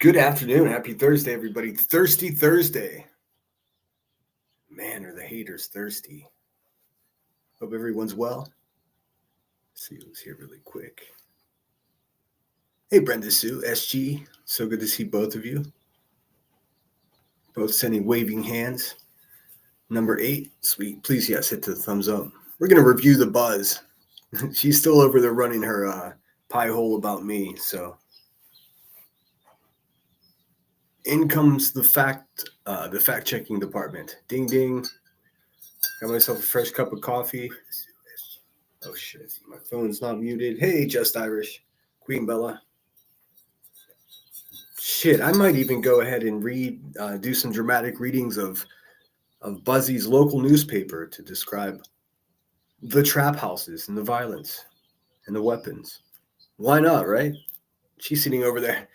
Good afternoon. Happy Thursday, everybody. Thirsty Thursday. Man, are the haters thirsty. Hope everyone's well. Let's see who's here really quick. Hey, Brenda Sue, SG. So good to see both of you. Both sending waving hands. Number 8, sweet. Please, yes, hit the thumbs up. We're going to review the buzz. She's still over there running her pie hole about me, so... In comes the fact-checking department. Ding, ding. Got myself a fresh cup of coffee. Oh, shit. My phone's not muted. Hey, Just Irish. Queen Bella. Shit, I might even go ahead and do some dramatic readings of Buzzy's local newspaper to describe the trap houses and the violence and the weapons. Why not, right? She's sitting over there.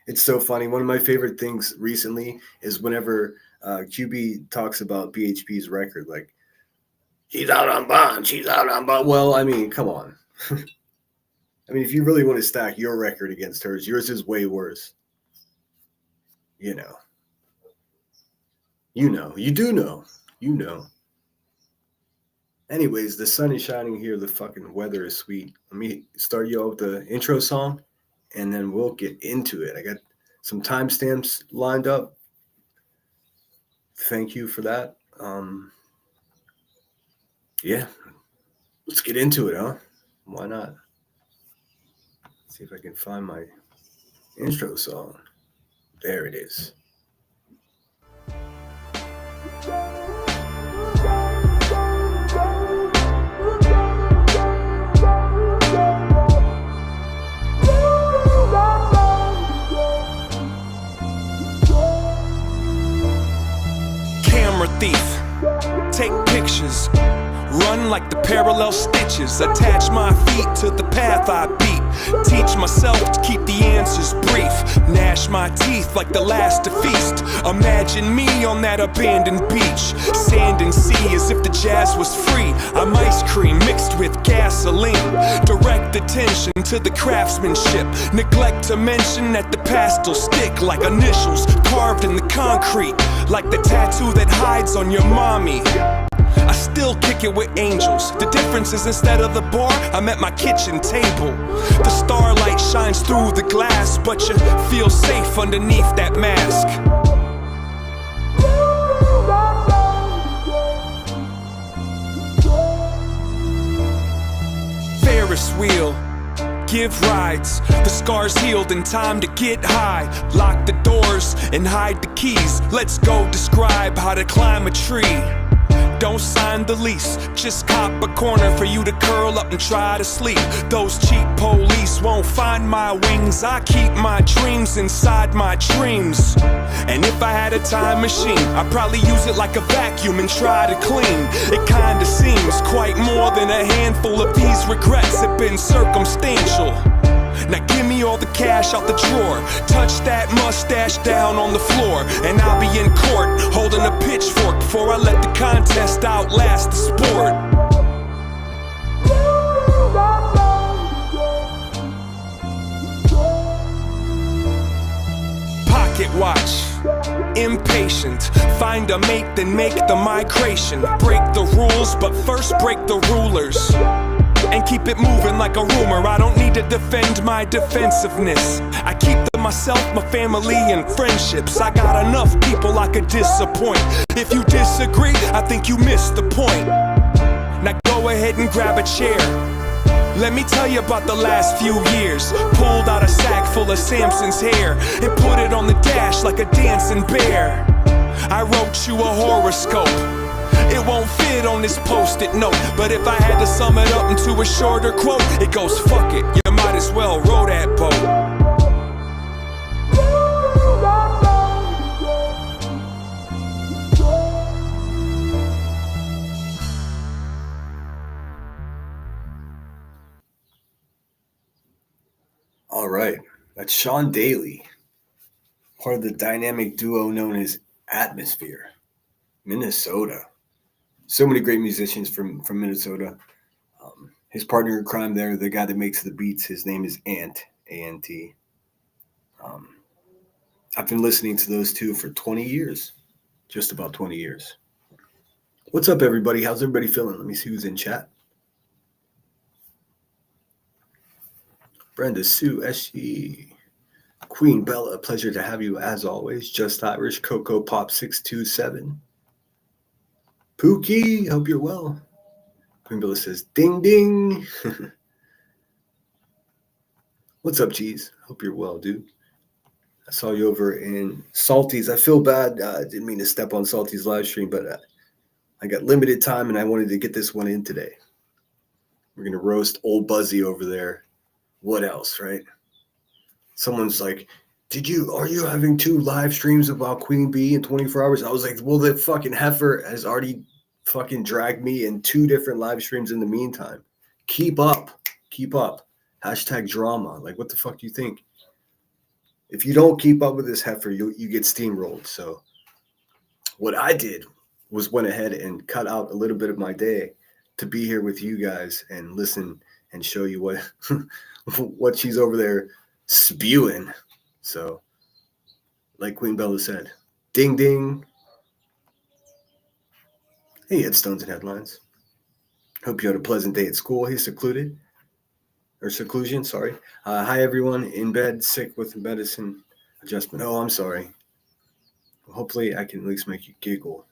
It's so funny. One of my favorite things recently is whenever QB talks about BHP's record, like, she's out on bond, she's out on bond. Well, I mean, come on. I mean, if you really want to stack your record against hers, yours is way worse. You do know. Anyways, the sun is shining here. The fucking weather is sweet. Let me start you out with the intro song, and then we'll get into it. I got some timestamps lined up. Thank you for that. Yeah, let's get into it, huh? Why not? See if I can find my intro song. There it is. Camera thief, take pictures, run like the parallel stitches, attach my feet to the path I beat, teach myself to keep the answers brief, gnash my teeth like the last to feast, imagine me on that abandoned beach, sand and sea as if the jazz was free, I'm ice cream mixed with gasoline, direct attention to the craftsmanship, neglect to mention that the past will stick like initials carved in the concrete, like the tattoo that hides on your mommy. I still kick it with angels. The difference is instead of the bar, I'm at my kitchen table. The starlight shines through the glass, but you feel safe underneath that mask. Ferris wheel, give rides. The scars healed in time to get high. Lock the doors and hide the keys. Let's go describe how to climb a tree. Don't sign the lease, just cop a corner for you to curl up and try to sleep. Those cheap police won't find my wings. I keep my dreams inside my dreams. And if I had a time machine, I'd probably use it like a vacuum and try to clean. It kinda seems quite more than a handful of these regrets have been circumstantial. Now give me all the cash out the drawer, touch that mustache down on the floor, and I'll be in court holding a pitchfork before I let the contest outlast the sport. Pocket watch, impatient, find a mate then make the migration. Break the rules but first break the rulers and keep it moving like a rumor. I don't need to defend my defensiveness. I keep to myself, my family, and friendships. I got enough people I could disappoint. If you disagree, I think you missed the point. Now go ahead and grab a chair. Let me tell you about the last few years. Pulled out a sack full of Samson's hair and put it on the dash like a dancing bear. I wrote you a horoscope. It won't fit on this post-it note, but if I had to sum it up into a shorter quote, it goes, fuck it, you might as well row that boat. All right, that's Sean Daly, part of the dynamic duo known as Atmosphere, Minnesota. So many great musicians from Minnesota. His partner in crime there, the guy that makes the beats, his name is Ant, A-N-T. I've been listening to those two for 20 years, just about 20 years. What's up, everybody? How's everybody feeling? Let me see who's in chat. Brenda, Sue, SG, Queen Bella, pleasure to have you as always. Just Irish, Coco Pop 627. Pookie, hope you're well. Queen Bella says, ding, ding. What's up, Cheese? Hope you're well, dude. I saw you over in Salty's. I feel bad. I didn't mean to step on Salty's live stream, but I got limited time and I wanted to get this one in today. We're going to roast old Buzzy over there. What else, right? Someone's like, are you having 2 live streams about Queen Bee in 24 hours? I was like, well, the fucking heifer has already fucking dragged me in 2 different live streams in the meantime. Keep up. Hashtag drama. Like, what the fuck do you think? If you don't keep up with this heifer, you get steamrolled. So what I did was went ahead and cut out a little bit of my day to be here with you guys and listen and show you what she's over there spewing. So, like Queen Bella said, ding, ding. Hey, headstones and headlines. Hope you had a pleasant day at school. Hey, seclusion, sorry. Hi, everyone. In bed, sick with medicine adjustment. Oh, I'm sorry. Hopefully, I can at least make you giggle.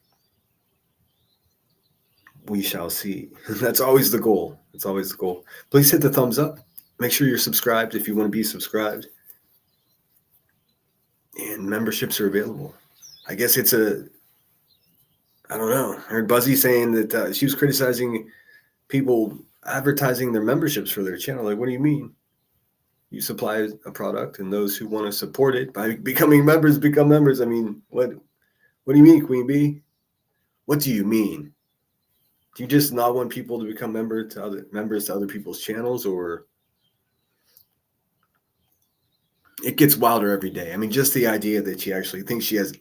We shall see. That's always the goal. Please hit the thumbs up. Make sure you're subscribed if you want to be subscribed. And memberships are available. I guess it's I don't know. I heard Buzzy saying that she was criticizing people advertising their memberships for their channel. Like, what do you mean? You supply a product and those who want to support it by becoming members become members. I mean, what do you mean, Queen Bee? What do you mean? Do you just not want people to become members to other people's channels, or it gets wilder every day? I mean, just the idea that she actually thinks she has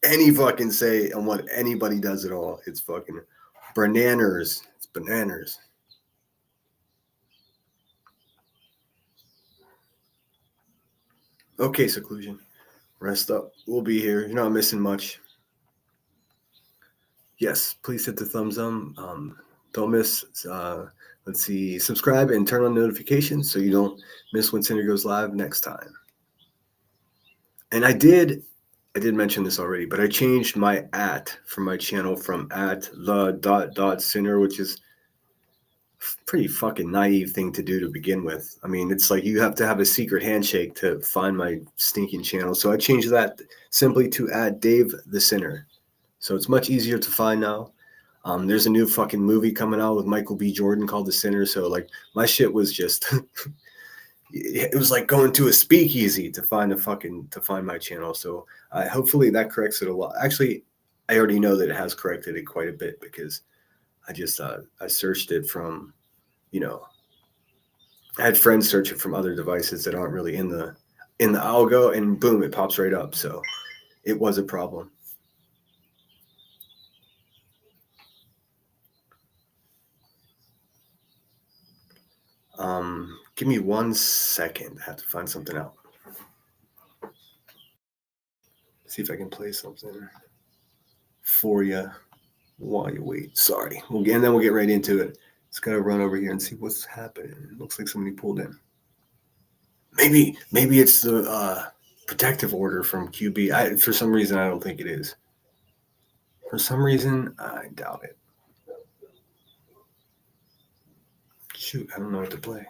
any fucking say on what anybody does at all. It's fucking bananas. It's bananas. Okay, seclusion. Rest up. We'll be here. You're not missing much. Yes, please hit the thumbs up. Don't miss. Let's see. Subscribe and turn on notifications so you don't miss when Cinder goes live next time. And I did mention this already, but I changed my for my channel from @the.Sinner, which is a pretty fucking naive thing to do to begin with. I mean, it's like you have to have a secret handshake to find my stinking channel. So I changed that simply to @Dave the Sinner. So it's much easier to find now. There's a new fucking movie coming out with Michael B. Jordan called The Sinner. So like my shit was just it was like going to a speakeasy to find my channel. So hopefully that corrects it a lot. Actually, I already know that it has corrected it quite a bit because I just I searched it from, I had friends search it from other devices that aren't really in the algo, and boom, it pops right up. So it was a problem. Give me 1 second. I have to find something out. See if I can play something for you while you wait. Sorry. And then we'll get right into it. Just gotta run over here and see what's happening. It looks like somebody pulled in. Maybe it's the protective order from QB. For some reason, I don't think it is. For some reason, I doubt it. Shoot, I don't know what to play.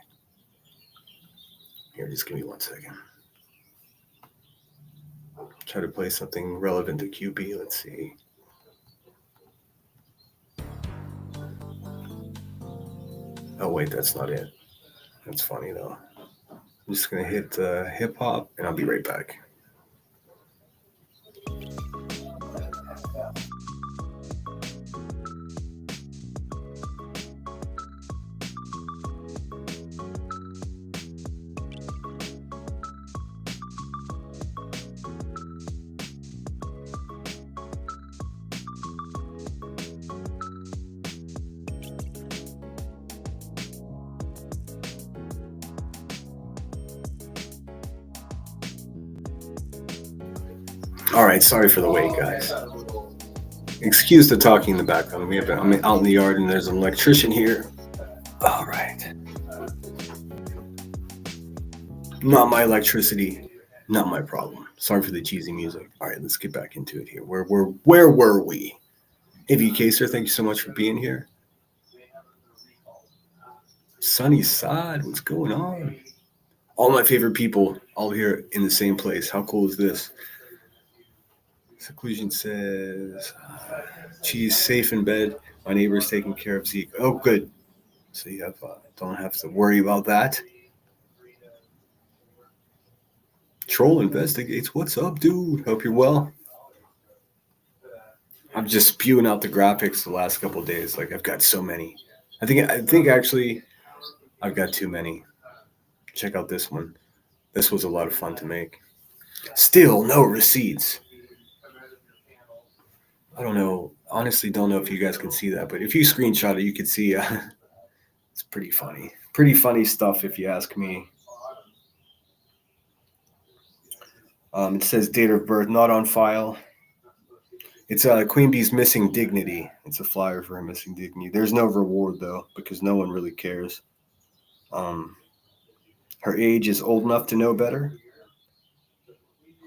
Here, just give me 1 second. Try to play something relevant to QB. Let's see. Oh, wait, that's not it. That's funny, though. I'm just going to hit hip hop, and I'll be right back. All right, sorry for the wait, guys. Excuse the talking in the background. I'm out in the yard and there's an electrician here. All right. Not my electricity, not my problem. Sorry for the cheesy music. All right, let's get back into it here. Where were we? AV Caser, thank you so much for being here. Sunny Side, what's going on? All my favorite people all here in the same place. How cool is this? Seclusion says, she's safe in bed. My neighbor's taking care of Zeke. Oh, good. So you don't have to worry about that. Troll investigates. What's up, dude? Hope you're well. I'm just spewing out the graphics the last couple of days. Like I've got so many. I think actually I've got too many. Check out this one. This was a lot of fun to make. Still no receipts. I don't know. Honestly, don't know if you guys can see that, but if you screenshot it, you can see it's pretty funny. Pretty funny stuff, if you ask me. It says date of birth not on file. It's Queen Bee's missing dignity. It's a flyer for her missing dignity. There's no reward though, because no one really cares. Her age is old enough to know better.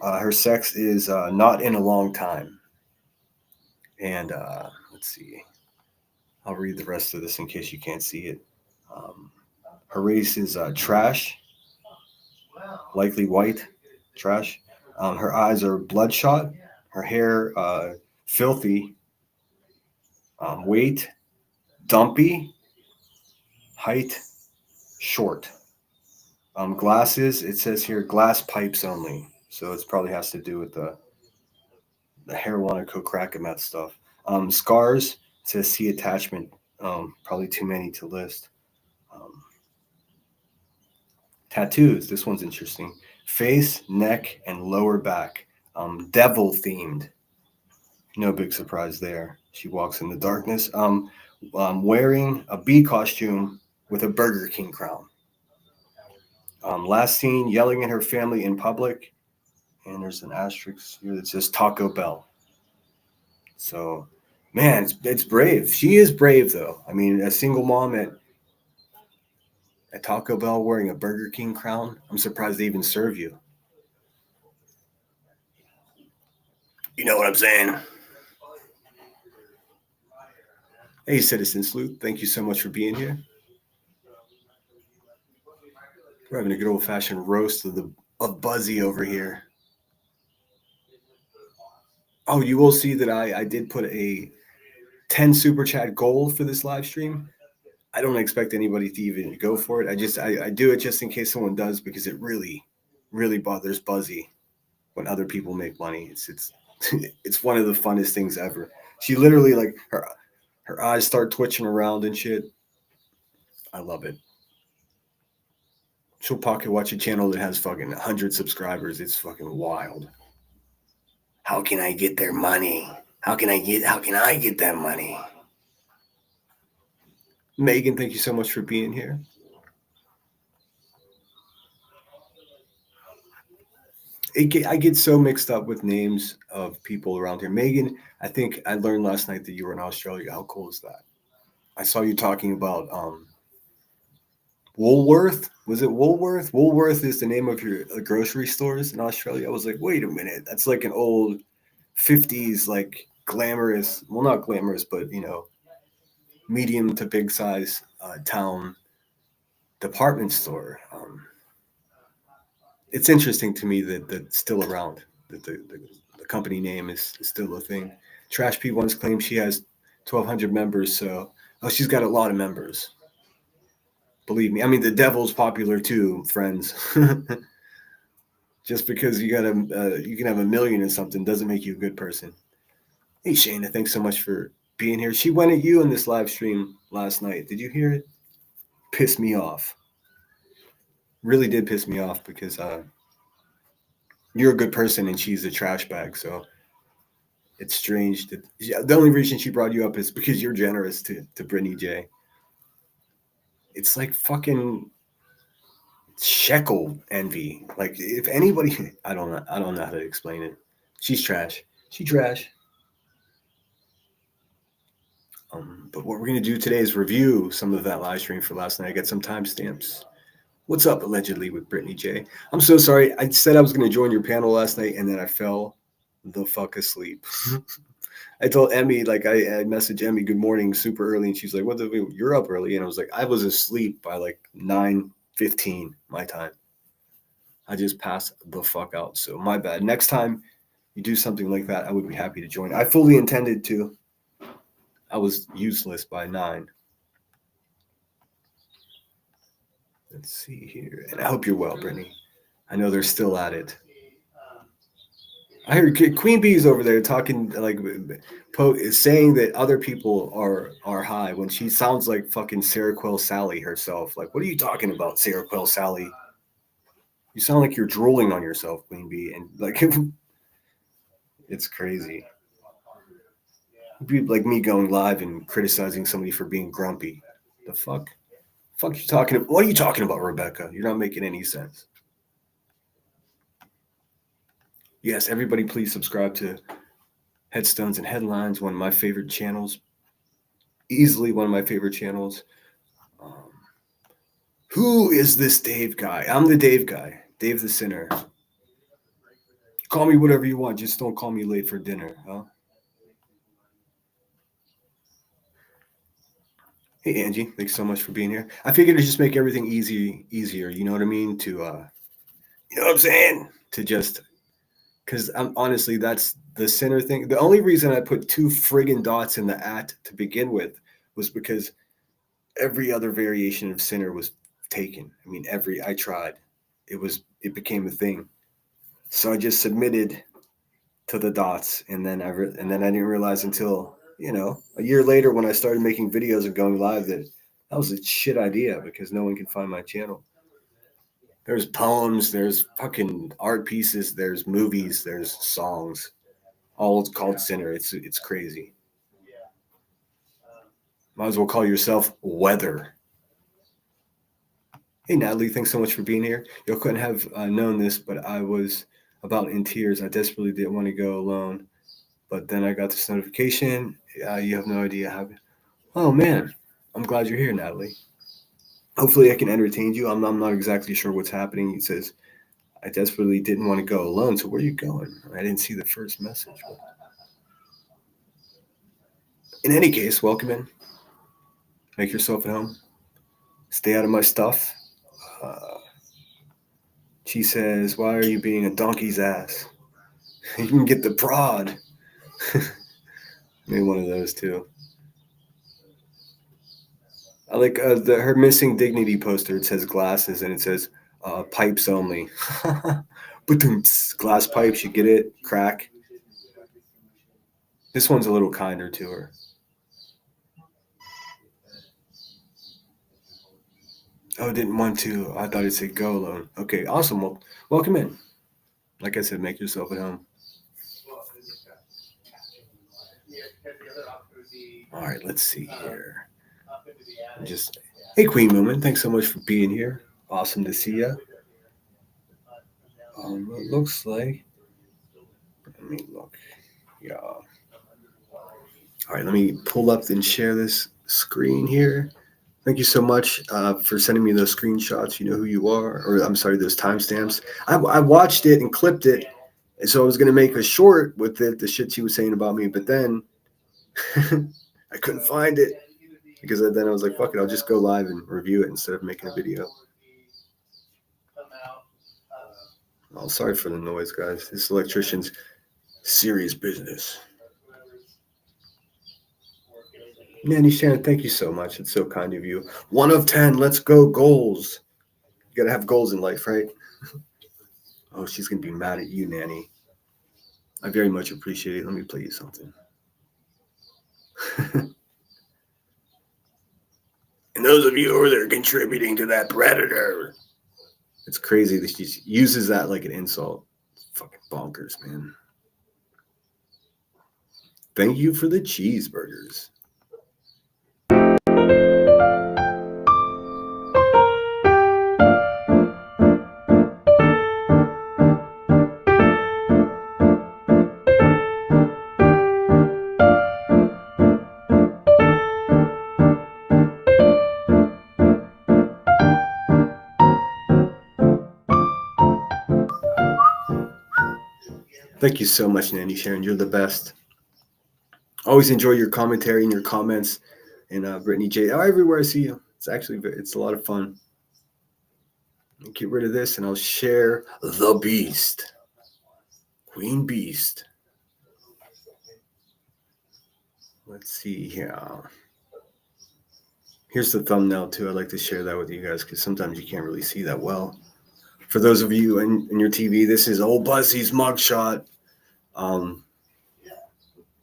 Her sex is not in a long time. And let's see. I'll read the rest of this in case you can't see it. Her race is trash, likely white, trash. Her eyes are bloodshot. Her hair filthy. Weight, dumpy. Height, short. Glasses, it says here glass pipes only. So it probably has to do with the marijuana, coke, meth stuff. Scars, it says see attachment. Probably too many to list. Tattoos, this one's interesting. Face, neck, and lower back. Devil themed. No big surprise there. She walks in the darkness. Wearing a bee costume with a Burger King crown. Last seen yelling at her family in public. And there's an asterisk here that says Taco Bell. So, man, it's brave. She is brave, though. I mean, a single mom at Taco Bell wearing a Burger King crown. I'm surprised they even serve you. You know what I'm saying? Hey, Citizen Sleuth, thank you so much for being here. We're having a good old-fashioned roast of Buzzy over here. Oh, you will see that I did put a 10 super chat goal for this live stream. I don't expect anybody to even go for it. I do it just in case someone does, because it really, really bothers Buzzy when other people make money. It's one of the funnest things ever. She literally, like, her eyes start twitching around and shit. I love it. She'll pocket watch a channel that has fucking 100 subscribers. It's fucking wild. How can I get their money? How can I get that money? Megan, thank you so much for being here. I get so mixed up with names of people around here. Megan, I think I learned last night that you were in Australia. How cool is that? I saw you talking about Woolworth. Was it Woolworth? Woolworth is the name of your grocery stores in Australia. I was like, wait a minute. That's like an old 50s, like glamorous, well, not glamorous, but, you know, medium to big size town department store. It's interesting to me that that's still around, that the company name is still a thing. Trash P once claimed she has 1,200 members, so she's got a lot of members. Believe me. I mean, the devil's popular too, friends. Just because you can have 1 million or something doesn't make you a good person. Hey, Shayna, thanks so much for being here. She went at you in this live stream last night. Did you hear it? Pissed me off. Really did piss me off, because you're a good person and she's a trash bag. So it's strange that the only reason she brought you up is because you're generous to Brittany J. It's like fucking shekel envy. Like, if anybody, I don't know how to explain it. She's trash. She trash. But what we're going to do today is review some of that live stream for last night. I got some timestamps. What's up, allegedly, with Brittany J? I'm so sorry. I said I was going to join your panel last night, and then I fell the fuck asleep. I told Emmy, like, I messaged Emmy, good morning, super early, and she's like, you're up early. And I was like, I was asleep by like 9:15 my time. I just passed the fuck out. So my bad. Next time you do something like that, I would be happy to join. I fully intended to. I was useless by 9. Let's see here. And I hope you're well, Brittany. I know they're still at it. I heard Queen Bee's over there talking, like, saying that other people are high when she sounds like fucking Seroquel Sally herself. Like, what are you talking about, Seroquel Sally? You sound like you're drooling on yourself, Queen Bee. And, like, it's crazy. It'd be like me going live and criticizing somebody for being grumpy. The fuck? Fuck you talking about? What are you talking about, Rebecca? You're not making any sense. Yes, everybody please subscribe to Headstones and Headlines, one of my favorite channels. Easily one of my favorite channels. Who is this Dave guy? I'm the Dave guy. Dave the Sinner. Call me whatever you want. Just don't call me late for dinner, huh? Hey, Angie, thanks so much for being here. I figured to just make everything easier. You know what I mean? To, you know what I'm saying? To just, because honestly, that's the Sinner thing. The only reason I put 2 friggin' dots in the at to begin with was because every other variation of Sinner was taken. I mean, I tried. It became a thing. So I just submitted to the dots, and then I didn't realize until, you know, a year later when I started making videos and going live that was a shit idea because no one can find my channel. There's poems, there's fucking art pieces, there's movies, there's songs, all it's called Sinner. It's crazy. Might as well call yourself Weather. Hey, Natalie, thanks so much for being here. You couldn't have known this, but I was about in tears. I desperately didn't want to go alone. But then I got this notification. You have no idea how. Oh, man. I'm glad you're here, Natalie. Hopefully I can entertain you. I'm not exactly sure what's happening. It says, I desperately didn't want to go alone. So where are you going? I didn't see the first message. In any case, welcome in. Make yourself at home. Stay out of my stuff. She says, why are you being a donkey's ass? You can get the prod. Maybe one of those too. I like her missing dignity poster. It says glasses and it says pipes only. Glass pipes, you get it? Crack. This one's a little kinder to her. Oh, didn't want to. I thought it said go alone. Okay, awesome. Well, welcome in. Like I said, make yourself at home. All right, let's see here. Hey, Queen Moomin, thanks so much for being here. Awesome to see you. It looks like. Let me look. Yeah. All right, let me pull up and share this screen here. Thank you so much for sending me those screenshots. You know who you are, or I'm sorry, those timestamps. I watched it and clipped it, and so I was going to make a short with it, the shit she was saying about me, but then I couldn't find it because then I was like, fuck it, I'll just go live and review it instead of making a video. Oh, sorry for the noise, guys. This electrician's serious business. Nanny Shannon, thank you so much. It's so kind of you. 1 of 10. Let's go. Goals. You got to have goals in life, right? Oh, she's going to be mad at you, Nanny. I very much appreciate it. Let me play you something. And those of you who are contributing to that predator. It's crazy that she uses that like an insult. It's fucking bonkers, man. Thank you for the cheeseburgers. Thank you so much, Nanny Sharon. You're the best. Always enjoy your commentary and your comments. And Brittany J. Everywhere I see you. It's a lot of fun. Get rid of this and I'll share the beast. Queen Beast. Let's see here. Here's the thumbnail too. I'd like to share that with you guys because sometimes you can't really see that well. For those of you in your TV, this is old Buzzy's mugshot.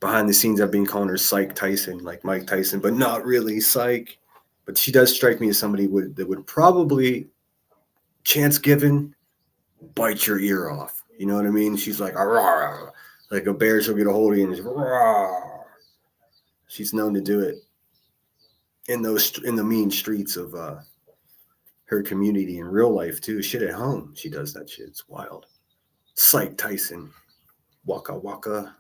Behind the scenes, I've been calling her Psych Tyson, like Mike Tyson, but not really Psych. But she does strike me as somebody that would probably, chance given, bite your ear off. You know what I mean? She's like, "Arrgh." Like a bear, she'll get a hold of you and just, "Arrgh." She's known to do it in the mean streets of her community in real life too. Shit at home, she does that shit. It's wild. Psych Tyson, waka waka.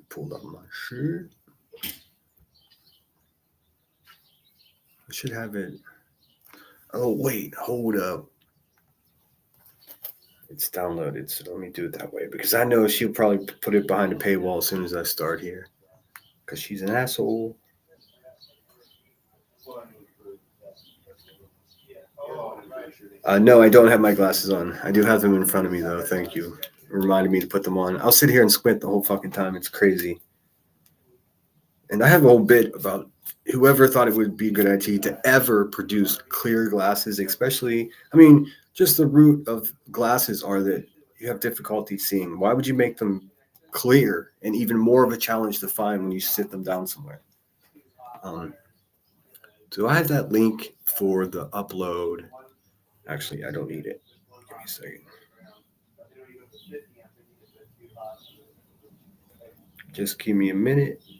Pulled up my shirt. I should have it. Oh wait, hold up. It's downloaded, so let me do it that way because I know she'll probably put it behind the paywall as soon as I start here because she's an asshole. No, I don't have my glasses on. I do have them in front of me though. Thank you. It reminded me to put them on. I'll sit here and squint the whole fucking time. It's crazy. And I have a whole bit about whoever thought it would be a good idea to ever produce clear glasses, especially, I mean, just the root of glasses are that you have difficulty seeing. Why would you make them clear and even more of a challenge to find when you sit them down somewhere? Do I have that link for the upload? Actually, I don't need it. Give me a second. Just give me a minute. I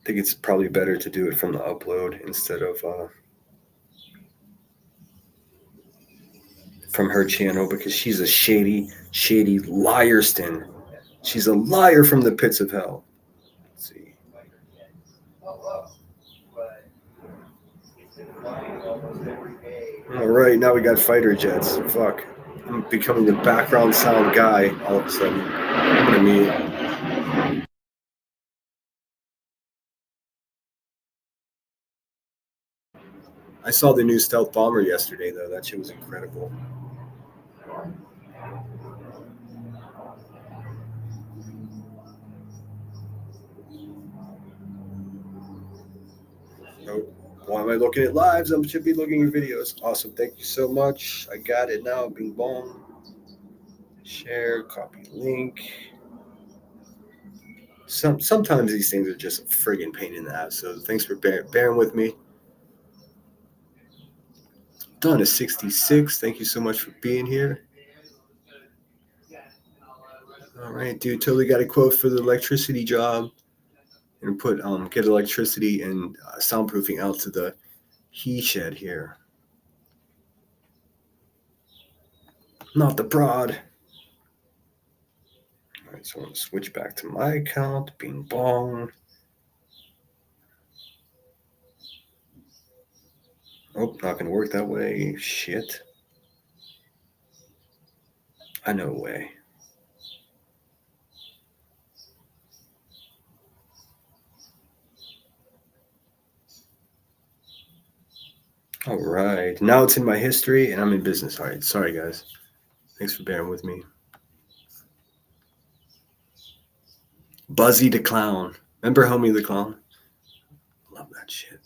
think it's probably better to do it from the upload instead of from her channel because she's a shady liarston. She's a liar from the pits of hell. Let's see. All right, now we got fighter jets. Fuck. I'm becoming the background sound guy all of a sudden. I mean, I saw the new stealth bomber yesterday, though. That shit was incredible. Nope. Why am I looking at lives? I should be looking at videos. Awesome. Thank you so much. I got it now. Bing bong. Share. Copy link. Sometimes these things are just a friggin' pain in the ass. So thanks for bearing with me. Done at 66. Thank you so much for being here. All right, dude. Totally got a quote for the electricity job. And put get electricity and soundproofing out to the he shed here. Not the prod. All right, so I'm going to switch back to my account. Bing bong. Oh, not going to work that way. Shit. I know a way. All right. Now it's in my history and I'm in business. All right. Sorry, guys. Thanks for bearing with me. Buzzy the Clown. Remember Homie the Clown? Love that shit.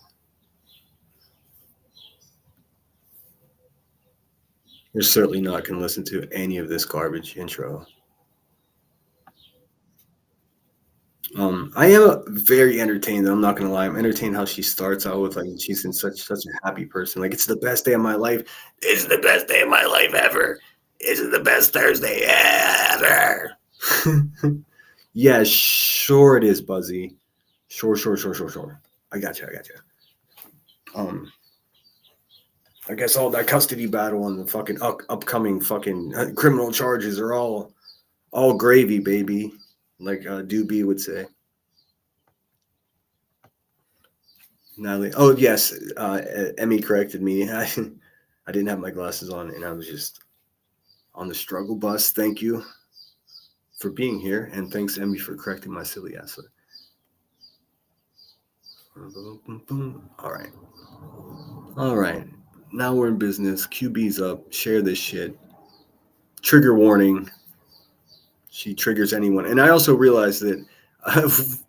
You're certainly not going to listen to any of this garbage intro. I am very entertained. I'm not gonna lie. I'm entertained how she starts out with like she's in such a happy person. Like it's the best day of my life. This is the best day of my life ever. This is the best Thursday ever. Yeah, sure it is, Buzzy. Sure. I got you. I guess all that custody battle and the fucking upcoming fucking criminal charges are all gravy, baby. Like Doobie would say. Natalie. Oh, yes. Emmy corrected me. I didn't have my glasses on, and I was just on the struggle bus. Thank you for being here, and thanks, Emmy, for correcting my silly ass. All right. Now we're in business. QB's up. Share this shit. Trigger warning. She triggers anyone. And I also realized that if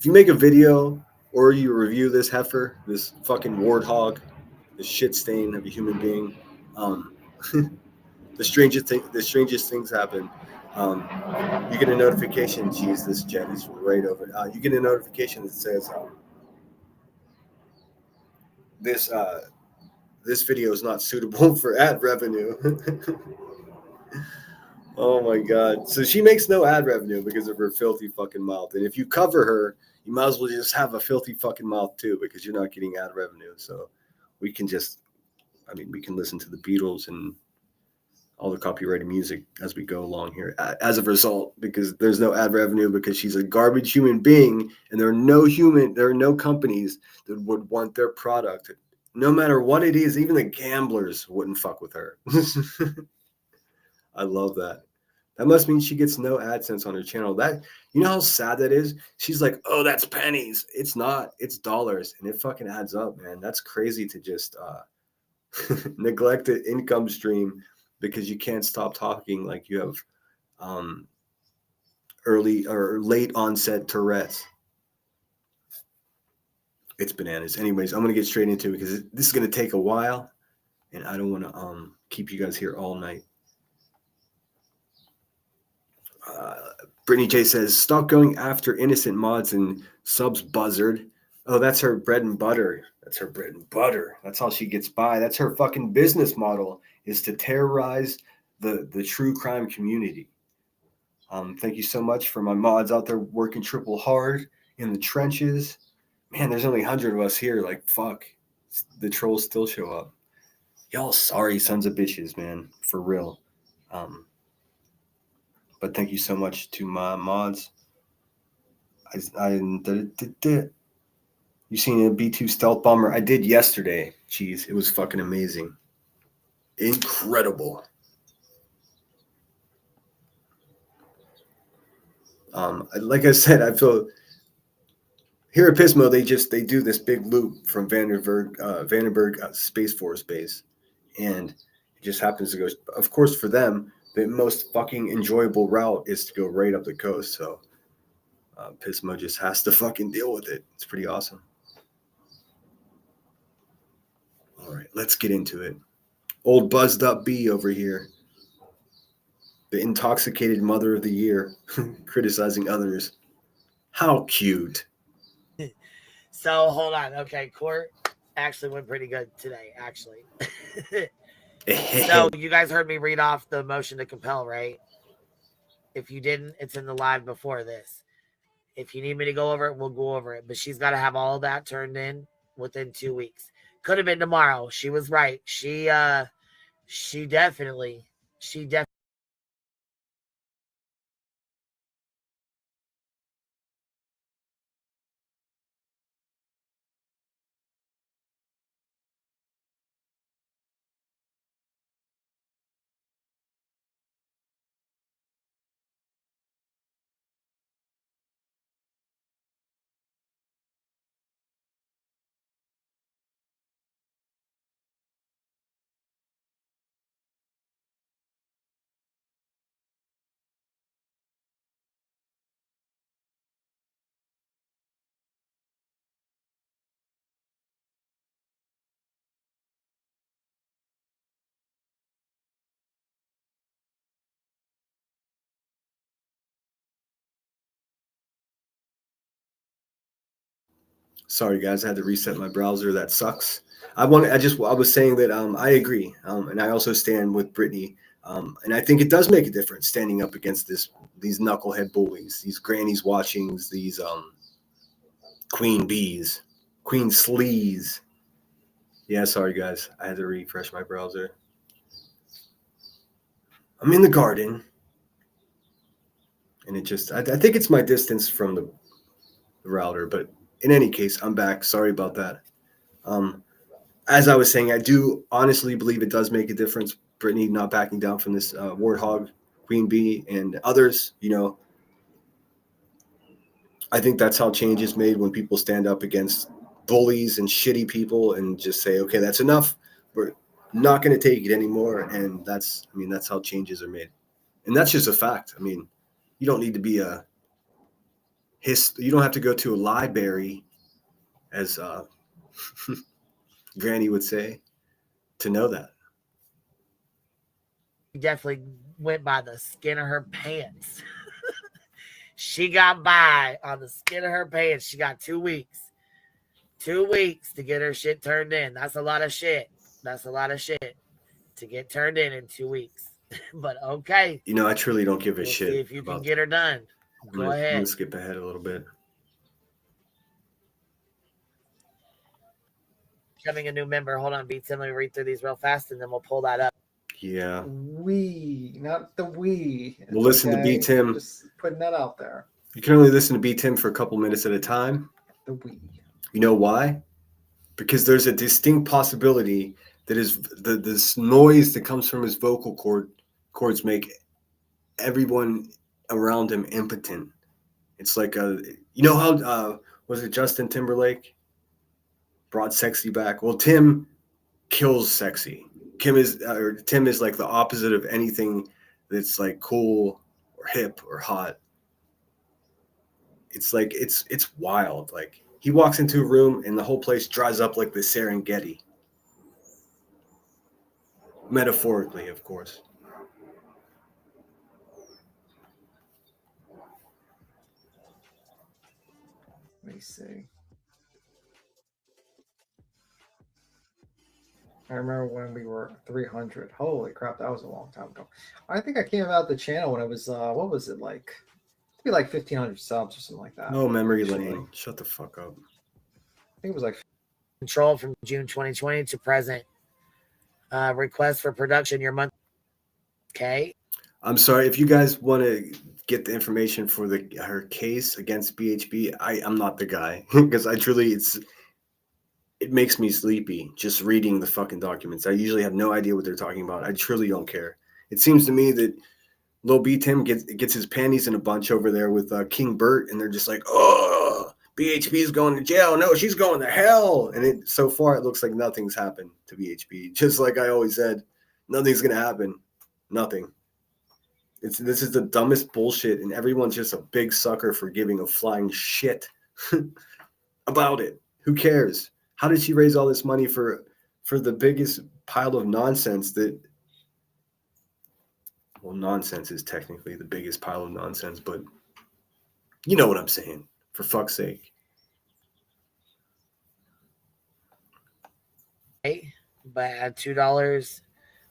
you make a video or you review this heifer, this fucking warthog, this shit stain of a human being, the strangest things happen. You get a notification. Geez, this jet is right over. You get a notification that says this this video is not suitable for ad revenue. Oh my god. So she makes no ad revenue because of her filthy fucking mouth. And if you cover her, you might as well just have a filthy fucking mouth too, because you're not getting ad revenue. So we can just, we can listen to the Beatles and all the copyrighted music as we go along here as a result, because there's no ad revenue, because she's a garbage human being, and there are no companies that would want their product, no matter what it is. Even the gamblers wouldn't fuck with her. I love that. That must mean she gets no AdSense on her channel. That, you know how sad that is? She's like, oh, that's pennies. It's not. It's dollars. And it fucking adds up, man. That's crazy to just neglect an income stream because you can't stop talking like you have early or late onset Tourette's. It's bananas. Anyways, I'm going to get straight into it because this is going to take a while, and I don't want to keep you guys here all night. Brittany J says, stop going after innocent mods and subs, buzzard. Oh, that's her bread and butter. That's her bread and butter. That's how she gets by. That's her fucking business model, is to terrorize the true crime community. Thank you so much for my mods out there working triple hard in the trenches. Man, there's only 100 of us here. Like, fuck. The trolls still show up. Y'all sorry sons of bitches, man. For real. But thank you so much to my mods. You seen a B-2 stealth bomber? I did yesterday. Jeez, it was fucking amazing. Incredible. Like I said, I feel here at Pismo, they do this big loop from Vandenberg Space Force Base, and it just happens to go. Of course, for them, the most fucking enjoyable route is to go right up the coast. So Pismo just has to fucking deal with it. It's pretty awesome. All right, let's get into it. Old buzzed up B over here. The intoxicated mother of the year, criticizing others. How cute. So hold on. Okay, court actually went pretty good today, actually. So you guys heard me read off the motion to compel, right? If you didn't, it's in the live before this. If you need me to go over it, we'll go over it. But she's got to have all of that turned in within 2 weeks. Could have been tomorrow. She was right. She definitely. Sorry, guys, I had to reset my browser. That sucks. I was saying that I agree, and I also stand with Brittany, and I think it does make a difference standing up against these knucklehead bullies, these grannies watchings, these queen bees, queen sleaze. Yeah, sorry, guys, I had to refresh my browser. I'm in the garden, and I think it's my distance from the router, but in any case, I'm back. Sorry about that. as I was saying, I do honestly believe it does make a difference. Brittany not backing down from this warthog, Queen Bee, and others. I think that's how change is made, when people stand up against bullies and shitty people and just say, okay, that's enough. We're not going to take it anymore. And that's how changes are made. And that's just a fact. I mean, you don't need to be you don't have to go to a library, as Granny would say, to know that. Definitely went by the skin of her pants. She got by on the skin of her pants. She got 2 weeks. 2 weeks to get her shit turned in. That's a lot of shit. That's a lot of shit to get turned in 2 weeks. But okay. I truly don't give a shit. See if you can get her done. Go ahead. I'm gonna skip ahead a little bit. Becoming a new member. Hold on, Beats. Let me read through these real fast, and then we'll pull that up. Yeah. We, not the we. We'll listen to B Tim. Just putting that out there. You can only listen to B Tim for a couple minutes at a time. The we. You know why? Because there's a distinct possibility that this noise that comes from his vocal cords make everyone around him impotent. It's like how was it Justin Timberlake brought sexy back? Well, Tim kills sexy. Tim is like the opposite of anything that's like cool or hip or hot. It's like it's wild. Like, he walks into a room and the whole place dries up like the Serengeti. Metaphorically, of course. Let me see. I remember when we were 300. Holy crap, that was a long time ago. I think I came about the channel when it was, what was it like? It'd be like 1,500 subs or something like that. No memory lane. Shut the fuck up. I think it was like Control from June 2020 to present. Request for production your month. Okay. I'm sorry, if you guys want to get the information for her case against BHB, I'm not the guy, because I truly it makes me sleepy just reading the fucking documents. I usually have no idea what they're talking about. I truly don't care. It seems to me that Lil B Tim gets his panties in a bunch over there with King Bert, and they're just like, oh, BHB is going to jail. No, she's going to hell. And so far, it looks like nothing's happened to BHB. Just like I always said, nothing's going to happen. Nothing. This is the dumbest bullshit, and everyone's just a big sucker for giving a flying shit about it. Who cares? How did she raise all this money for the biggest pile of nonsense that... Well, nonsense is technically the biggest pile of nonsense, but you know what I'm saying, for fuck's sake. But at $2,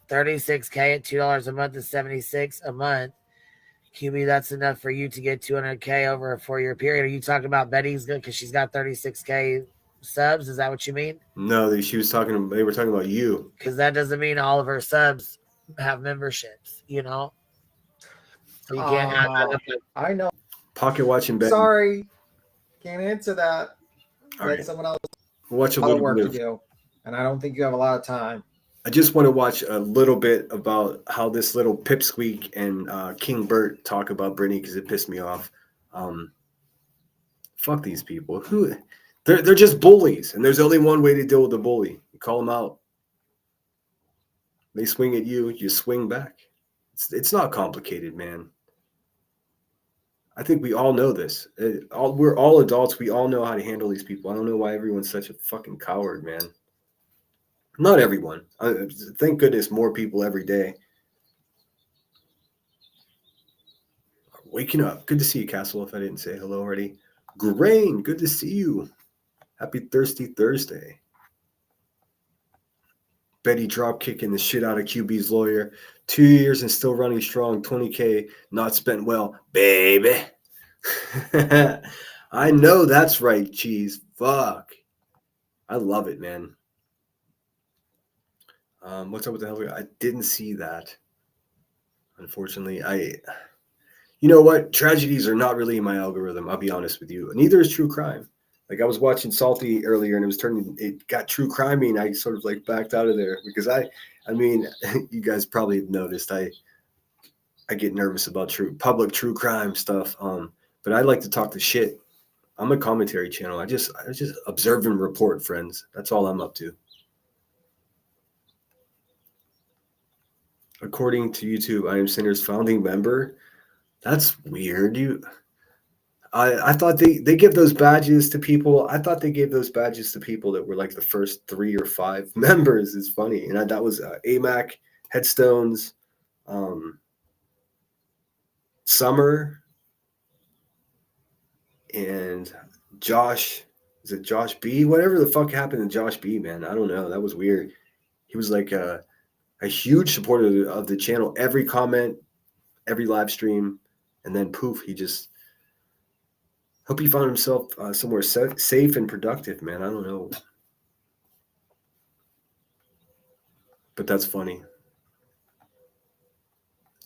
36K at $2 a month is $76 a month. QB, that's enough for you to get 200K over a 4-year period. Are you talking about Betty's good because she's got 36K subs? Is that what you mean? No, they were talking about you. Because that doesn't mean all of her subs have memberships, So you can't add that up. I know. Pocket watching Betty. Sorry. Can't answer that. All Let right. someone else Watch a have little work bit to do. And I don't think you have a lot of time. I just want to watch a little bit about how this little pipsqueak and King Bert talk about Brittany, because it pissed me off. Fuck these people. They're just bullies, and there's only one way to deal with a bully. You call them out. They swing at you, you swing back. It's not complicated, man. I think we all know this. We're all adults. We all know how to handle these people. I don't know why everyone's such a fucking coward, man. Not everyone. Thank goodness more people every day. Waking up. Good to see you, Castle, if I didn't say hello already. Grain, good to see you. Happy Thirsty Thursday. Betty drop kicking the shit out of QB's lawyer. 2 years and still running strong. 20K not spent well. Baby. I know that's right, Cheese. Fuck. I love it, man. What's up with the hell? I didn't see that. Unfortunately, you know what? Tragedies are not really in my algorithm. I'll be honest with you. Neither is true crime. Like I was watching Salty earlier, and it got true crimey, and I sort of like backed out of there because I mean, you guys probably have noticed I get nervous about public true crime stuff. But I like to talk the shit. I'm a commentary channel. I just observe and report, friends. That's all I'm up to. According to YouTube, I am Sinner's founding member. That's weird. I thought they give those badges to people. I thought they gave those badges to people that were like the first 3 or 5 members. It's funny. And that was AMAC, Headstones, Summer, and Josh. Is it Josh B? Whatever the fuck happened to Josh B, man. I don't know. That was weird. He was like a huge supporter of the channel. Every comment, every live stream, and then poof, he just... Hope he found himself somewhere safe and productive, man. I don't know. But that's funny.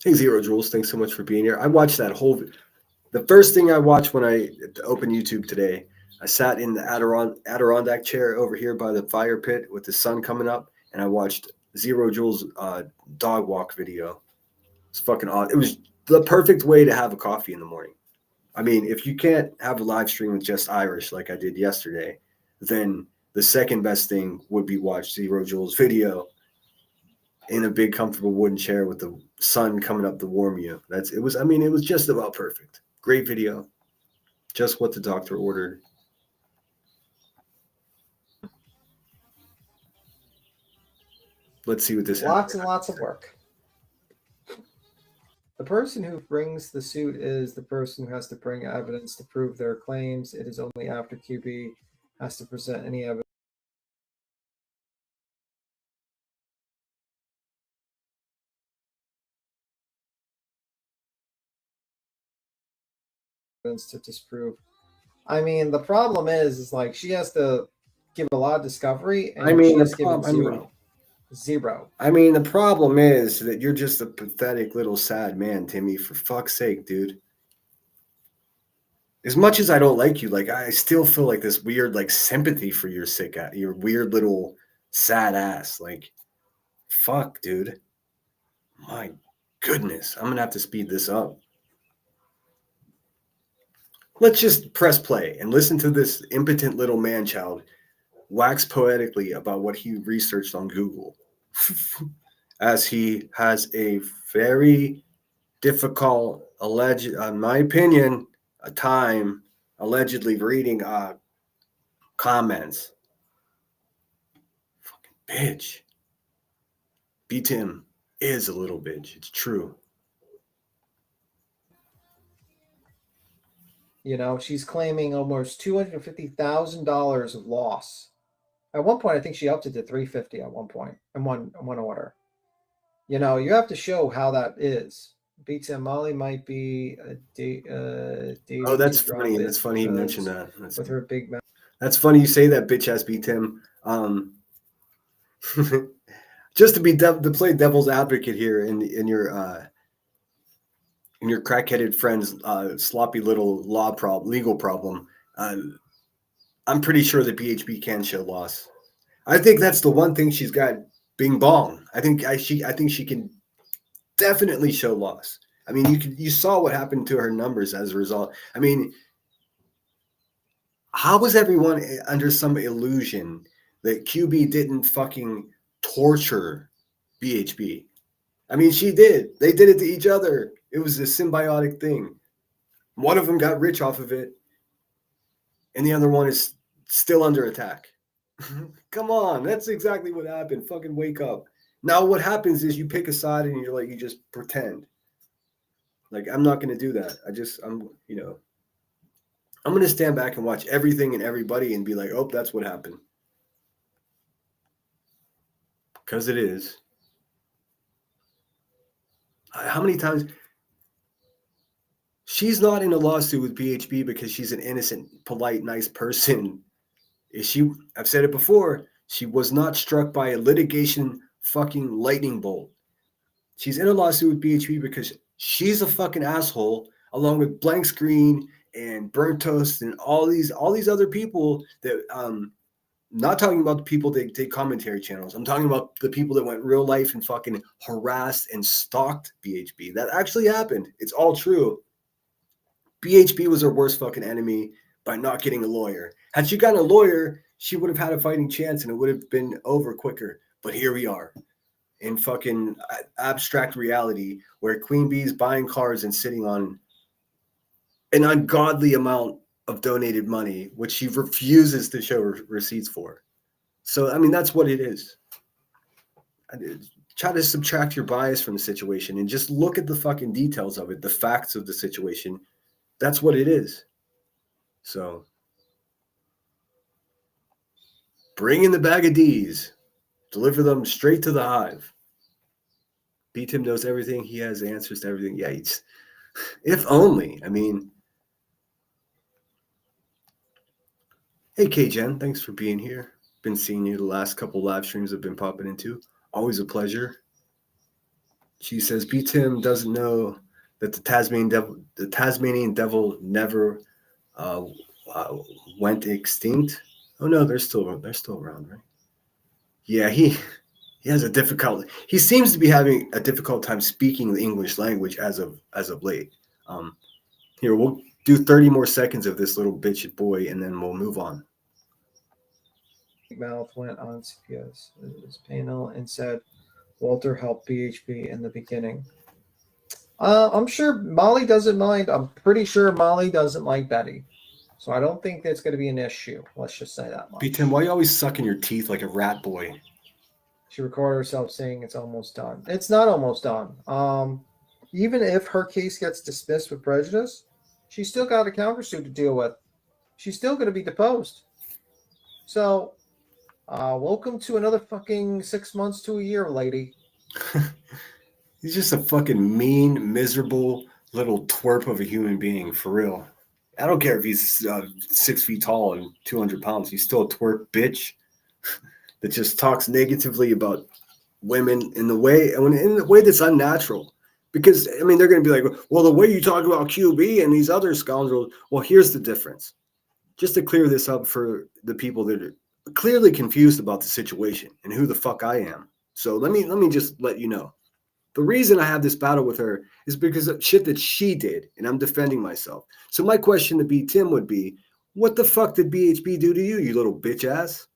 Hey, Zero Jules, thanks so much for being here. I watched that whole... The first thing I watched when I opened YouTube today, I sat in the Adirondack chair over here by the fire pit with the sun coming up, and I watched Zero Jules' dog walk video. It's fucking odd. It was the perfect way to have a coffee in the morning. I mean, if you can't have a live stream with just Irish like I did yesterday, then the second best thing would be watch Zero Jules' video in a big comfortable wooden chair with the sun coming up to warm you. It was just about perfect. Great video. Just what the doctor ordered. Let's see what this Lots and lots of work. The person who brings the suit is the person who has to bring evidence to prove their claims. It is only after QB has to present any evidence to disprove. I mean, the problem is like she has to give a lot of discovery, and she has given zero. Zero. I mean, the problem is that you're just a pathetic little sad man, Timmy. For fuck's sake, dude. As much as I don't like you, like I still feel like this weird like sympathy for your your weird little sad ass. Like, fuck, dude. My goodness, I'm gonna have to speed this up. Let's just press play and listen to this impotent little man-child wax poetically about what he researched on Google, as he has a very difficult, in my opinion, a time allegedly reading comments. Fucking bitch. B-Tim is a little bitch. It's true. You know, she's claiming almost $250,000 of loss. At one point, I think she upped it to $350 at one point in one order. You know, you have to show how that is. B-Tim Molly might be a oh, that's funny. That's funny you mentioned that. With her big mouth. That's funny you say that, bitch ass B-Tim. Just to play devil's advocate here in your crackheaded friend's sloppy little legal problem. I'm pretty sure that BHB can show loss. I think that's the one thing she's got. Bing bong. I think she can definitely show loss. I mean, you saw what happened to her numbers as a result. I mean, how was everyone under some illusion that QB didn't fucking torture BHB? I mean, she did. They did it to each other. It was a symbiotic thing. One of them got rich off of it, and the other one is still under attack. Come on, that's exactly what happened. Fucking wake up. Now what happens is you pick a side and you just pretend. Like, I'm not going to do that. I'm going to stand back and watch everything and everybody and be like, oh, that's what happened. Because it is. How many times? She's not in a lawsuit with BHB because she's an innocent, polite, nice person. I've said it before, she was not struck by a litigation fucking lightning bolt. She's in a lawsuit with BHB because she's a fucking asshole, along with Blank Screen and Burnt Toast and all these other people that not talking about the people that take commentary channels. I'm talking about the people that went real life and fucking harassed and stalked BHB. That actually happened. It's all true. BHB was her worst fucking enemy by not getting a lawyer. Had she gotten a lawyer, she would have had a fighting chance and it would have been over quicker. But here we are in fucking abstract reality where Queen Bee's buying cars and sitting on an ungodly amount of donated money, which she refuses to show receipts for. So, I mean, that's what it is. Try to subtract your bias from the situation and just look at the fucking details of it, the facts of the situation. That's what it is. So, bring in the bag of D's. Deliver them straight to the hive. B-Tim knows everything. He has answers to everything. Yeah, if only. I mean, hey, K-Jen, thanks for being here. Been seeing you the last couple live streams I've been popping into. Always a pleasure. She says B-Tim doesn't know that the Tasmanian devil never went extinct. Oh no, they're still around, right? Yeah, he has a difficult. He seems to be having a difficult time speaking the English language as of late. Here, we'll do 30 more seconds of this little bitch boy, and then we'll move on. Mouth went on CPS panel and said Walter helped BHB in the beginning. I'm sure Molly doesn't mind. I'm pretty sure Molly doesn't like Betty. So I don't think that's going to be an issue. Let's just say that much. B-Tim, why are you always sucking your teeth like a rat boy? She recorded herself saying it's almost done. It's not almost done. Even if her case gets dismissed with prejudice, she's still got a countersuit to deal with. She's still going to be deposed. So, welcome to another fucking 6 months to a year, lady. He's just a fucking mean, miserable little twerp of a human being, for real. I don't care if he's 6 feet tall and 200 pounds. He's still a twerp bitch that just talks negatively about women in the way that's unnatural. Because, I mean, they're going to be like, well, the way you talk about QB and these other scoundrels, well, here's the difference. Just to clear this up for the people that are clearly confused about the situation and who the fuck I am. So let me just let you know. The reason I have this battle with her is because of shit that she did, and I'm defending myself. So my question to B-Tim would be, what the fuck did BHB do to you, you little bitch ass?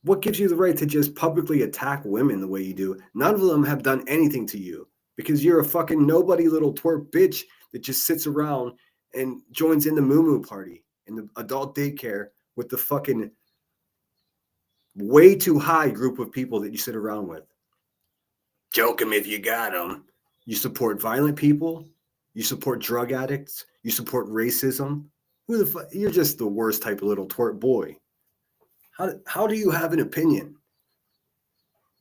What gives you the right to just publicly attack women the way you do? None of them have done anything to you because you're a fucking nobody little twerp bitch that just sits around and joins in the moo-moo party in the adult daycare with the fucking way too high group of people that you sit around with. Joke them if you got them. You support violent people. You support drug addicts. You support racism. Who the fuck? You're just the worst type of little twerp boy. How do you have an opinion?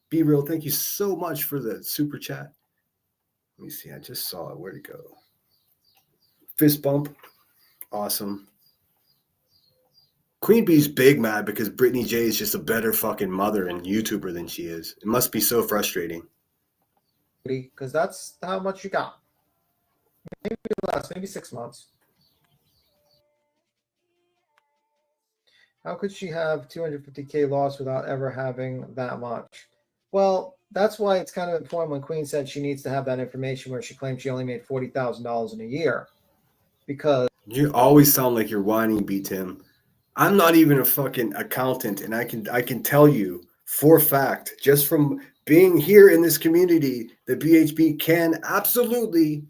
Be real. Thank you so much for the super chat. Let me see. I just saw it. Where'd it go? Fist bump. Awesome. Queen Bee's big mad because Brittany J is just a better fucking mother and YouTuber than she is. It must be so frustrating. Because that's how much you got. Maybe less, maybe 6 months. How could she have 250K loss without ever having that much? Well, that's why it's kind of important when Queen said she needs to have that information where she claims she only made $40,000 in a year. Because you always sound like you're whining, B-Tim. I'm not even a fucking accountant, and I can tell you for a fact, just from being here in this community, that BHB can absolutely,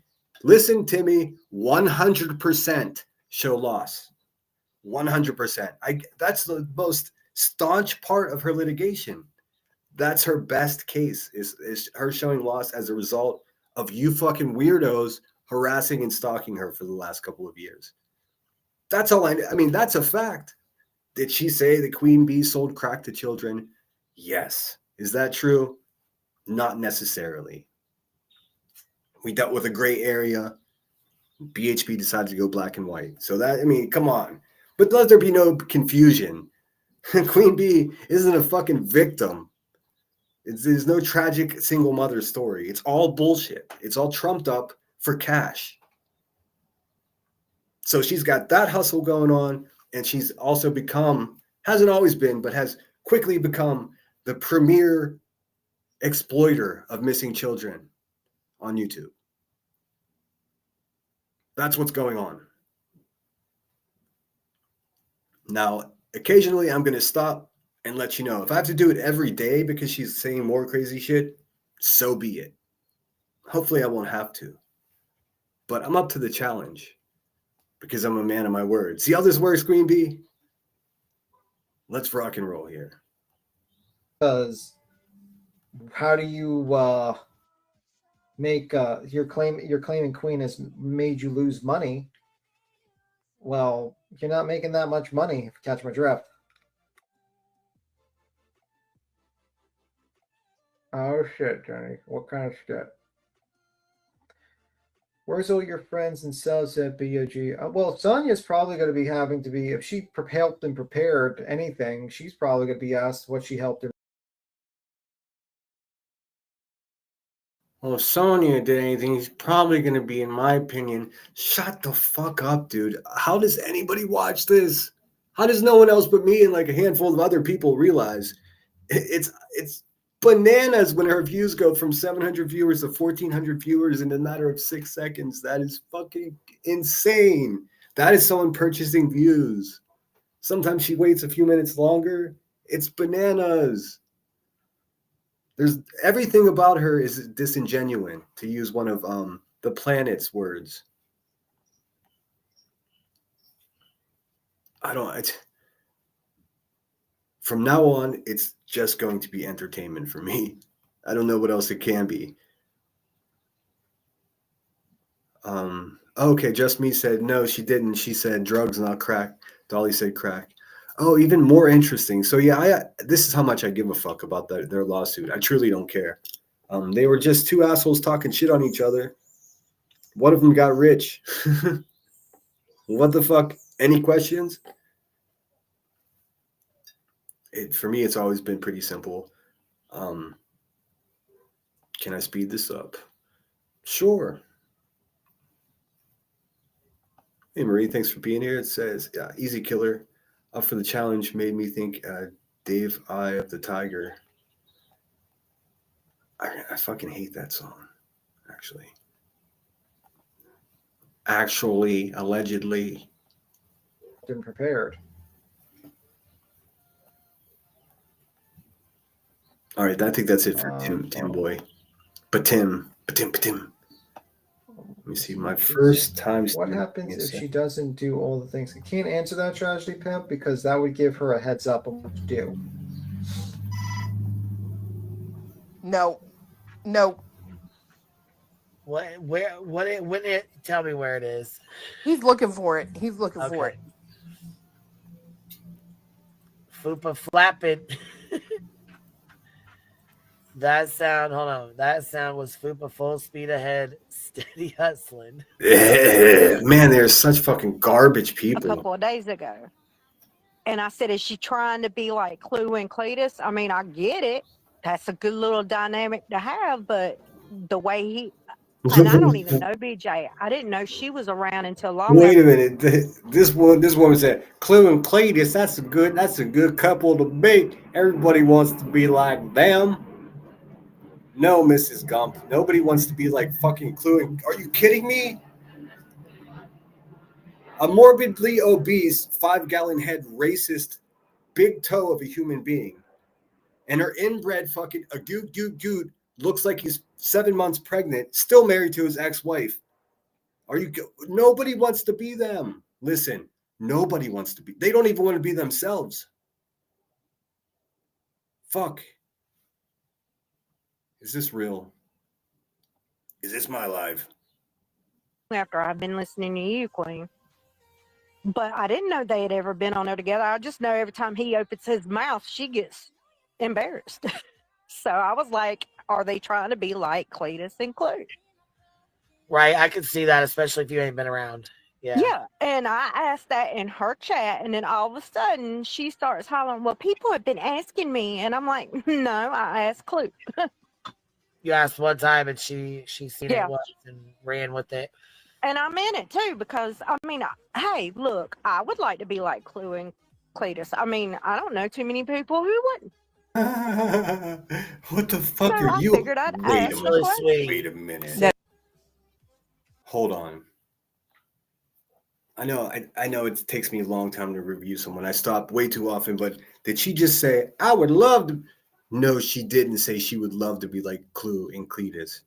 listen, Timmy, 100% show loss. 100%. That's the most staunch part of her litigation. That's her best case, is her showing loss as a result of you fucking weirdos harassing and stalking her for the last couple of years. That's all I mean, that's a fact. Did she say that Queen Bee sold crack to children? Yes. Is that true? Not necessarily. We dealt with a gray area. BHB decided to go black and white. So that, I mean, come on. But let there be no confusion. Queen Bee isn't a fucking victim. There's no tragic single mother story. It's all bullshit. It's all trumped up for cash. So she's got that hustle going on, and she's also become, hasn't always been, but has quickly become the premier exploiter of missing children on YouTube. That's what's going on. Now, occasionally I'm going to stop and let you know. If I have to do it every day because she's saying more crazy shit, so be it. Hopefully I won't have to. But I'm up to the challenge because I'm a man of my word. See how this works, Green Bee? Let's rock and roll here. Because how do you make your claiming Queen has made you lose money? Well, you're not making that much money, if you catch my drift. Oh shit, Jenny. What kind of shit? Where's all your friends and cells at BOG? Well, Sonya's probably going to be having to be, if she helped and prepared anything, she's probably going to be asked what she helped her. Well, if Sonya did anything, he's probably going to be, in my opinion, shut the fuck up, dude. How does anybody watch this? How does no one else but me and like a handful of other people realize it's bananas when her views go from 700 viewers to 1,400 viewers in a matter of 6 seconds? That is fucking insane. That is someone purchasing views. Sometimes she waits a few minutes longer. It's bananas. There's everything about her is disingenuous, to use one of the planet's words. From now on, it's just going to be entertainment for me. I don't know what else it can be. Okay, Just Me said, no, she didn't. She said drugs, not crack. Dolly said crack. Oh, even more interesting. So yeah, this is how much I give a fuck about their lawsuit. I truly don't care. They were just two assholes talking shit on each other. One of them got rich. What the fuck? Any questions? For me, it's always been pretty simple. Can I speed this up? Sure. Hey, Marie, thanks for being here. It says, Easy Killer. Up for the challenge made me think Dave Eye of the Tiger. I fucking hate that song, actually. Allegedly. Been prepared. All right, I think that's it for Tim Boy. But Tim. Let me see. My first time. What happens if she doesn't do all the things? I can't answer that, Tragedy Pimp, because that would give her a heads up on what to do. No. Tell me where it is. He's looking for it. For it. Fupa flapping. That sound was Fupa full speed ahead, steady hustling. Man, they're such fucking garbage people. A couple of days ago. And I said, is she trying to be like Clue and Cletus? I mean, I get it. That's a good little dynamic to have, but the way and I don't even know BJ. I didn't know she was around until long. Wait a minute. This woman said, Clue and Cletus, that's a good couple to be. Everybody wants to be like them. No, Mrs. Gump. Nobody wants to be like fucking Clue. Are you kidding me? A morbidly obese, 5-gallon head racist big toe of a human being. And her inbred fucking a goot looks like he's 7 months pregnant, still married to his ex-wife. Nobody wants to be them. Listen, nobody wants to be. They don't even want to be themselves. Fuck. Is this real? Is this my life? After I've been listening to you, Queen. But I didn't know they had ever been on there together. I just know every time he opens his mouth, she gets embarrassed. So I was like, are they trying to be like Cletus and Clue? Right, I can see that, especially if you ain't been around. Yeah, and I asked that in her chat, and then all of a sudden she starts hollering, well, people have been asking me, and I'm like, no, I asked Clue. You asked one time, and she seen it once and ran with it. And I'm in it too because I mean, hey, look, I would like to be like Clue and Cletus. I mean, I don't know too many people who wouldn't. What the fuck So are I you? figured I'd Wait a ask That's the minute. really question. sweet. Wait a minute. That- Hold on. I know it takes me a long time to review someone. I stop way too often, but did she just say, I would love to? No, she didn't say she would love to be like Clue and Cletus.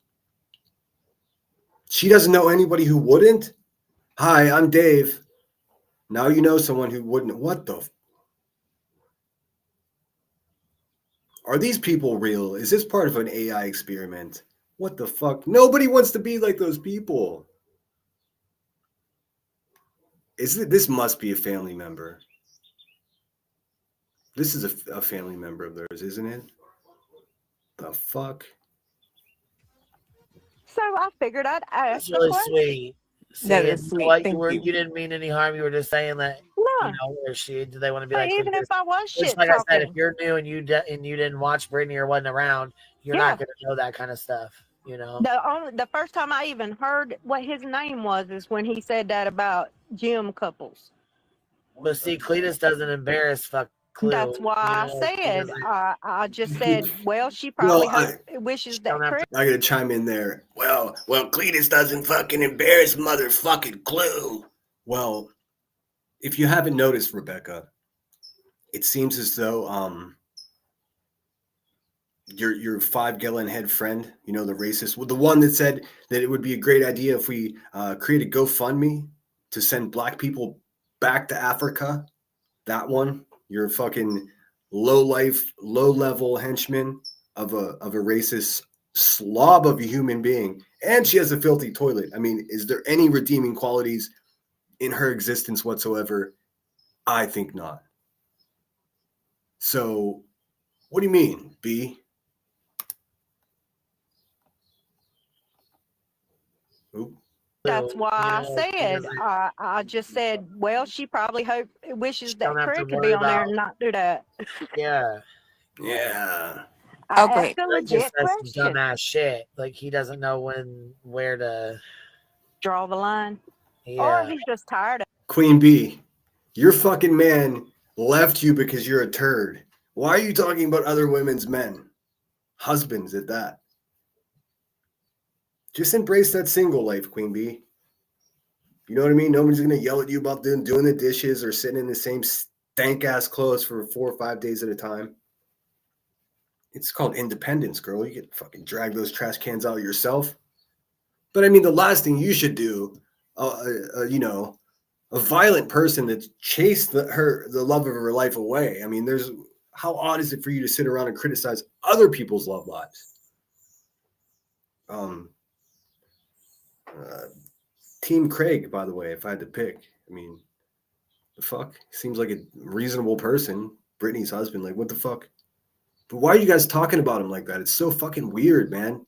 She doesn't know anybody who wouldn't? Hi, I'm Dave. Now you know someone who wouldn't. What the? Are these people real? Is this part of an AI experiment? What the fuck? Nobody wants to be like those people. This must be a family member. This is a family member of theirs, isn't it? The fuck? So I figured I'd ask That's the really question. sweet. See, That and is you know sweet. what? Thank you. You didn't mean any harm. You were just saying that. No, You know, or do they want to be but like even Cletus? if I was Which, shit like I said, if talking, you're new and you didn't watch Brittany or wasn't around, you're yeah. not going to know that kind of stuff. You know. The first time I even heard what his name was is when he said that about gym couples. But see, Cletus doesn't embarrass fuck Clue. That's why You I know, he said doesn't. I just said, well, she Well, probably I wishes She that don't have Chris. to. gotta chime in there. Well, Cletus doesn't fucking embarrass motherfucking Clue. Well, if you haven't noticed, Rebecca, it seems as though your 5-gallon head friend, you know, the racist, the one that said that it would be a great idea if we create a GoFundMe to send black people back to Africa. That one, your fucking low level henchman of a racist slob of a human being, and she has a filthy toilet. I mean, is there any redeeming qualities in her existence whatsoever? I think not. So, what do you mean, B? Oop. That's why I You know, said I just said, well, she probably wishes she that don't have to Craig could worry be on there about. and not do that. Yeah. Yeah. I Okay. asked a Like just legit says some question. dumbass shit. Like he doesn't know where to. Draw the line, or Yeah. he's just tired of. Queen B, your fucking man left you because you're a turd. Why are you talking about other women's men? Husbands at that. Just embrace that single life, Queen B. You know what I mean? Nobody's gonna yell at you about doing the dishes or sitting in the same stank ass clothes for 4 or 5 days at a time. It's called independence, girl. You get fucking drag those trash cans out yourself. But I mean, the last thing you should do, you know, a violent person that's chased the love of her life away. I mean, how odd is it for you to sit around and criticize other people's love lives? Team Craig, by the way, if I had to pick. I mean, the fuck? Seems like a reasonable person. Brittany's husband. Like, what the fuck? But why are you guys talking about him like that? It's so fucking weird, man.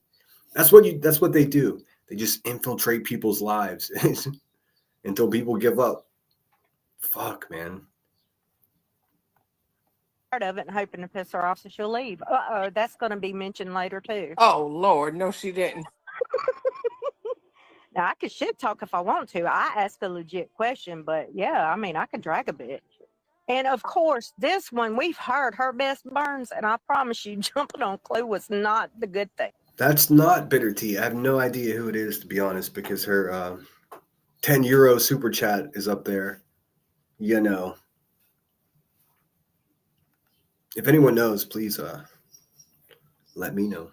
That's what they do. They just infiltrate people's lives until people give up. Fuck, man. Of it and hoping to piss her off so she'll leave. That's going to be mentioned later too. Oh Lord, no, she didn't. Now I could shit talk if I want to. I asked a legit question, but yeah, I mean I could drag a bitch. And of course, this one we've heard her best burns, and I promise you, jumping on Clue was not the good thing. That's not Bitter Tea. I have no idea who it is, to be honest, because her 10 euro super chat is up there. You know. If anyone knows, please let me know.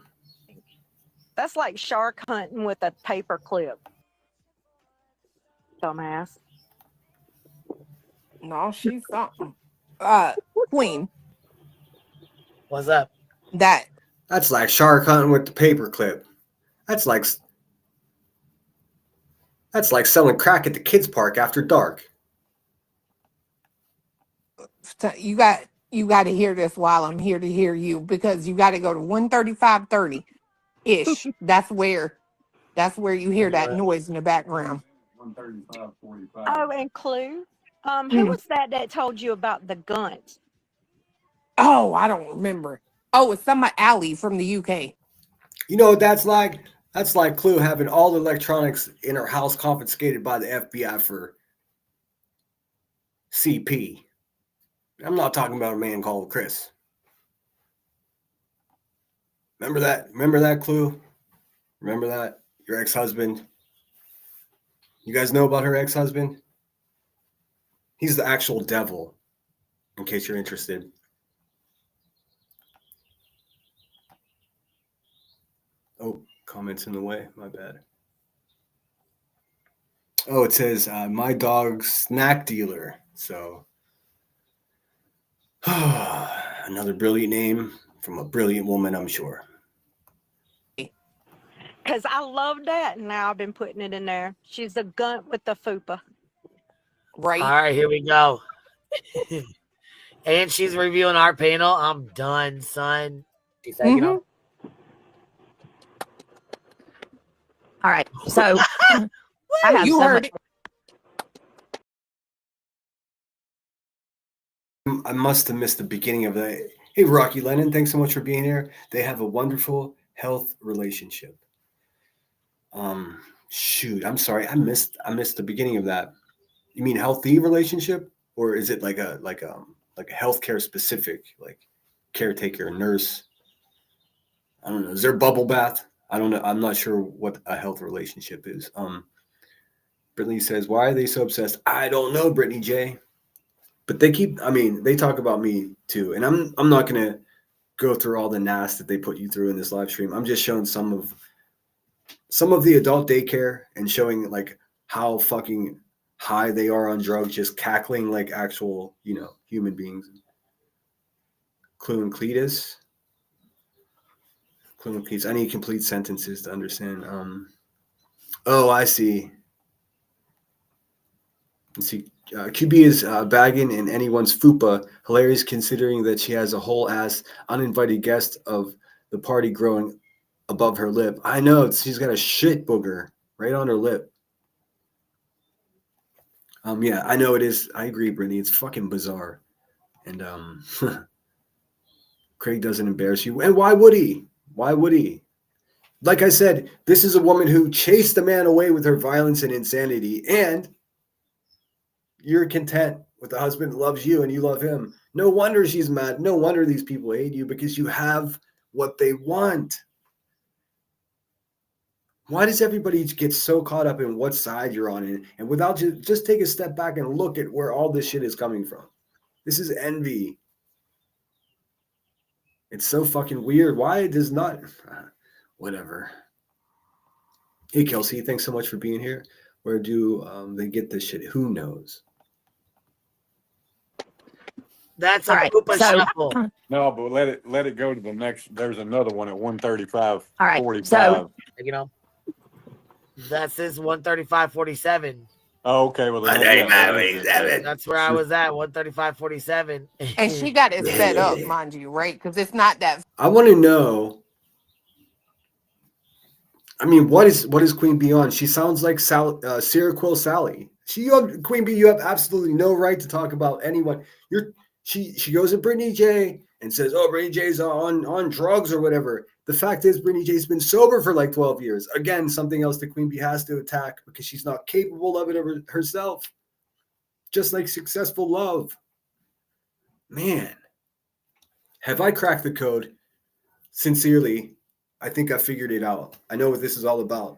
That's like shark hunting with a paper clip. Dumbass. No, she's something. Queen. What's up? That's like shark hunting with the paper clip. That's like selling crack at the kids' park after dark. You got to hear this while I'm here to hear you, because you got to go to 135:30 ish. That's where you hear that noise in the background. 135:45. Oh, and Clue. Who was that told you about the guns? Oh, I don't remember. Oh, it's some Allie from the UK. You know what that's like? That's like Clue having all the electronics in her house confiscated by the FBI for CP. I'm not talking about a man called Chris. Remember that? Remember that, Clue? Remember that? Your ex-husband? You guys know about her ex-husband? He's the actual devil, in case you're interested. Oh, comments in the way. My bad. Oh, it says my dog's snack dealer. So, another brilliant name from a brilliant woman, I'm sure. Because I love that, and now I've been putting it in there. She's a gunt with the fupa. Right. All right, here we go. And she's reviewing our panel. I'm done, son. She said, you know. All right. So I have You so heard much. I must have missed the beginning of that. Hey, Rocky Lennon, thanks so much for being here. They have a wonderful health relationship. Shoot, I'm sorry, I missed the beginning of that. You mean healthy relationship, or is it like a healthcare specific, like caretaker, nurse? I don't know. Is there a bubble bath? I don't know. I'm not sure what a health relationship is. Brittany says, why are they so obsessed? I don't know, Brittany J. But they talk about me too. And I'm not gonna go through all the nasty that they put you through in this live stream. I'm just showing some of the adult daycare and showing like how fucking high they are on drugs, just cackling like actual, human beings. Clue and Cletus. Clue and Cletus. I need complete sentences to understand. Oh, I see. Let's see. QB is bagging in anyone's fupa. Hilarious considering that she has a whole ass uninvited guest of the party growing above her lip. I know. She's got a shit booger right on her lip. Yeah, I know it is. I agree, Brittany. It's fucking bizarre. And Craig doesn't embarrass you. And why would he? Why would he? Like I said, this is a woman who chased a man away with her violence and insanity, and you're content with a husband that loves you and you love him. No wonder she's mad. No wonder these people hate you, because you have what they want. Why does everybody get so caught up in what side you're on, and without just take a step back and look at where all this shit is coming from? This is envy. It's so fucking weird. Why does not... Whatever. Hey, Kelsey, thanks so much for being here. Where do they get this shit? Who knows? That's a All right, Koopa so- shuffle. No, but let it go to the next. There's another one at 135. All right, 45. so- You know, that says 135.47. Oh, okay. Well, then That's where I was at, 135.47. And she got it set up, mind you, right? Because it's not that. I want to know. I mean, what is Queen Bee on? She sounds like Sierra Quill Sally. Queen Bee, you have absolutely no right to talk about anyone. She goes to Brittany J and says, "Oh, Brittany J's on drugs or whatever." The fact is, Brittany J's been sober for like 12 years. Again, something else that Queen Bee has to attack because she's not capable of it herself. Just like successful love. Man, have I cracked the code? Sincerely, I think I figured it out. I know what this is all about.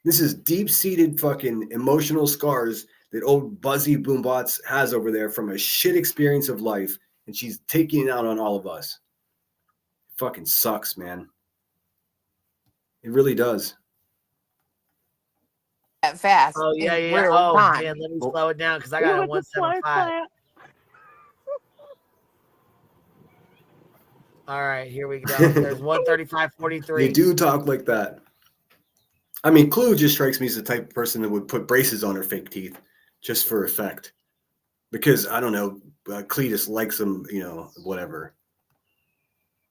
This is deep-seated fucking emotional scars that old Buzzy Boombots has over there from a shit experience of life, and she's taking it out on all of us. It fucking sucks, man. It really does. That fast. Oh, yeah, in yeah. real Oh, time. man, let me slow it down because I got a 175. All right, here we go. There's 135.43. You do talk like that. I mean, Clue just strikes me as the type of person that would put braces on her fake teeth just for effect. Because, I don't know, Cletus likes them, whatever.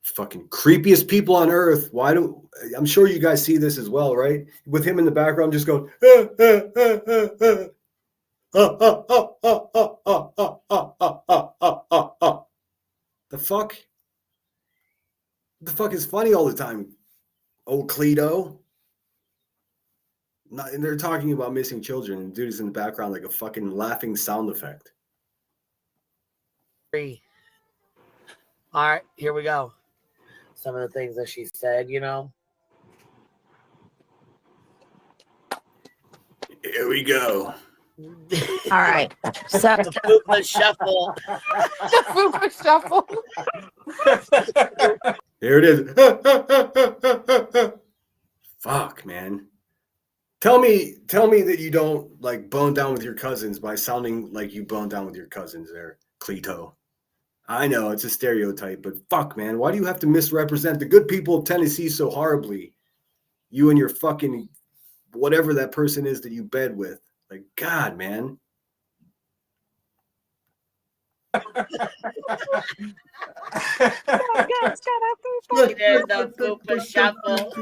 Fucking creepiest people on earth. I'm sure you guys see this as well, right? With him in the background just going, The fuck? The fuck is funny all the time? Old Cleto. And they're talking about missing children, and dude is in the background like a fucking laughing sound effect. All right, here we go. Some of the things that she said, you know. Here we go. All right. So The Fupa Shuffle. The Fupa Shuffle. Here it is. Fuck, man. Tell me that you don't like bone down with your cousins by sounding like you bone down with your cousins there, Cleto. I know it's a stereotype, but fuck, man, why do you have to misrepresent the good people of Tennessee so horribly? You and your fucking whatever that person is that you bed with. Like, God, man. There's no Fupa Shuffle.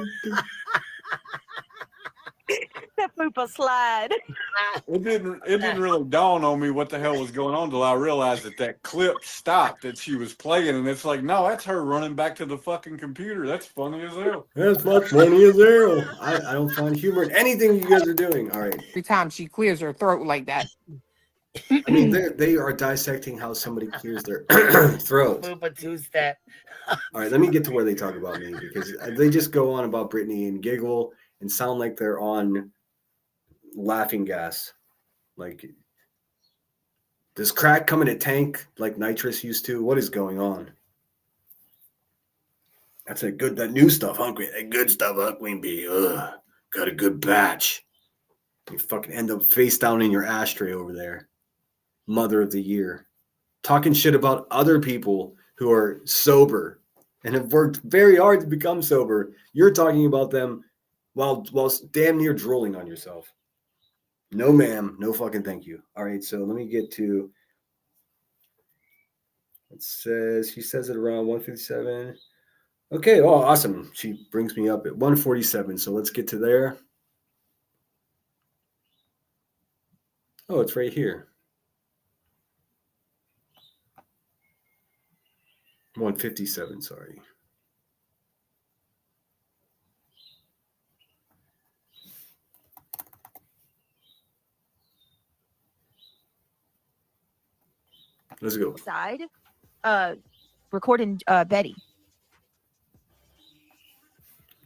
The Fupa Slide. It didn't really dawn on me what the hell was going on until I realized that clip stopped that she was playing, and it's like, no, that's her running back to the fucking computer. That's funny as hell. That's funny as hell. I don't find humor in anything you guys are doing. All right. Every time she clears her throat like that. I mean, they are dissecting how somebody clears their throat. Fupa two-step. All right, let me get to where they talk about me, because they just go on about Brittany and giggle and sound like they're on laughing gas. Like, does crack come in a tank like nitrous used to? What is going on? That's that new stuff, huh? That good stuff, huh, Queen Bee? Ugh, got a good batch. You fucking end up face down in your ashtray over there. Mother of the year. Talking shit about other people who are sober and have worked very hard to become sober. You're talking about them while damn near drooling on yourself. No, ma'am. No fucking thank you. All right, so let me get to. It says she says it around 157. Okay, oh, awesome. She brings me up at 147. So let's get to there. Oh, it's right here. 157, sorry. Let's go. side, recording Betty.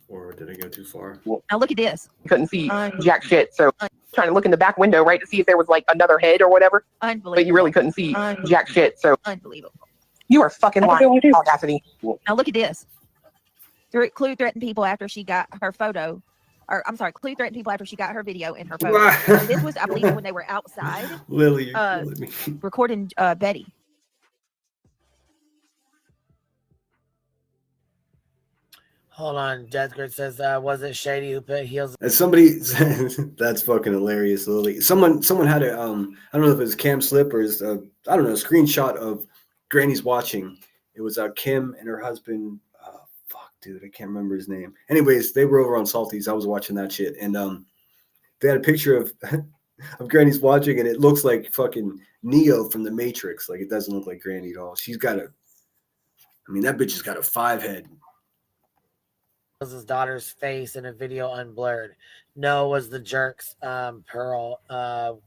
Or did I go too far? Now look at this. Couldn't see jack shit, so trying to look in the back window, right, to see if there was like another head or whatever. Unbelievable. But you really couldn't see jack shit, so unbelievable. you are fucking lying. Audacity. Now look at this. Clue threatened people after she got her photo. Or I'm sorry, Clue threatened people after she got her video and her photo. This was, I believe, when they were outside. Lily, you're killing me. Recording Betty. Hold on. Death Grid says, was it Shady who put heels? As somebody, that's fucking hilarious, Lily. Someone had a, I don't know if it was cam slip or is I don't know, a screenshot of Granny's watching. It was Kim and her husband. Fuck, dude, I can't remember his name. Anyways, they were over on Salties. I was watching that shit, and they had a picture of of Granny's watching, and it looks like fucking Neo from the Matrix. Like, it doesn't look like Granny at all. She's got that bitch has got a 5 head. His daughter's face in a video unblurred. No, was the jerks. Pearl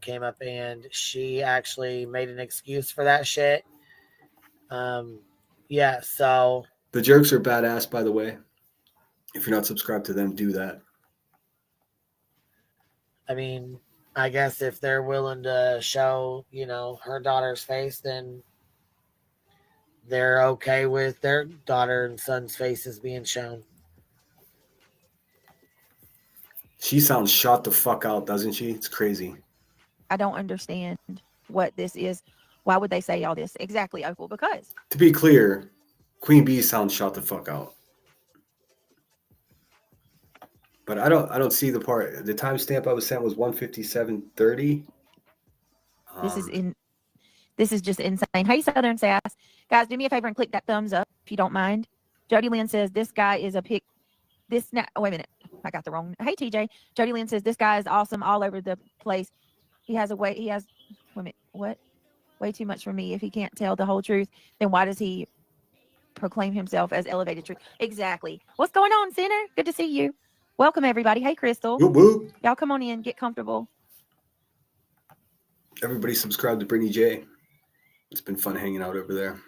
came up and she actually made an excuse for that shit. Yeah, so The jerks are badass, by the way. If you're not subscribed to them, do that. I mean, I guess if they're willing to show, her daughter's face, then they're okay with their daughter and son's faces being shown. She sounds shot the fuck out, doesn't she? It's crazy. I don't understand what this is. Why would they say all this? Exactly, Opal, because. To be clear, Queen Bee sounds shot the fuck out. But I don't see the part. The timestamp I was sent was 1:57:30. This is just insane. Hey, Southern Sass. Guys, do me a favor and click that thumbs up if you don't mind. Jody Lynn says this guy is a pick. Wait a minute. I got the wrong. Hey, TJ. Jody Lynn says this guy is awesome all over the place. Wait a minute. What? Way too much for me. If he can't tell the whole truth, then why does he proclaim himself as elevated truth? Exactly. What's going on, Sinner? Good to see you. Welcome, everybody. Hey, Crystal. Whoop, whoop. Y'all come on in. Get comfortable. Everybody subscribe to Brittany J. It's been fun hanging out over there.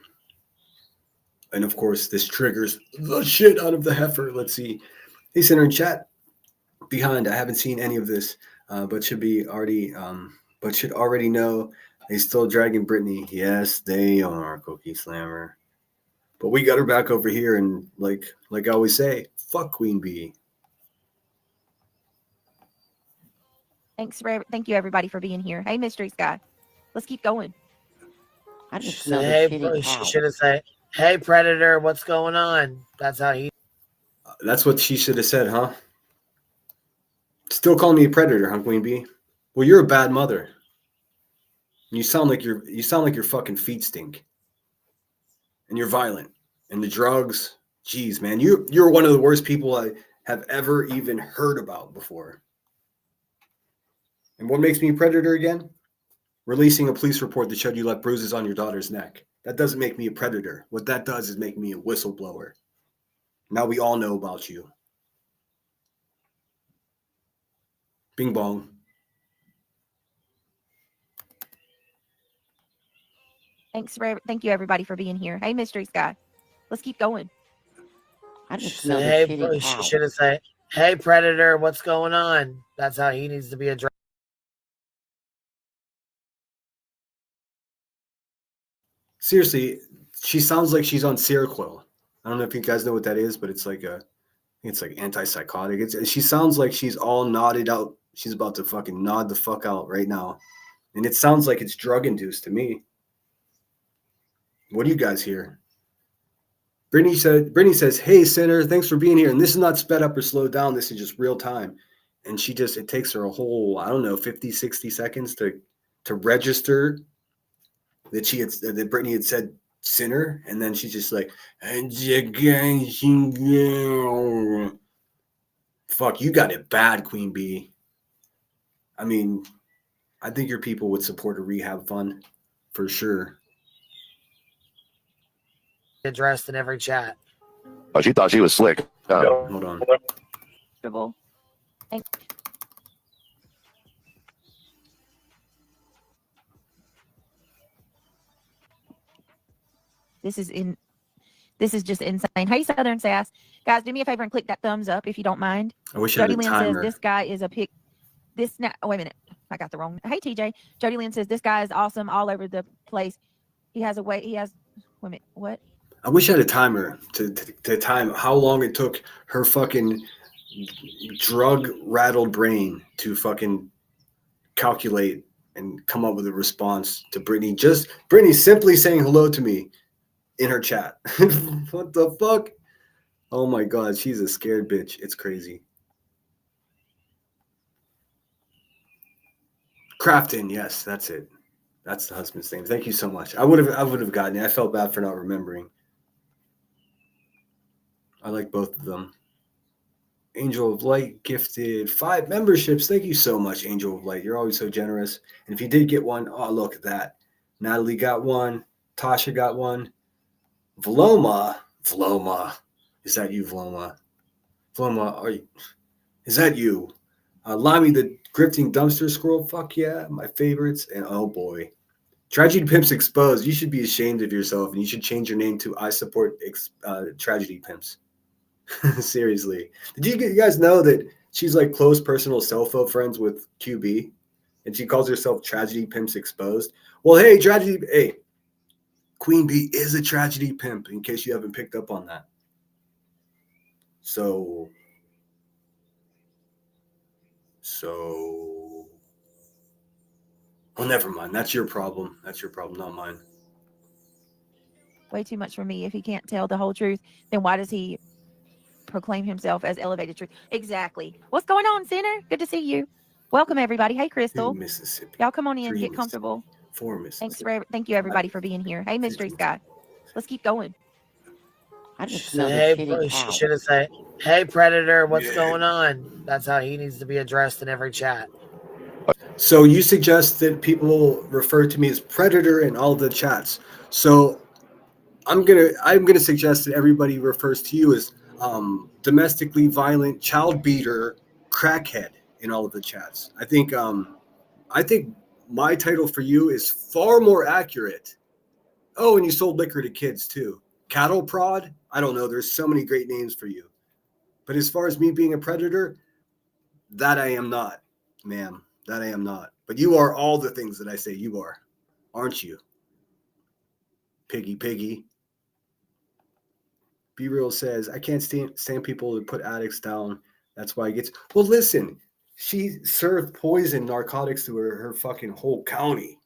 And of course, this triggers the shit out of the heifer. Let's see. Hey, Center in chat. Behind, I haven't seen any of this, but should already know they still dragging Brittany. Yes, they are, Cookie Slammer. But we got her back over here, and like I always say, fuck Queen Bee. Thank you, everybody, for being here. Hey, Mystery Sky. Let's keep going. I just smell she should have said, "Hey, Predator, what's going on?" That's how he. That's what she should have said, huh? Still calling me a predator, huh, Queen Bee? Well, you're a bad mother. You sound like your fucking feet stink. And you're violent. And the drugs, geez, man, you're one of the worst people I have ever even heard about before. And what makes me a predator again? Releasing a police report that showed you left bruises on your daughter's neck. That doesn't make me a predator. What that does is make me a whistleblower. Now we all know about you. Bing bong. Thank you, everybody, for being here. Hey, Mystery Sky. Let's keep going. I just smell she should have said, "Hey, Predator, what's going on?" That's how he needs to be addressed. Seriously, she sounds like she's on Seroquel. I don't know if you guys know what that is, but it's like antipsychotic. She sounds like she's all nodded out. She's about to fucking nod the fuck out right now. And it sounds like it's drug induced to me. What do you guys hear? Brittany says, "Hey, Sinner, thanks for being here." And this is not sped up or slowed down. This is just real time. And it takes her a whole, 50, 60 seconds to register that Brittany had said sinner. And then she's just like, fuck, you got it bad, Queen Bee. I mean, I think your people would support a rehab fund for sure. Addressed in every chat. Oh, she thought she was slick. Hold on. This is just insane. Hey, Southern Sass. Guys, do me a favor and click that thumbs up if you don't mind. I wish I had a Jody Lynn timer. says this guy is a pick. Wait a minute. I got the wrong. Hey, TJ. Jody Lynn says this guy is awesome all over the place. Wait a minute. What? I wish I had a timer to time how long it took her fucking drug-rattled brain to fucking calculate and come up with a response to Brittany. Just Brittany simply saying hello to me in her chat. What the fuck? Oh my God, she's a scared bitch. It's crazy. Crafton, yes, that's it. That's the husband's name. Thank you so much. I would have gotten it. I felt bad for not remembering. I like both of them. Angel of Light gifted 5 memberships. Thank you so much, Angel of Light. You're always so generous. And if you did get one, oh, look at that. Natalie got one. Tasha got one. Vloma. Is that you, Vloma? Vloma, is that you? Limey the Grifting Dumpster Squirrel. Fuck yeah, my favorites. And oh boy. Tragedy Pimps Exposed. You should be ashamed of yourself, and you should change your name to I Support Tragedy Pimps. Seriously. Did you guys know that she's like close personal cell phone friends with QB? And she calls herself Tragedy Pimps Exposed? Well, hey, Queen Bee is a tragedy pimp, in case you haven't picked up on that. So oh, never mind. That's your problem. That's your problem, not mine. Way too much for me. If he can't tell the whole truth, then why does he proclaim himself as elevated truth? Exactly. What's going on, Sinner? Good to see you. Welcome, everybody. Hey, Crystal. Mississippi. Y'all come on in. Get comfortable. 4 Mississippi. Thank you, everybody, for being here. Hey, Mystery Sky. Let's keep going. I just smell she should have said, "Hey, Predator, what's going on?" That's how he needs to be addressed in every chat. So you suggest that people refer to me as Predator in all the chats. So I'm gonna suggest that everybody refers to you as domestically violent child beater crackhead in all of the chats. I think my title for you is far more accurate. Oh, and you sold liquor to kids too. Cattle prod? I don't know. There's so many great names for you. But as far as me being a predator, that I am not, ma'am. That I am not. But you are all the things that I say you are, aren't you? Piggy. Be Real says, I can't stand people to put addicts down. That's why it gets. Well, listen, she served poison narcotics to her fucking whole county.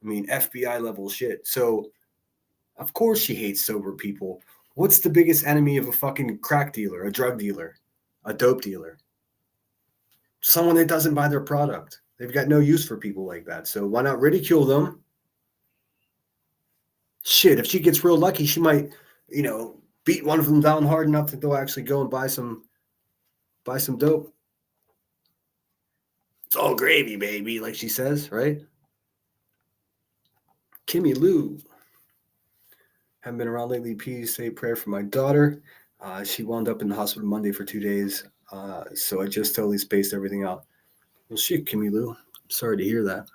I mean, FBI level shit. So, of course, she hates sober people. What's the biggest enemy of a fucking crack dealer, a drug dealer, a dope dealer? Someone that doesn't buy their product. They've got no use for people like that. So why not ridicule them? Shit, if she gets real lucky, she might, beat one of them down hard enough that they'll actually go and buy some dope. It's all gravy, baby, like she says, right? Kimmy Lou. Haven't been around lately. Please say a prayer for my daughter. She wound up in the hospital Monday for 2 days. So I just totally spaced everything out. Well, shit, Kimmy Lou. I'm sorry to hear that.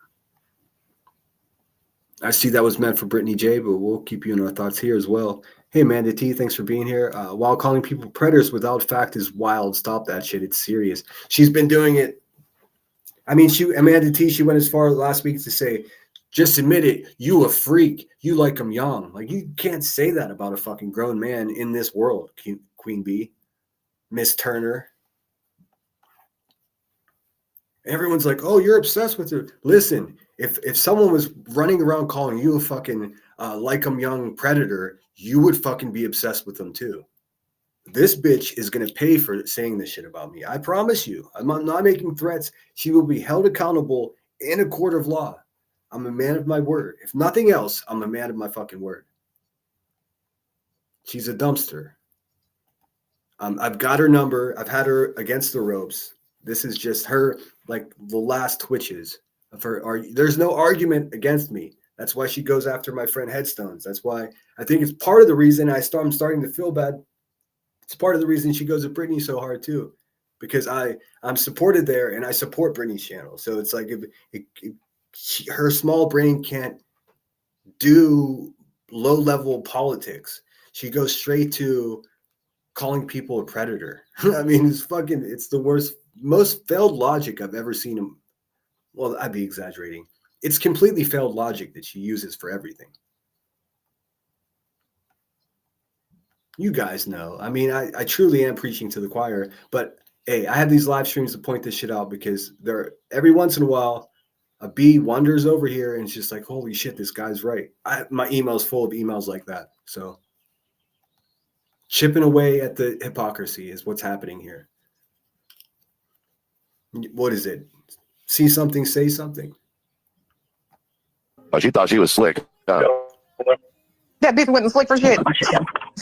I see that was meant for Brittany J, but we'll keep you in our thoughts here as well. Hey, Amanda T, thanks for being here. While calling people predators without fact is wild. Stop that shit. It's serious. She's been doing it. I mean, Amanda T, she went as far last week to say, just admit it. You a freak. You like him young. Like, you can't say that about a fucking grown man in this world, Queen Bee. Miss Turner. Everyone's like, oh, you're obsessed with her. Listen, if someone was running around calling you a fucking like him young predator, you would fucking be obsessed with them too. This bitch is going to pay for saying this shit about me. I promise you. I'm not making threats. She will be held accountable in a court of law. I'm a man of my word. If nothing else, I'm a man of my fucking word. She's a dumpster. I've got her number. I've had her against the ropes. This is just her, like the last twitches of her. There's no argument against me. That's why she goes after my friend Headstones. That's why I think it's part of the reason I'm starting to feel bad. It's part of the reason she goes at Brittany so hard too, because I'm supported there and I support Brittany's channel. So it's like her small brain can't do low-level politics. She goes straight to calling people a predator. I mean, it's the worst, most failed logic I've ever seen him. Well, I'd be exaggerating. It's completely failed logic that she uses for everything. You guys know. I mean, I truly am preaching to the choir, but hey, I have these live streams to point this shit out because every once in a while, a bee wanders over here and it's just like, holy shit, this guy's right. My email's full of emails like that. So chipping away at the hypocrisy is what's happening here. What is it? See something, say something. Oh, she thought she was slick. That bitch wasn't slick for shit.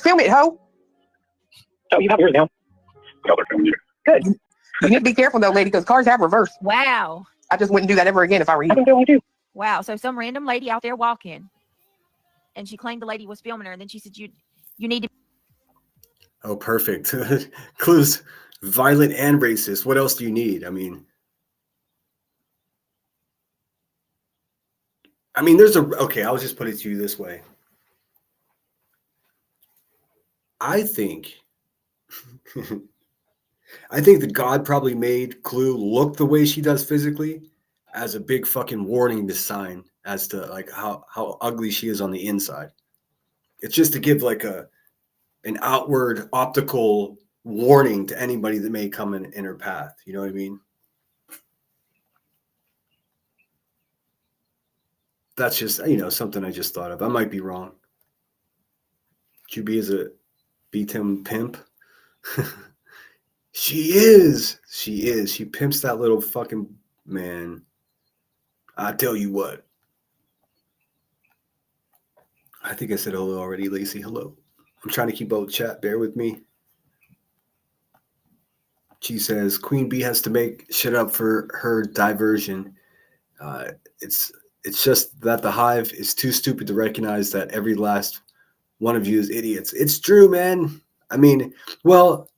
Film it, ho. Oh, you have yours now. Oh, they're coming here. Good. You need to be careful though, lady, because cars have reverse. Wow. I just wouldn't do that ever again if I were you. Wow. So some random lady out there walking, and she claimed the lady was filming her, and then she said, "You need to." Oh, perfect. Clues, violent and racist. What else do you need? I mean, okay, I'll just put it to you this way. I think that God probably made Clue look the way she does physically as a big fucking warning sign as to like how ugly she is on the inside. It's just to give like an outward optical warning to anybody that may come in her path. You know what I mean? That's just, something I just thought of. I might be wrong. QB is a B-Tim pimp. She is. She pimps that little fucking man. I tell you what. I think I said hello already, Lacey. Hello. I'm trying to keep up with chat. Bear with me. She says Queen Bee has to make shit up for her diversion. It's just that the hive is too stupid to recognize that every last one of you is idiots. It's true, man. I mean, well,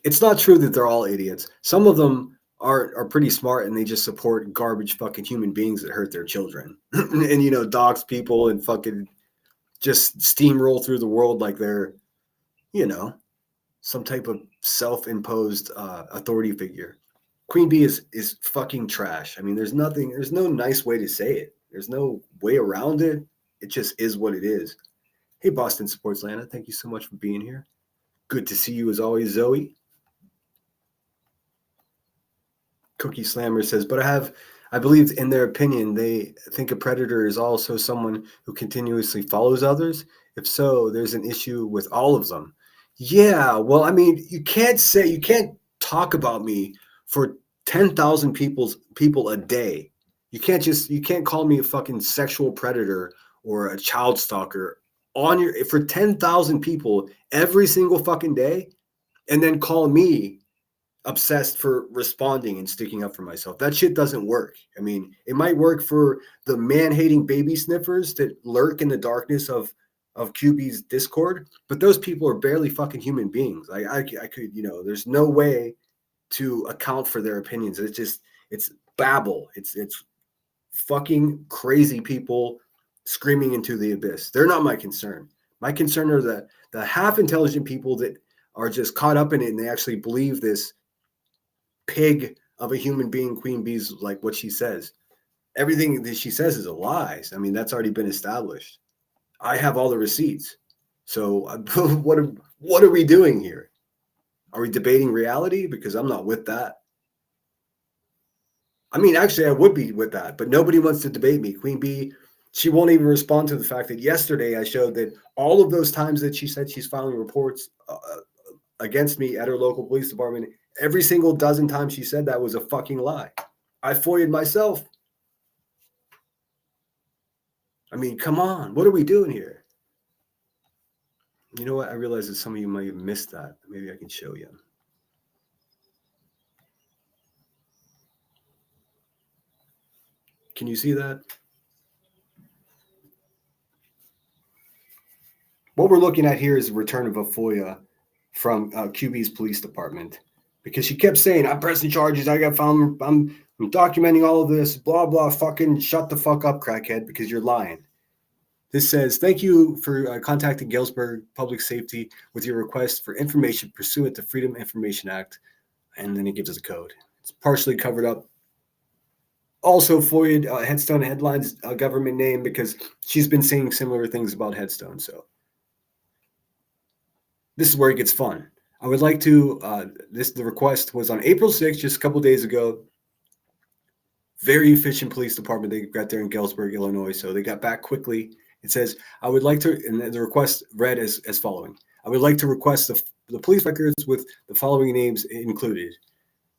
it's not true that they're all idiots. Some of them are pretty smart and they just support garbage fucking human beings that hurt their children. And, you know, dox people and fucking just steamroll through the world like they're, you know, some type of self-imposed authority figure. Queen Bee is fucking trash. I mean, there's no nice way to say it. There's no way around it. It just is what it is. Hey, Boston Sports Lana, thank you so much for being here. Good to see you as always, Zoe. Cookie Slammer says, but I believe in their opinion, they think a predator is also someone who continuously follows others. If so, there's an issue with all of them. Yeah, well, I mean, you can't talk about me for 10,000 people a day. You can't call me a fucking sexual predator or a child stalker for 10,000 people every single fucking day and then call me obsessed for responding and sticking up for myself. That shit doesn't work. I mean, it might work for the man-hating baby sniffers that lurk in the darkness of QB's Discord, but those people are barely fucking human beings. I could, you know, there's no way to account for their opinions. It's babble. It's fucking crazy people screaming into the abyss. They're not my concern. My concern are the half intelligent people that are just caught up in it and they actually believe this pig of a human being, Queen Bee's like what she says. Everything that she says is a lie. I mean, that's already been established. I have all the receipts. So what are we doing here? Are we debating reality? Because I'm not with that. I mean, actually, I would be with that, but nobody wants to debate me. Queen Bee, she won't even respond to the fact that yesterday I showed that all of those times that she said she's filing reports against me at her local police department, every single dozen times she said that was a fucking lie. I FOIA'd myself. I mean, come on. What are we doing here? You know what? I realize that some of you might have missed that. Maybe I can show you. Can you see that? What we're looking at here is the return of a FOIA from QB's police department, because she kept saying, I'm pressing charges. I got found. I'm documenting all of this, blah, blah, fucking shut the fuck up, crackhead, because you're lying. This says, thank you for contacting Galesburg Public Safety with your request for information pursuant to Freedom Information Act. And then it gives us a code. It's partially covered up. Also FOIA'd Headstone Headlines government name because she's been saying similar things about Headstone. So this is where it gets fun. I would like to, the request was on April 6th, just a couple days ago. Very efficient police department. They got there in Galesburg, Illinois. So they got back quickly. It says, I would like to, and the request read as following. I would like to request the police records with the following names included.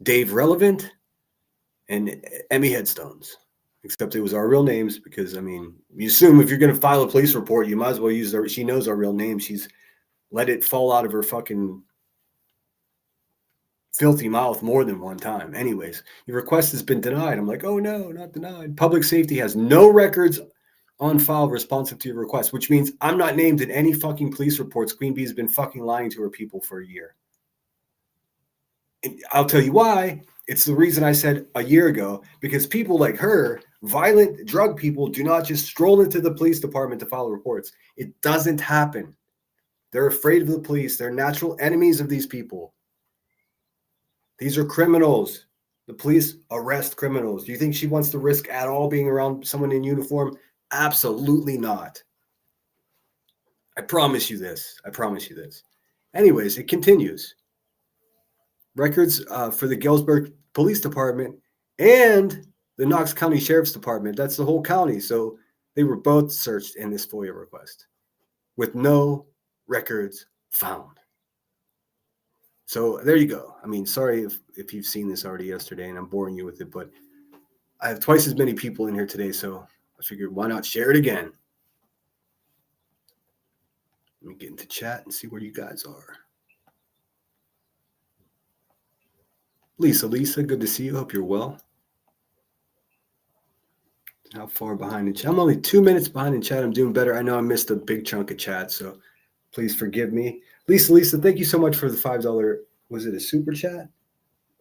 Dave Relevant and Emmy Headstones. Except it was our real names because, I mean, you assume if you're going to file a police report, you might as well use she knows our real name. She's let it fall out of her fucking filthy mouth more than one time. Anyways, your request has been denied. I'm like, oh no, not denied. Public Safety has no records on file responsive to your request, which means I'm not named in any fucking police reports. Queen Bee's been fucking lying to her people for a year. And I'll tell you why. It's the reason I said a year ago, because people like her, violent drug people, do not just stroll into the police department to file reports. It doesn't happen. They're afraid of the police. They're natural enemies of these people. These are criminals. The police arrest criminals. Do you think she wants to risk at all being around someone in uniform? Absolutely not. I promise you this. I promise you this. Anyways, it continues. Records for the Galesburg Police Department and the Knox County Sheriff's Department. That's the whole county. So they were both searched in this FOIA request with no records found. So there you go. I mean, sorry if you've seen this already yesterday and I'm boring you with it, but I have twice as many people in here today, so I figured why not share it again? Let me get into chat and see where you guys are. Lisa, good to see you. Hope you're well. How far behind in chat? I'm only 2 minutes behind in chat. I'm doing better. I know I missed a big chunk of chat, so please forgive me. Lisa, thank you so much for the $5. Was it a super chat?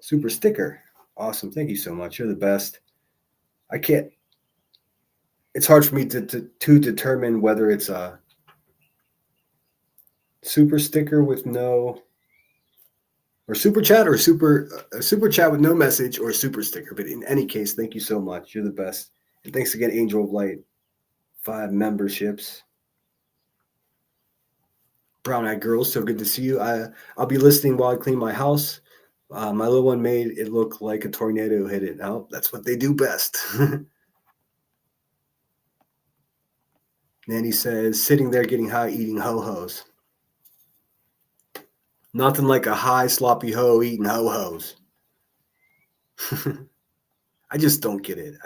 Super sticker. Awesome. Thank you so much. You're the best. I can't. It's hard for me to determine whether it's a super sticker with no, or super chat, or a super chat with no message, or a super sticker. But in any case, thank you so much. You're the best. And thanks again, Angel of Light. 5 memberships. Brown Eyed Girls, so good to see you. I'll be listening while I clean my house. My little one made it look like a tornado hit it. Oh, that's what they do best. Nanny says, sitting there getting high, eating ho-hos. Nothing like a high, sloppy ho eating ho-hos. I just don't get it.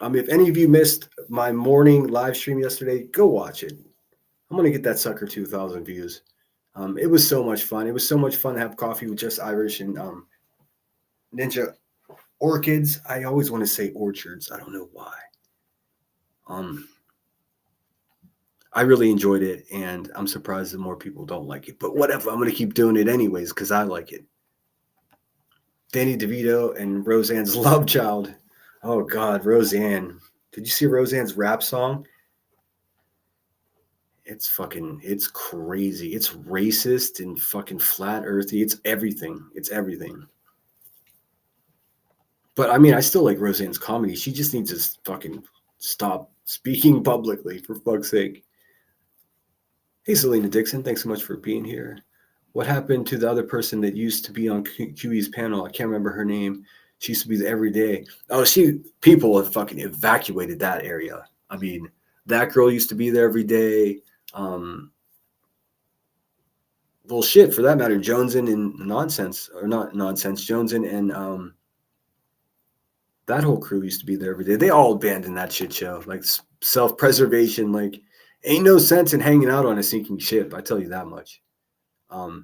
If any of you missed my morning live stream yesterday, go watch it. I'm going to get that sucker 2,000 views. It was so much fun. It was so much fun to have coffee with Just Irish and Ninja Orchids. I always want to say orchards. I don't know why. I really enjoyed it, and I'm surprised that more people don't like it. But whatever, I'm going to keep doing it anyways because I like it. Danny DeVito and Roseanne's love child. Oh, God, Roseanne. Did you see Roseanne's rap song? It's crazy. It's racist and fucking flat earthy. It's everything. But I mean, I still like Roseanne's comedy. She just needs to fucking stop speaking publicly, for fuck's sake. Hey, Selena Dixon, thanks so much for being here. What happened to the other person that used to be on QE's panel? I can't remember her name. She used to be there every day. Oh, people have fucking evacuated that area. I mean, that girl used to be there every day. Well, shit, for that matter, Joneson and Nonsense, or not Nonsense, Joneson and that whole crew used to be there every day. They all abandoned that shit show. Like, self-preservation, like, ain't no sense in hanging out on a sinking ship. I tell you that much. But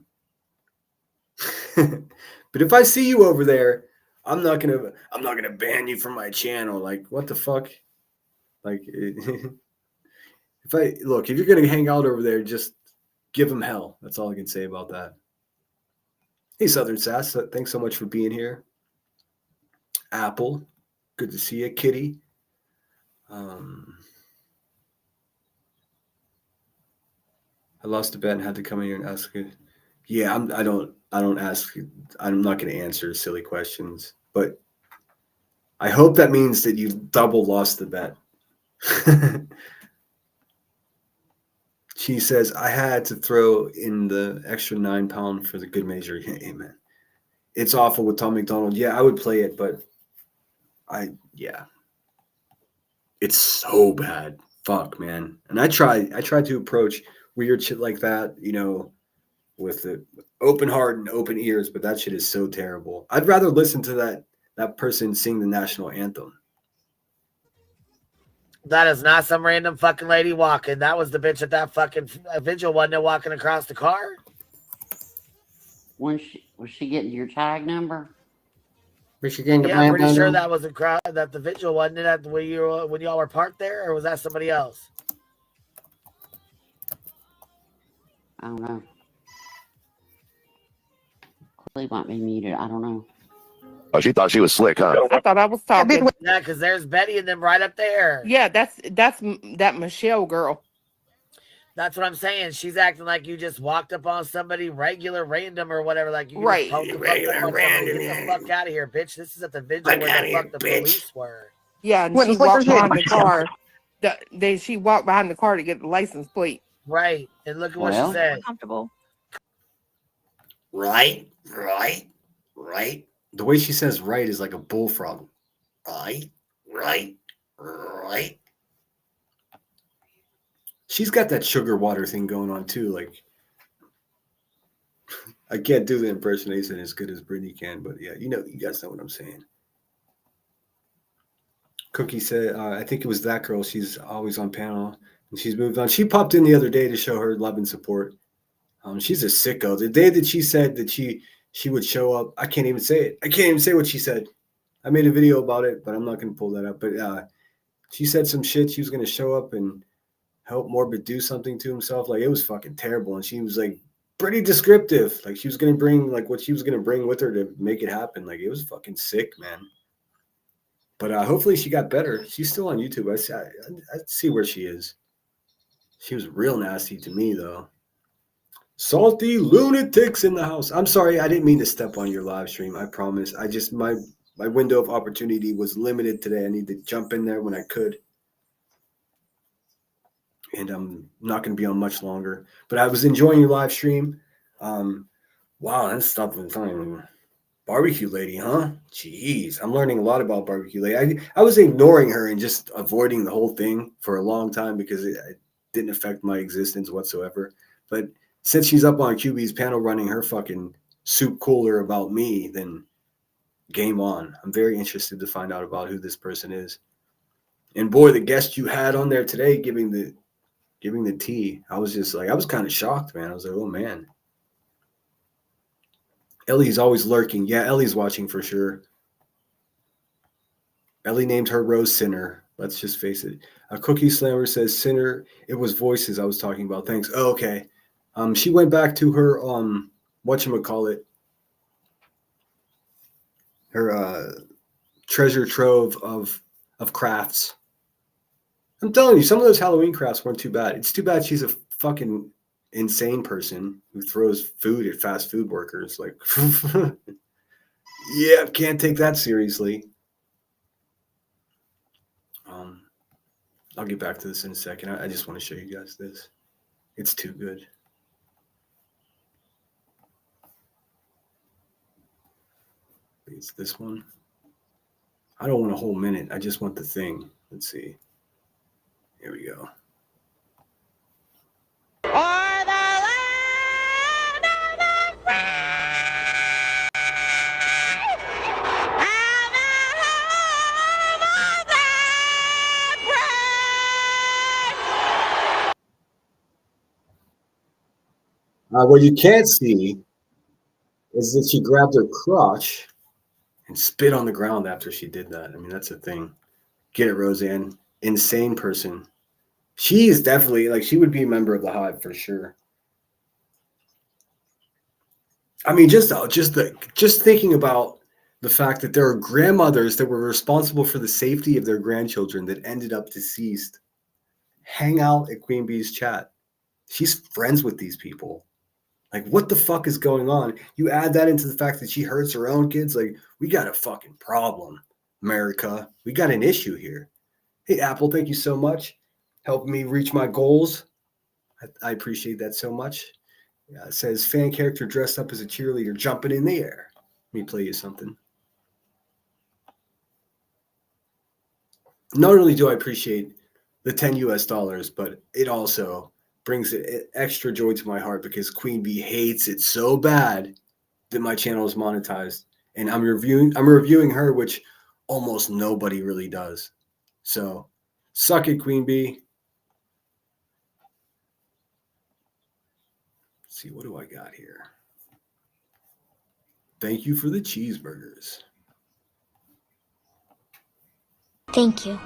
if I see you over there, I'm not gonna ban you from my channel. Like, what the fuck? Like, if you're gonna hang out over there, just give them hell. That's all I can say about that. Hey, Southern Sass, thanks so much for being here. Apple, good to see you. Kitty. I lost a bet and had to come in here and ask it. Yeah, I don't ask. I'm not going to answer silly questions, but I hope that means that you double lost the bet. She says, I had to throw in the extra 9 pound for the good measure. Amen. It's awful with Tom McDonald. Yeah, I would play it, but it's so bad. Fuck, man. And I try to approach weird shit like that, with the open heart and open ears, but that shit is so terrible. I'd rather listen to that person sing the national anthem. That is not some random fucking lady walking. That was the bitch at that fucking vigil, wasn't it, walking across the car? Was she getting your tag number? Was she getting I'm pretty sure that was that the vigil, wasn't it, when y'all were parked there, or was that somebody else? I don't know. Clay might be muted. I don't know. Oh, she thought she was slick, huh? I thought I was talking. Yeah, because there's Betty and them right up there. Yeah, that's that Michelle girl. That's what I'm saying. She's acting like you just walked up on somebody random or whatever. Like you right. Get the fuck out of here, bitch. This is at the vigil where the fuck the police were. Yeah, and she walked behind the car. She walked behind the car to get the license plate. Right. And look at what she said. Comfortable. Right. The way she says right is like a bullfrog. Right. She's got that sugar water thing going on too. Like, I can't do the impersonation as good as Brittany can, but yeah, you guys know what I'm saying. Cookie said, I think it was that girl. She's always on panel and she's moved on. She popped in the other day to show her love and support. She's a sicko. The day that she said that she would show up, I can't even say it. I can't even say what she said. I made a video about it, but I'm not going to pull that up. But she said some shit. She was going to show up and help Morbid do something to himself. Like, it was fucking terrible. And she was like pretty descriptive. Like, she was going to bring like what she was going to bring with her to make it happen. Like, it was fucking sick, man. But hopefully she got better. She's still on YouTube. I see where she is. She was real nasty to me, though. Salty lunatics in the house. I'm sorry. I didn't mean to step on your live stream. I promise. I just, my window of opportunity was limited today. I need to jump in there when I could. And I'm not going to be on much longer. But I was enjoying your live stream. Wow, that stuff was funny. Barbecue lady, huh? Jeez, I'm learning a lot about barbecue lady. I was ignoring her and just avoiding the whole thing for a long time because it didn't affect my existence whatsoever. But since she's up on QB's panel running her fucking soup cooler about me, then game on. I'm very interested to find out about who this person is. And boy, the guest you had on there today giving the tea, I was just like, I was kind of shocked, man. I was like, oh man. Ellie's always lurking. Yeah, Ellie's watching for sure. Ellie named her Rose Sinner. Let's just face it. A Cookie Slammer says Sinner. It was voices I was talking about. Thanks. Oh, okay. She went back to her whatchamacallit, her treasure trove of crafts. I'm telling you, some of those Halloween crafts weren't too bad. It's too bad she's a fucking insane person who throws food at fast food workers. Like, yeah, can't take that seriously. I'll get back to this in a second. I just want to show you guys this. It's too good. It's this one. I don't want a whole minute. I just want the thing. Let's see. Here we go. What you can't see is that she grabbed her crotch and spit on the ground after she did that. I mean, that's a thing. Get it, Roseanne. Insane person. She is definitely, like, she would be a member of the Hive for sure. I mean, just thinking about the fact that there are grandmothers that were responsible for the safety of their grandchildren that ended up deceased. Hang out at Queen Bee's chat. She's friends with these people. Like, what the fuck is going on? You add that into the fact that she hurts her own kids. Like, we got a fucking problem, America. We got an issue here. Hey, Apple, thank you so much. Helping me reach my goals. I appreciate that so much. It says, fan character dressed up as a cheerleader jumping in the air. Let me play you something. Not only do I appreciate the $10 US, but it also brings extra joy to my heart because Queen Bee hates it so bad that my channel is monetized. And I'm reviewing her, which almost nobody really does. So suck it, Queen Bee. Let's see, what do I got here? Thank you for the cheeseburgers. Thank you.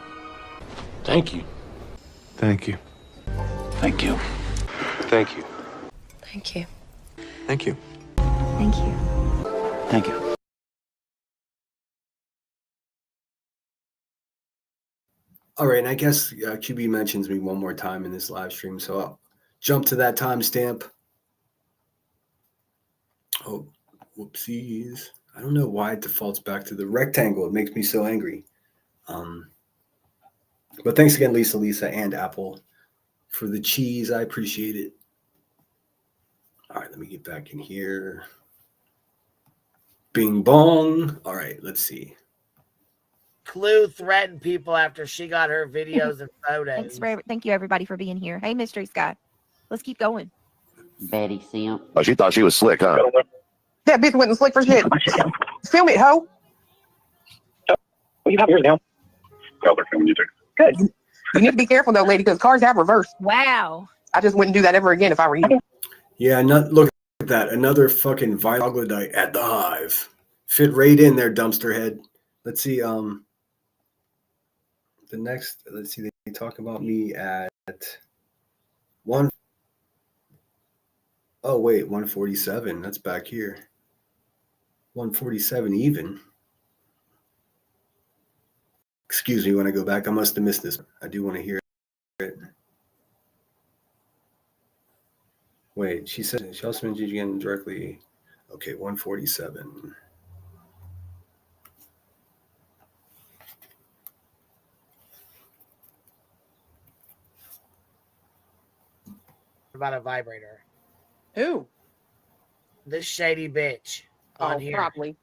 Thank you. Thank you. Thank you. Thank you. Thank you. Thank you. Thank you. Thank you. All right, and I guess QB mentions me one more time in this live stream, so I'll jump to that timestamp. Oh, whoopsies. I don't know why it defaults back to the rectangle. It makes me so angry. But thanks again, Lisa, and Apple, for the cheese. I appreciate it. All right, let me get back in here. Bing bong. All right, let's see. Clue threatened people after she got her videos and photos. Thank you, everybody, for being here. Hey, Mystery Sky. Let's keep going. Betty Simp. Oh, she thought she was slick, huh? That bitch wasn't slick for shit. Film it, ho. Oh, you have yours now. Well, they're filming you too. Good. You need to be careful though, lady, because cars have reverse. Wow. I just wouldn't do that ever again if I were you. Yeah, look at that. Another fucking troglodyte at the Hive. Fit right in there, dumpster head. Let's see. The next, let's see. They talk about me at Oh wait, 147. That's back here. 147 even. Excuse me when I go back. I must have missed this. I do want to hear it. Wait, she said she also mentioned again directly. Okay, 147. About a vibrator. Who? This shady bitch on here. Probably.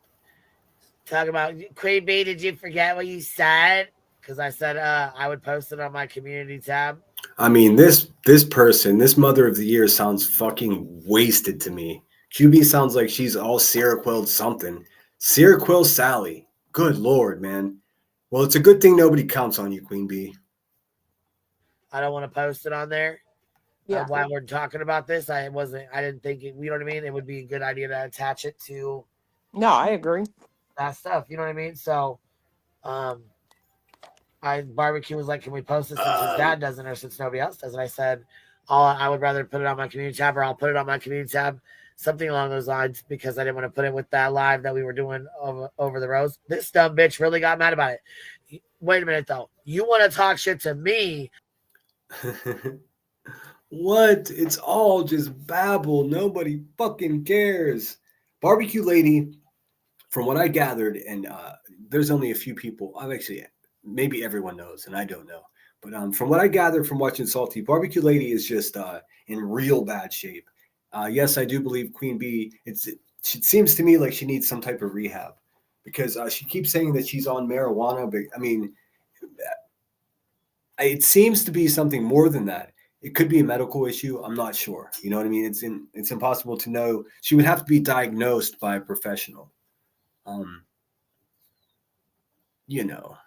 Talking about Queen B, did you forget what you said? Because I said I would post it on my community tab. I mean, this person, this mother of the year sounds fucking wasted to me. QB sounds like she's all Seroquel something. Seroquel Sally. Good Lord, man. Well, it's a good thing nobody counts on you, Queen B. I don't want to post it on there. Yeah. While we're talking about this, I didn't think it, you know what I mean? It would be a good idea to attach it to. No, I agree. That stuff, you know what I mean? So, Barbecue was like, can we post it since his dad doesn't or since nobody else does? And I said, I would rather put it on my community tab, or I'll put it on my community tab, something along those lines, because I didn't want to put it with that live that we were doing over the road. This dumb bitch really got mad about it. Wait a minute, though. You want to talk shit to me? What? It's all just babble. Nobody fucking cares. Barbecue Lady, from what I gathered, and there's only a few people. I've actually, maybe everyone knows, and I don't know. But from what I gathered from watching Salty, Barbecue Lady is just in real bad shape. Yes, I do believe Queen B. It seems to me like she needs some type of rehab, because she keeps saying that she's on marijuana. But I mean, it seems to be something more than that. It could be a medical issue. I'm not sure. You know what I mean? It's impossible to know. She would have to be diagnosed by a professional. You know.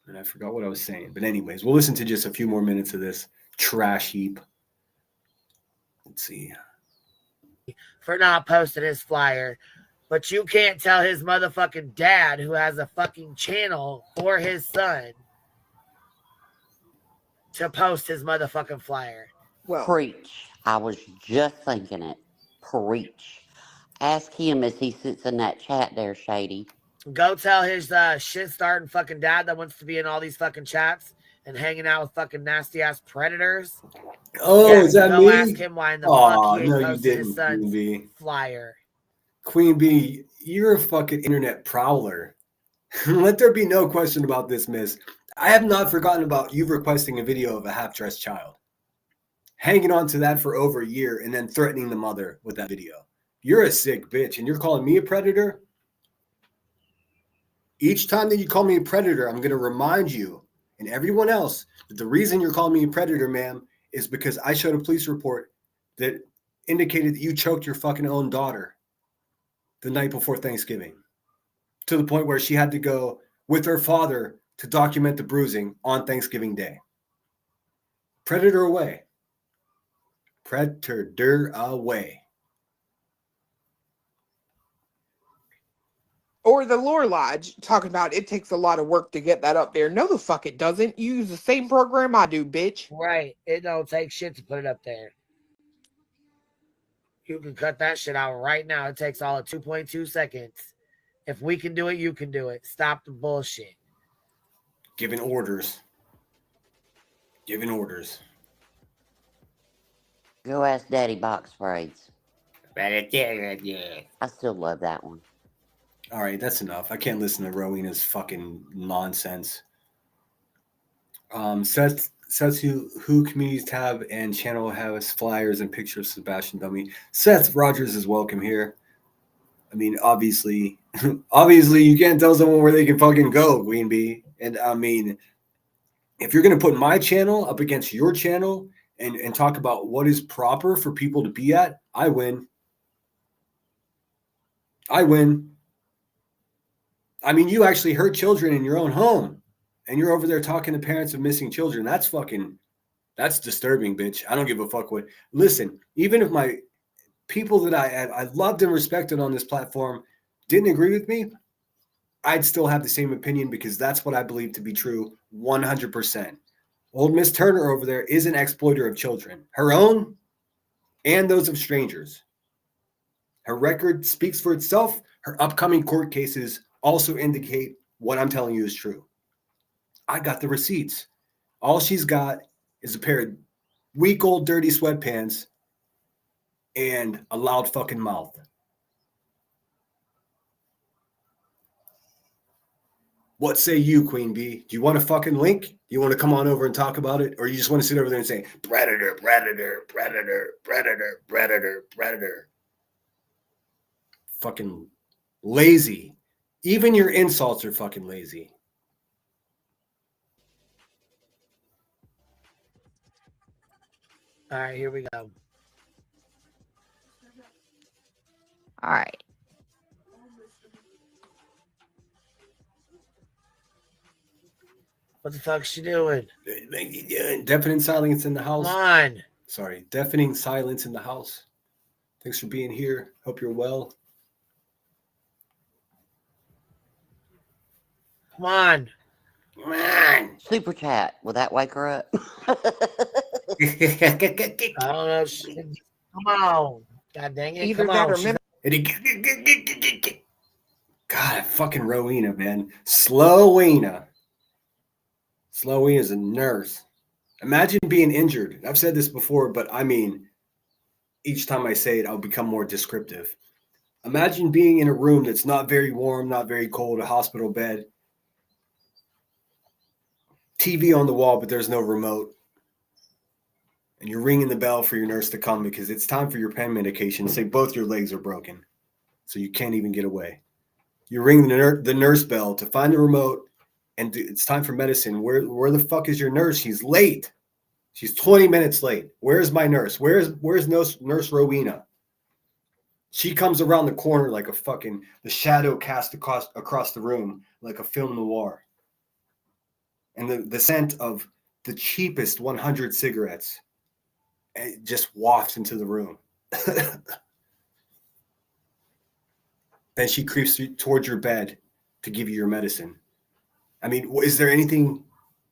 And I forgot what I was saying. But anyways, we'll listen to just a few more minutes of this trash heap. Let's see. For not posting his flyer. But you can't tell his motherfucking dad, who has a fucking channel for his son, to post his motherfucking flyer. Well, Preach. I was just thinking it. Preach. Ask him as he sits in that chat there, Shady. Go tell his shit starting fucking dad that wants to be in all these fucking chats and hanging out with fucking nasty ass predators. Oh, is that go me? Ask him why in the fuck he no, ain't you posted didn't, his son's Queen B. flyer. Queen B, you're a fucking internet prowler. Let there be no question about this, miss. I have not forgotten about you requesting a video of a half-dressed child. Hanging on to that for over a year and then threatening the mother with that video. You're a sick bitch, and you're calling me a predator? Each time that you call me a predator, I'm going to remind you and everyone else that the reason you're calling me a predator, ma'am, is because I showed a police report that indicated that you choked your fucking own daughter the night before Thanksgiving, to the point where she had to go with her father to document the bruising on Thanksgiving Day. Predator away. Predator away. or the Lore Lodge talking about it takes a lot of work to get that up there. No, the fuck it doesn't. You use the same program I do, bitch. Right. It don't take shit to put it up there. You can cut that shit out right now. It takes all of 2.2 seconds. If we can do it, you can do it. Stop the bullshit. Giving orders. Giving orders. Go ask Daddy Box Braids. I still love that one. All right, that's enough. I can't listen to Rowena's fucking nonsense. Seth who communities tab and channel has flyers and pictures of Sebastian Dummy. Seth Rogers is welcome here. I mean, obviously you can't tell someone where they can fucking go, Queen Bee. And I mean, if you're gonna put my channel up against your channel and talk about what is proper for people to be at, I win. I win. I mean, you actually hurt children in your own home, and you're over there talking to parents of missing children. That's disturbing, bitch. I don't give a fuck what. Listen, even if my people that I loved and respected on this platform didn't agree with me, I'd still have the same opinion because that's what I believe to be true 100%. Old Miss Turner over there is an exploiter of children, her own and those of strangers. Her record speaks for itself. Her upcoming court cases also indicate what I'm telling you is true. I got the receipts. All she's got is a pair of weak old dirty sweatpants and a loud fucking mouth. What say you, Queen Bee? Do you want a fucking link? Do you want to come on over and talk about it? Or you just want to sit over there and say, predator, predator, predator, predator, predator, predator? Fucking lazy. Even your insults are fucking lazy. All right, here we go. All right. What the fuck's she doing? Deafening silence in the house. Come on. Sorry, deafening silence in the house. Thanks for being here. Hope you're well. Come on. Come on. Super chat. Will that wake her up? I don't know. Come on. God dang it. Either Come that on. or She's- God, fucking Rowena, man. Slowena. Slowena is a nurse. Imagine being injured. I've said this before, but I mean, each time I say it, I'll become more descriptive. Imagine being in a room that's not very warm, not very cold, a hospital bed, TV on the wall, but there's no remote. And you're ringing the bell for your nurse to come because it's time for your pain medication. Say both your legs are broken, so you can't even get away. You ring the nurse bell to find the remote, and it's time for medicine. Where the fuck is your nurse? She's late. She's 20 minutes late. Where's my nurse? Where's Nurse Rowena? She comes around the corner like a fucking the shadow cast across the room like a film noir. And the scent of the cheapest 100 cigarettes just wafts into the room. Then she creeps towards your bed to give you your medicine. I mean, is there anything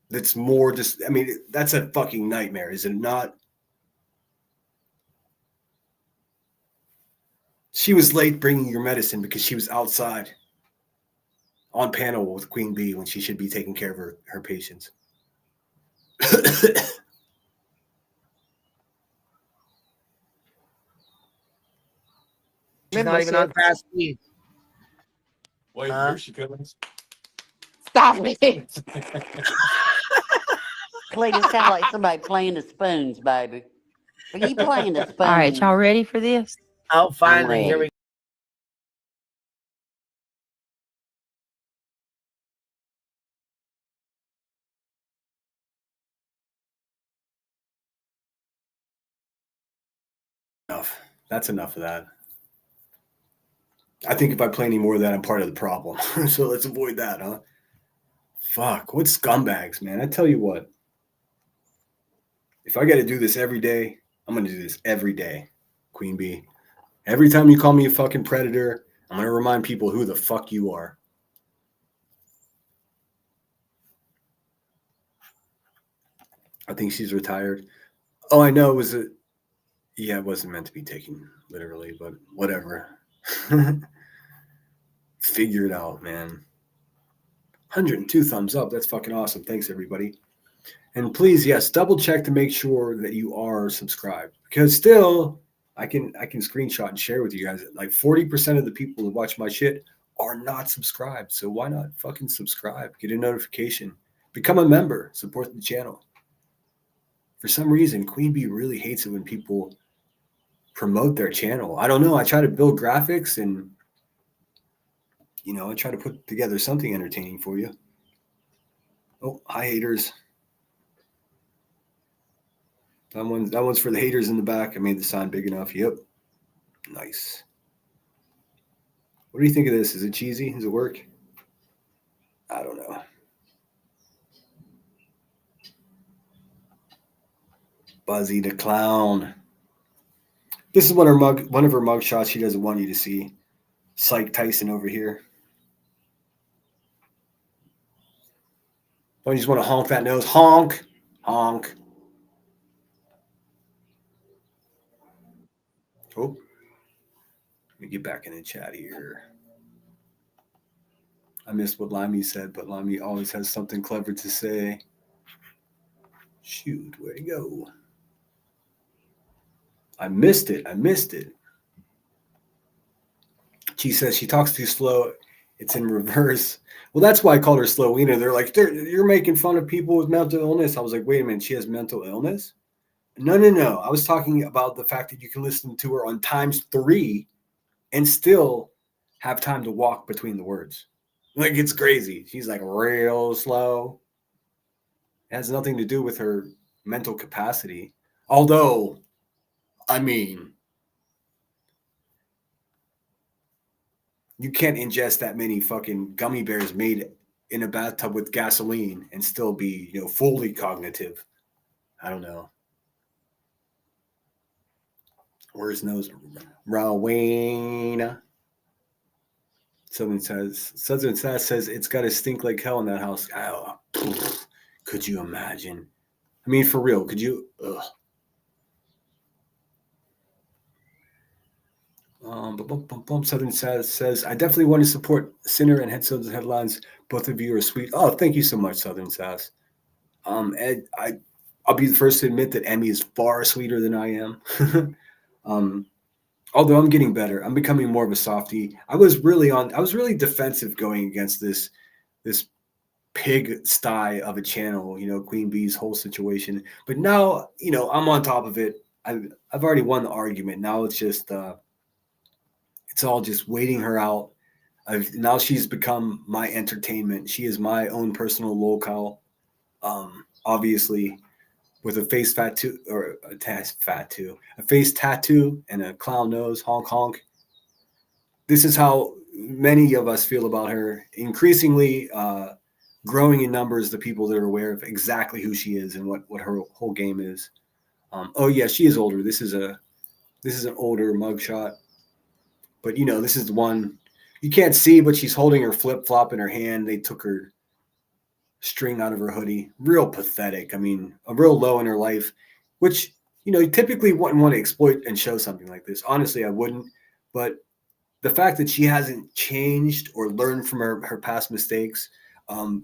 that's more just, I mean, that's a fucking nightmare, is it not? She was late bringing your medicine because she was outside on panel with Queen Bee when she should be taking care of her patients. She's not even on fast speed. Wait, here she comes. Stop it. Cletus, sound like somebody playing the spoons, baby. Are you playing the spoons? All right, y'all ready for this? Oh, finally, here we Enough. That's enough of that. I think if I play any more of that, I'm part of the problem. So let's avoid that, huh? Fuck, what scumbags, man. I tell you what. If I got to do this every day, I'm going to do this every day, Queen Bee. Every time you call me a fucking predator, I'm going to remind people who the fuck you are. I think she's retired. Oh, I know. Yeah, it wasn't meant to be taken literally, but whatever. Figure it out, man. 102 thumbs up. That's fucking awesome. Thanks, everybody. And please, yes, double check to make sure that you are subscribed. Because still, I can screenshot and share with you guys that like 40% of the people who watch my shit are not subscribed. So why not fucking subscribe? Get a notification. Become a member. Support the channel. For some reason, Queen Bee really hates it when people promote their channel. I don't know. I try to build graphics and, you know, I try to put together something entertaining for you. Oh, hi, haters. That one's for the haters in the back. I made the sign big enough. Yep. Nice. What do you think of this? Is it cheesy? Does it work? I don't know. Buzzy the Clown. This is one of her mug shots she doesn't want you to see. Psych Tyson over here. Don't you just want to honk that nose? Honk. Honk. Oh, let me get back in the chat here. I missed what Limey said, but Limey always has something clever to say. Shoot, where'd he go? I missed it. She says she talks too slow. It's in reverse. Well, that's why I called her slow wiener. They're like, you're making fun of people with mental illness. I was like, wait a minute, she has mental illness? No. I was talking about the fact that you can listen to her on ×3 and still have time to walk between the words. Like, it's crazy. She's like real slow. It has nothing to do with her mental capacity. Although, I mean, you can't ingest that many fucking gummy bears made in a bathtub with gasoline and still be, fully cognitive. I don't know. Where's nose? Rowena. Southern says it's got to stink like hell in that house. Oh, could you imagine? I mean, for real, could you? Ugh. Southern says, I definitely want to support Sinner and Headstones and Headlines. Both of you are sweet. Oh, thank you so much, Southern Sass. Ed, I'll be the first to admit that Emmy is far sweeter than I am. Although I'm getting better. I'm becoming more of a softie. I was really defensive going against this pig sty of a channel, Queen Bee's whole situation. But now, I'm on top of it. I've already won the argument. Now it's just it's all just waiting her out. Now she's become my entertainment. She is my own personal locale. Obviously, with a face tattoo or a face tattoo and a clown nose, honk honk. This is how many of us feel about her. Increasingly growing in numbers, the people that are aware of exactly who she is and what her whole game is. Oh yeah, she is older. This is an older mugshot. But this is the one you can't see, but she's holding her flip flop in her hand. They took her string out of her hoodie. Real pathetic. I mean, a real low in her life, which you typically wouldn't want to exploit and show something like this. Honestly, I wouldn't. But the fact that she hasn't changed or learned from her past mistakes, and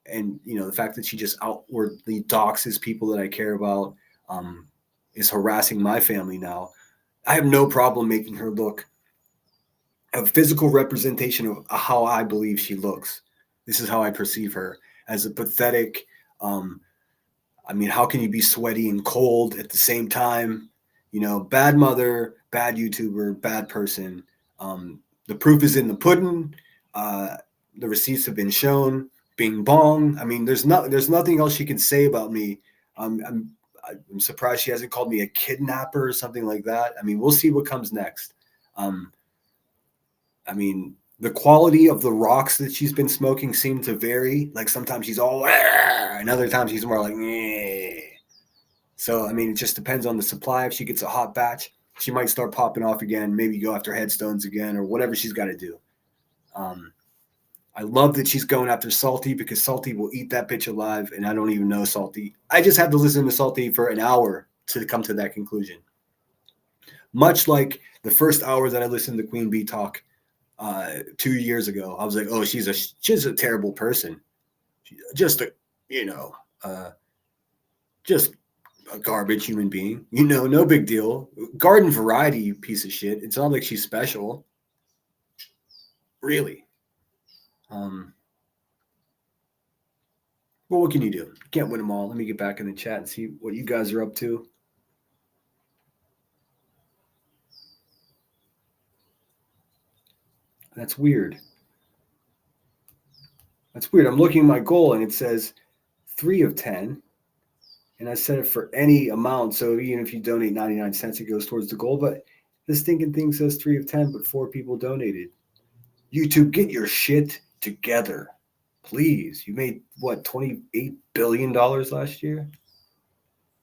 the fact that she just outwardly doxes people that I care about, is harassing my family now. I have no problem making her look a physical representation of how I believe she looks. This is how I perceive her, as a pathetic. How can you be sweaty and cold at the same time? Bad mother, bad YouTuber, bad person. The proof is in the pudding. The receipts have been shown. Bing bong. I mean, there's nothing else she can say about me. I'm surprised she hasn't called me a kidnapper or something like that. I mean, we'll see what comes next. The quality of the rocks that she's been smoking seem to vary. Like sometimes she's all, and other times she's more like, eh. So, it just depends on the supply. If she gets a hot batch, she might start popping off again, maybe go after headstones again or whatever she's got to do. I love that she's going after Salty because Salty will eat that bitch alive, and I don't even know Salty. I just had to listen to Salty for an hour to come to that conclusion. Much like the first hour that I listened to Queen Bee talk 2 years ago, I was like, oh, she's a terrible person. Just a garbage human being. No big deal. Garden variety, you piece of shit. It's not like she's special. Really. Well, what can you do? Can't win them all. Let me get back in the chat and see what you guys are up to. That's weird. I'm looking at my goal and it says 3 of 10. And I set it for any amount. So even if you donate 99 cents, it goes towards the goal. But this stinking thing says 3 of 10, but 4 people donated. YouTube, get your shit together. Please. You made, what, $28 billion last year?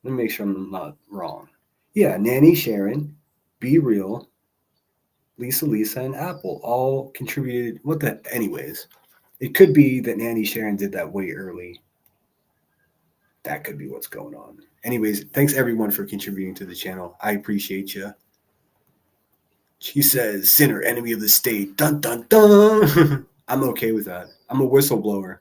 Let me make sure I'm not wrong. Yeah, Nanny Sharon, Be Real, Lisa, and Apple all contributed. Anyways, it could be that Nanny Sharon did that way early. That could be what's going on. Anyways, thanks everyone for contributing to the channel. I appreciate you. She says, sinner, enemy of the state. Dun, dun, dun. I'm okay with that. I'm a whistleblower.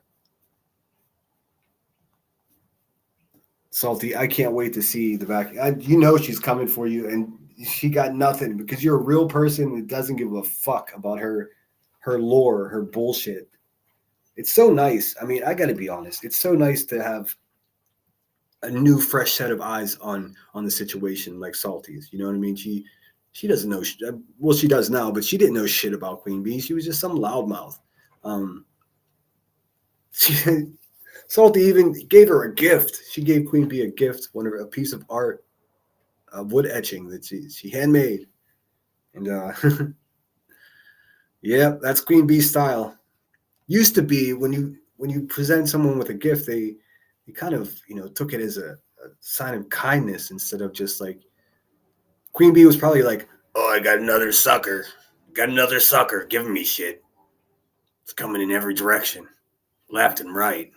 Salty, I can't wait to see the back. You know she's coming for you, and she got nothing because you're a real person that doesn't give a fuck about her lore, her bullshit. It's so nice. I mean, I got to be honest. It's so nice to have a new, fresh set of eyes on the situation, like Salty's. You know what I mean? She doesn't know. Well, she does now, but she didn't know shit about Queen Bee. She was just some loudmouth. Salty even gave her a gift. She gave Queen Bee a gift, a piece of art, a wood etching that she handmade. And yeah, that's Queen Bee style. Used to be when you present someone with a gift, they kind of took it as a sign of kindness instead of just like Queen Bee was probably like, oh, I got another sucker, giving me shit. It's coming in every direction, left and right.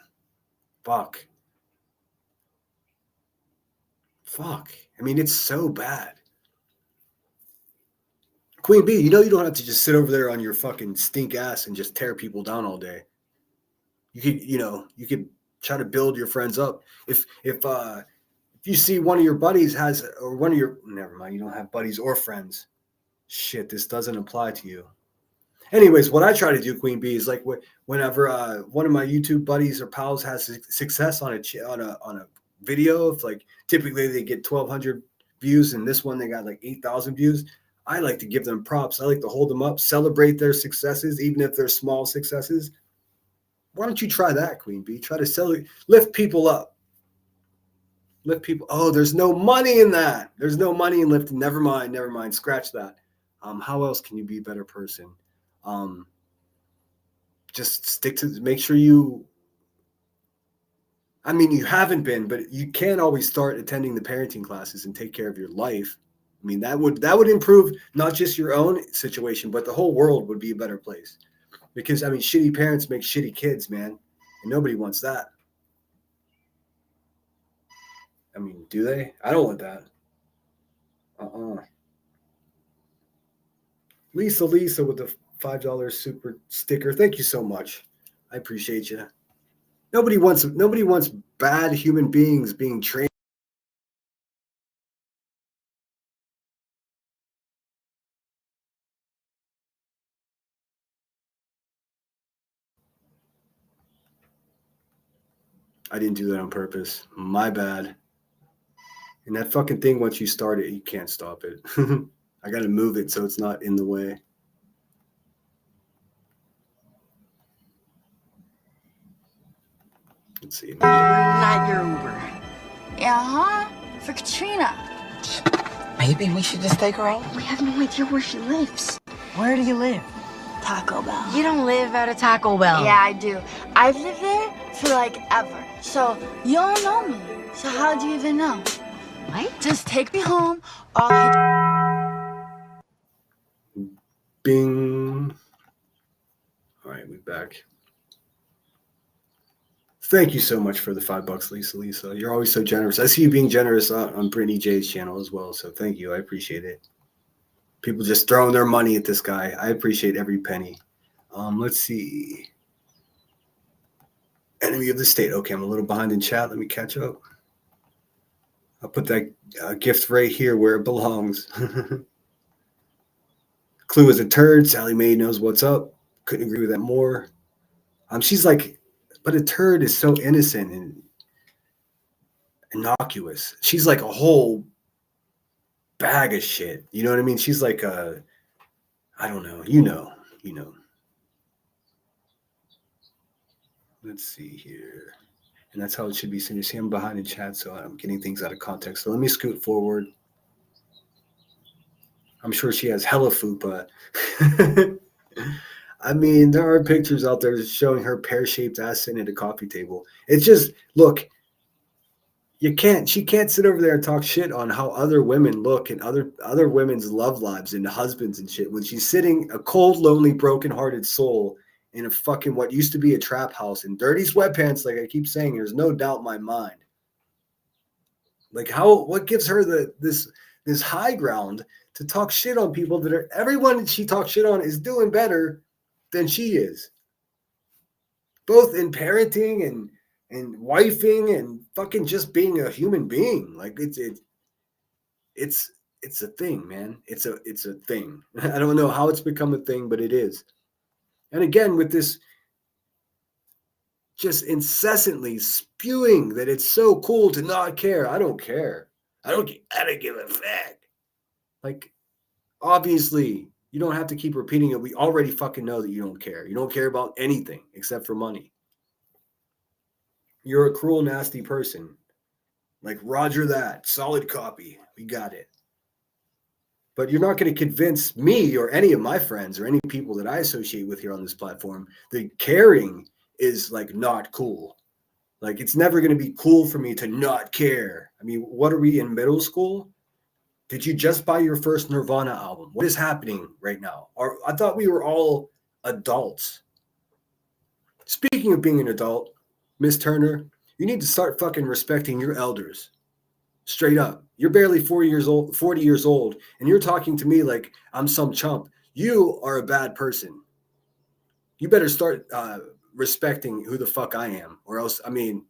Fuck. I mean, it's so bad. Queen Bee, you don't have to just sit over there on your fucking stink ass and just tear people down all day. You could try to build your friends up. If you see one of your buddies never mind, you don't have buddies or friends. Shit, this doesn't apply to you. Anyways, what I try to do, Queen Bee, is like whenever one of my YouTube buddies or pals has success on a video, of like typically they get 1,200 views, and this one they got like 8,000 views. I like to give them props. I like to hold them up, celebrate their successes, even if they're small successes. Why don't you try that, Queen Bee? Try to lift people up. Lift people. Oh, there's no money in that. There's no money in lifting. Never mind. Scratch that. How else can you be a better person? Just make sure you. I mean, you haven't been, but you can always start attending the parenting classes and take care of your life. I mean, that would improve not just your own situation, but the whole world would be a better place. Because I mean, shitty parents make shitty kids, man, and nobody wants that. I mean, do they? I don't want that. Lisa with the $5 super sticker. Thank you so much. I appreciate you. Nobody wants bad human beings being trained. I didn't do that on purpose. My bad. And that fucking thing, once you start it, you can't stop it. I got to move it so it's not in the way. Let's see. Not your Uber. Yeah, for Katrina. Maybe we should just take her out. We have no idea where she lives. Where do you live? Taco Bell. You don't live at a Taco Bell. Yeah, I do. I've lived there for like ever. So you don't know me. So how do you even know? What? Just take me home. Bing. All right, we're back. Thank you so much for the $5, Lisa. You're always so generous. I see you being generous on Brittany J's channel as well. So thank you. I appreciate it. People just throwing their money at this guy. I appreciate every penny. Let's see. Enemy of the state. Okay, I'm a little behind in chat. Let me catch up. I'll put that gift right here where it belongs. Clue is a turd. Sally Mae knows what's up. Couldn't agree with that more. She's like, but a turd is so innocent and innocuous. She's like a whole bag of shit. You know what I mean? She's like I don't know. You know. Let's see here. And that's how it should be. So you see I'm behind in chat, so I'm getting things out of context. So let me scoot forward. I'm sure she has hella fupa. I mean, there are pictures out there showing her pear-shaped ass sitting at a coffee table. It's just, look, she can't sit over there and talk shit on how other women look and other women's love lives and husbands and shit when she's sitting a cold, lonely, broken-hearted soul in a fucking what used to be a trap house in dirty sweatpants, like I keep saying. There's no doubt in my mind. Like what gives her this high ground to talk shit on people that are everyone she talks shit on is doing better than she is. Both in parenting and wifing and fucking just being a human being. Like it's a thing, man. It's a thing. I don't know how it's become a thing, but it is. And again, with this just incessantly spewing that it's so cool to not care. I don't care. I don't give a fuck. Like, obviously, you don't have to keep repeating it. We already fucking know that you don't care. You don't care about anything except for money. You're a cruel, nasty person. Like, Roger that. Solid copy. We got it. But you're not going to convince me or any of my friends or any people that I associate with here on this platform that caring is like not cool. Like, it's never going to be cool for me to not care. I mean, what are we in middle school? Did you just buy your first Nirvana album? What is happening right now? I thought we were all adults. Speaking of being an adult, Miss Turner, you need to start fucking respecting your elders. Straight up. You're barely 40 years old, and you're talking to me like I'm some chump. You are a bad person. You better start respecting who the fuck I am, or else, I mean,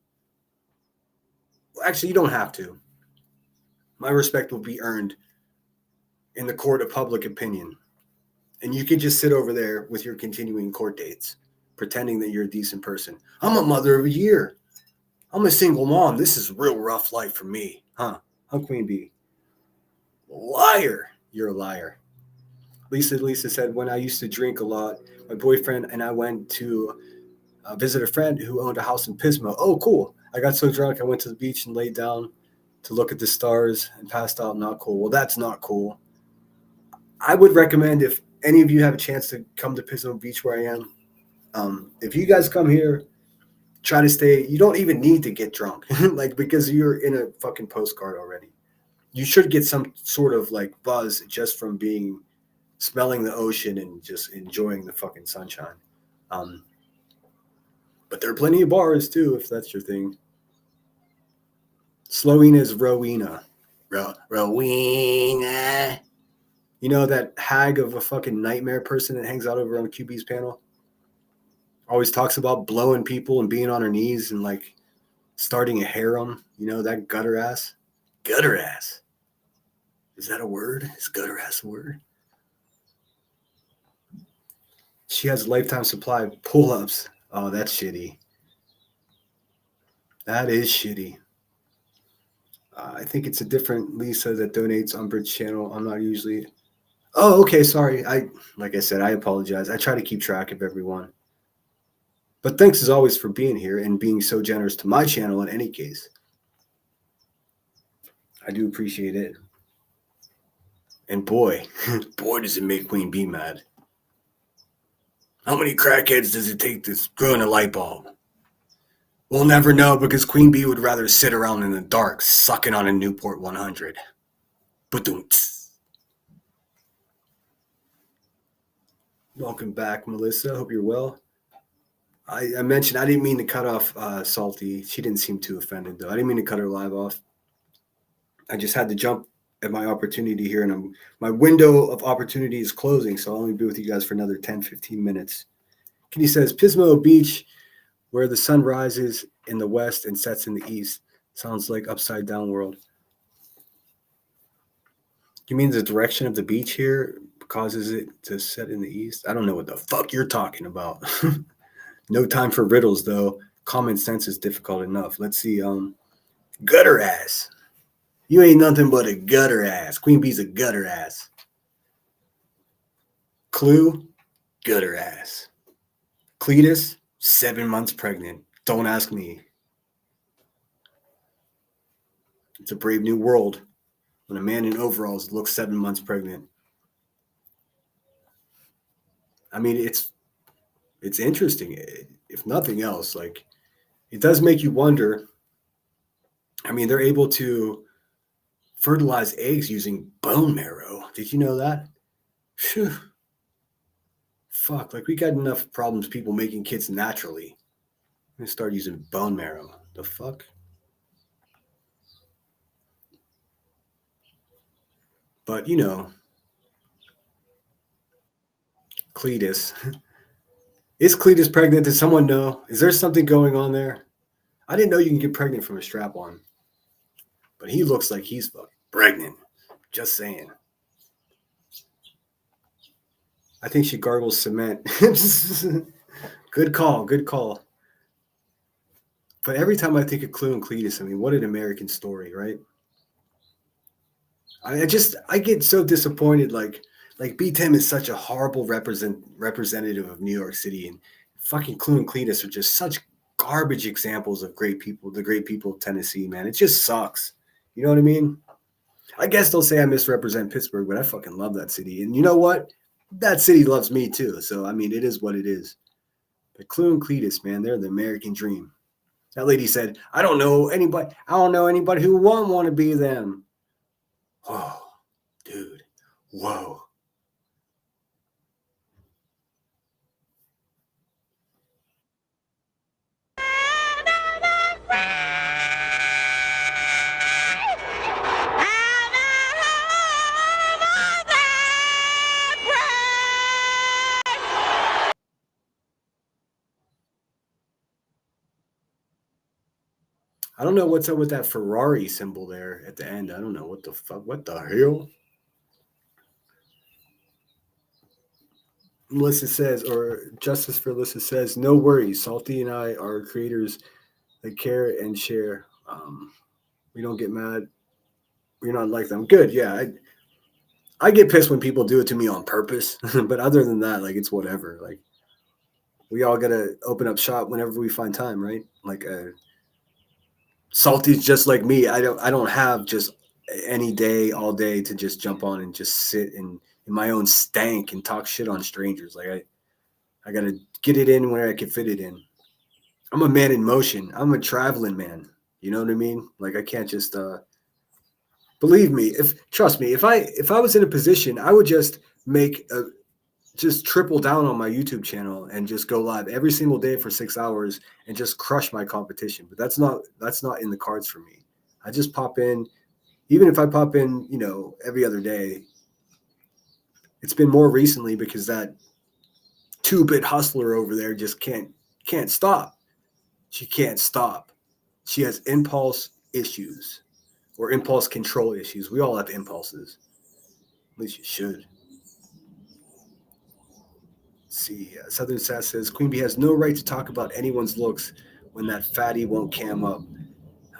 actually, you don't have to. My respect will be earned in the court of public opinion. And you can just sit over there with your continuing court dates, pretending that you're a decent person. I'm a mother of a year. I'm a single mom. This is a real rough life for me. Huh? Queen Bee? Liar. You're a liar. Lisa said, when I used to drink a lot, my boyfriend and I went to visit a friend who owned a house in Pismo. Oh, cool. I got so drunk, I went to the beach and laid down to look at the stars and passed out. Not cool. Well, that's not cool. I would recommend, if any of you have a chance to come to Pismo Beach where I am, if you guys come here, try to stay. You don't even need to get drunk, like, because you're in a fucking postcard already. You should get some sort of like buzz just from smelling the ocean and just enjoying the fucking sunshine. But there are plenty of bars too, if that's your thing. Slowina is Rowena. Rowena. You know that hag of a fucking nightmare person that hangs out over on QB's panel? Always talks about blowing people and being on her knees and like starting a harem. You know, that gutter ass? Gutter ass. Is that a word? Is gutter ass a word? She has a lifetime supply of pull-ups. Oh, that's shitty. That is shitty. I think it's a different Lisa that donates on Bridge channel. I'm not usually... Oh, okay, sorry. Like I said, I apologize. I try to keep track of everyone. But thanks as always for being here and being so generous to my channel in any case. I do appreciate it. And boy, does it make Queen Bee mad. How many crackheads does it take to screw in a light bulb? We'll never know, because Queen Bee would rather sit around in the dark sucking on a Newport 100. Ba-doom-ts. Welcome back, Melissa. Hope you're well. I mentioned I didn't mean to cut off Salty. She didn't seem too offended, though. I didn't mean to cut her live off. I just had to jump at my opportunity here, and my window of opportunity is closing, so I'll only be with you guys for another 10, 15 minutes. Kenny says, Pismo Beach, where the sun rises in the west and sets in the east. Sounds like upside down world. You mean the direction of the beach here causes it to set in the east? I don't know what the fuck you're talking about. No time for riddles, though. Common sense is difficult enough. Let's see. Gutter ass. You ain't nothing but a gutter ass. Queen Bee's a gutter ass. Clue, gutter ass. Cletus, 7 months pregnant. Don't ask me. It's a brave new world when a man in overalls looks 7 months pregnant. I mean, it's interesting. If nothing else, like, it does make you wonder. I mean, they're able to fertilize eggs using bone marrow. Did you know that? Phew. Fuck, like, we got enough problems people making kids naturally. I'm gonna start using bone marrow. The fuck? But Cletus. Is Cletus pregnant? Does someone know? Is there something going on there? I didn't know you can get pregnant from a strap-on. But he looks like he's fucking pregnant. Just saying. I think she gargles cement. Good call. Good call. But every time I think of Clue and Cletus, I mean, what an American story, right? I get so disappointed. Like B. Tim is such a horrible representative of New York City, and fucking Clue and Cletus are just such garbage examples of great people, the great people of Tennessee, man. It just sucks. You know what I mean? I guess they'll say I misrepresent Pittsburgh, but I fucking love that city. And you know what? That city loves me too. So, I mean, it is what it is. But Clue and Cletus, man, they're the American dream. That lady said, I don't know anybody who won't want to be them. Oh, dude. Whoa. I don't know what's up with that Ferrari symbol there at the end. I don't know what the fuck. What the hell? Melissa says, or Justice for Alyssa says, no worries. Salty and I are creators that care and share. We don't get mad. We're not like them. Good. Yeah. I get pissed when people do it to me on purpose. But other than that, like, it's whatever. Like, we all got to open up shop whenever we find time, right? Like, Salty's just like me. I don't have just any day, all day to just jump on and just sit in my own stank and talk shit on strangers. Like, I got to get it in where I can fit it in. I'm a man in motion. I'm a traveling man. You know what I mean? Like, I can't just believe me. Trust me, if I was in a position, I would just just triple down on my YouTube channel and just go live every single day for 6 hours and just crush my competition. But that's not in the cards for me. I just pop in, even if I pop in, every other day. It's been more recently because that 2-bit hustler over there just can't stop. She can't stop. She has impulse issues or impulse control issues. We all have impulses. At least you should. Let's see. Southern Sass says, Queen Bee has no right to talk about anyone's looks when that fatty won't cam up.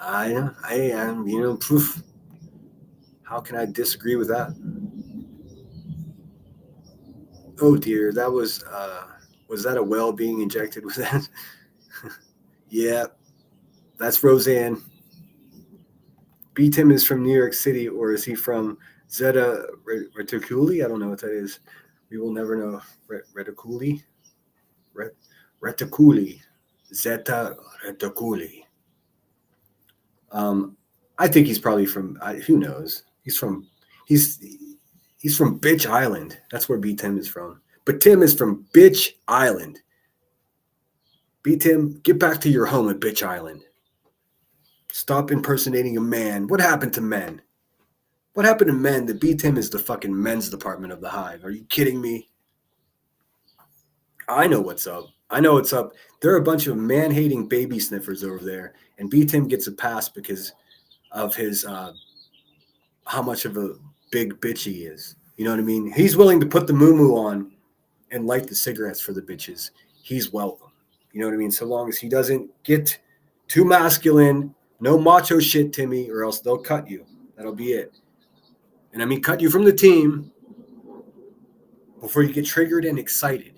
I am, proof. How can I disagree with that? Oh dear, that was that a well being injected with that? Yeah, that's Roseanne. B. Tim is from New York City, or is he from Zeta Reticuli? I don't know what that is. We will never know. Reticuli? Reticuli. Zeta Reticuli. I think he's probably from, who knows? He's from Bitch Island. That's where B. Tim is from. But Tim is from Bitch Island. B. Tim, get back to your home at Bitch Island. Stop impersonating a man. What happened to men? What happened to men? The B. Tim is the fucking men's department of the Hive. Are you kidding me? I know what's up. There are a bunch of man-hating baby sniffers over there, and B. Tim gets a pass because of his how much of a big bitch he is. You know what I mean? He's willing to put the moo-moo on and light the cigarettes for the bitches. He's welcome. You know what I mean? So long as he doesn't get too masculine, no macho shit, Timmy, or else they'll cut you. That'll be it. And I mean, cut you from the team before you get triggered and excited.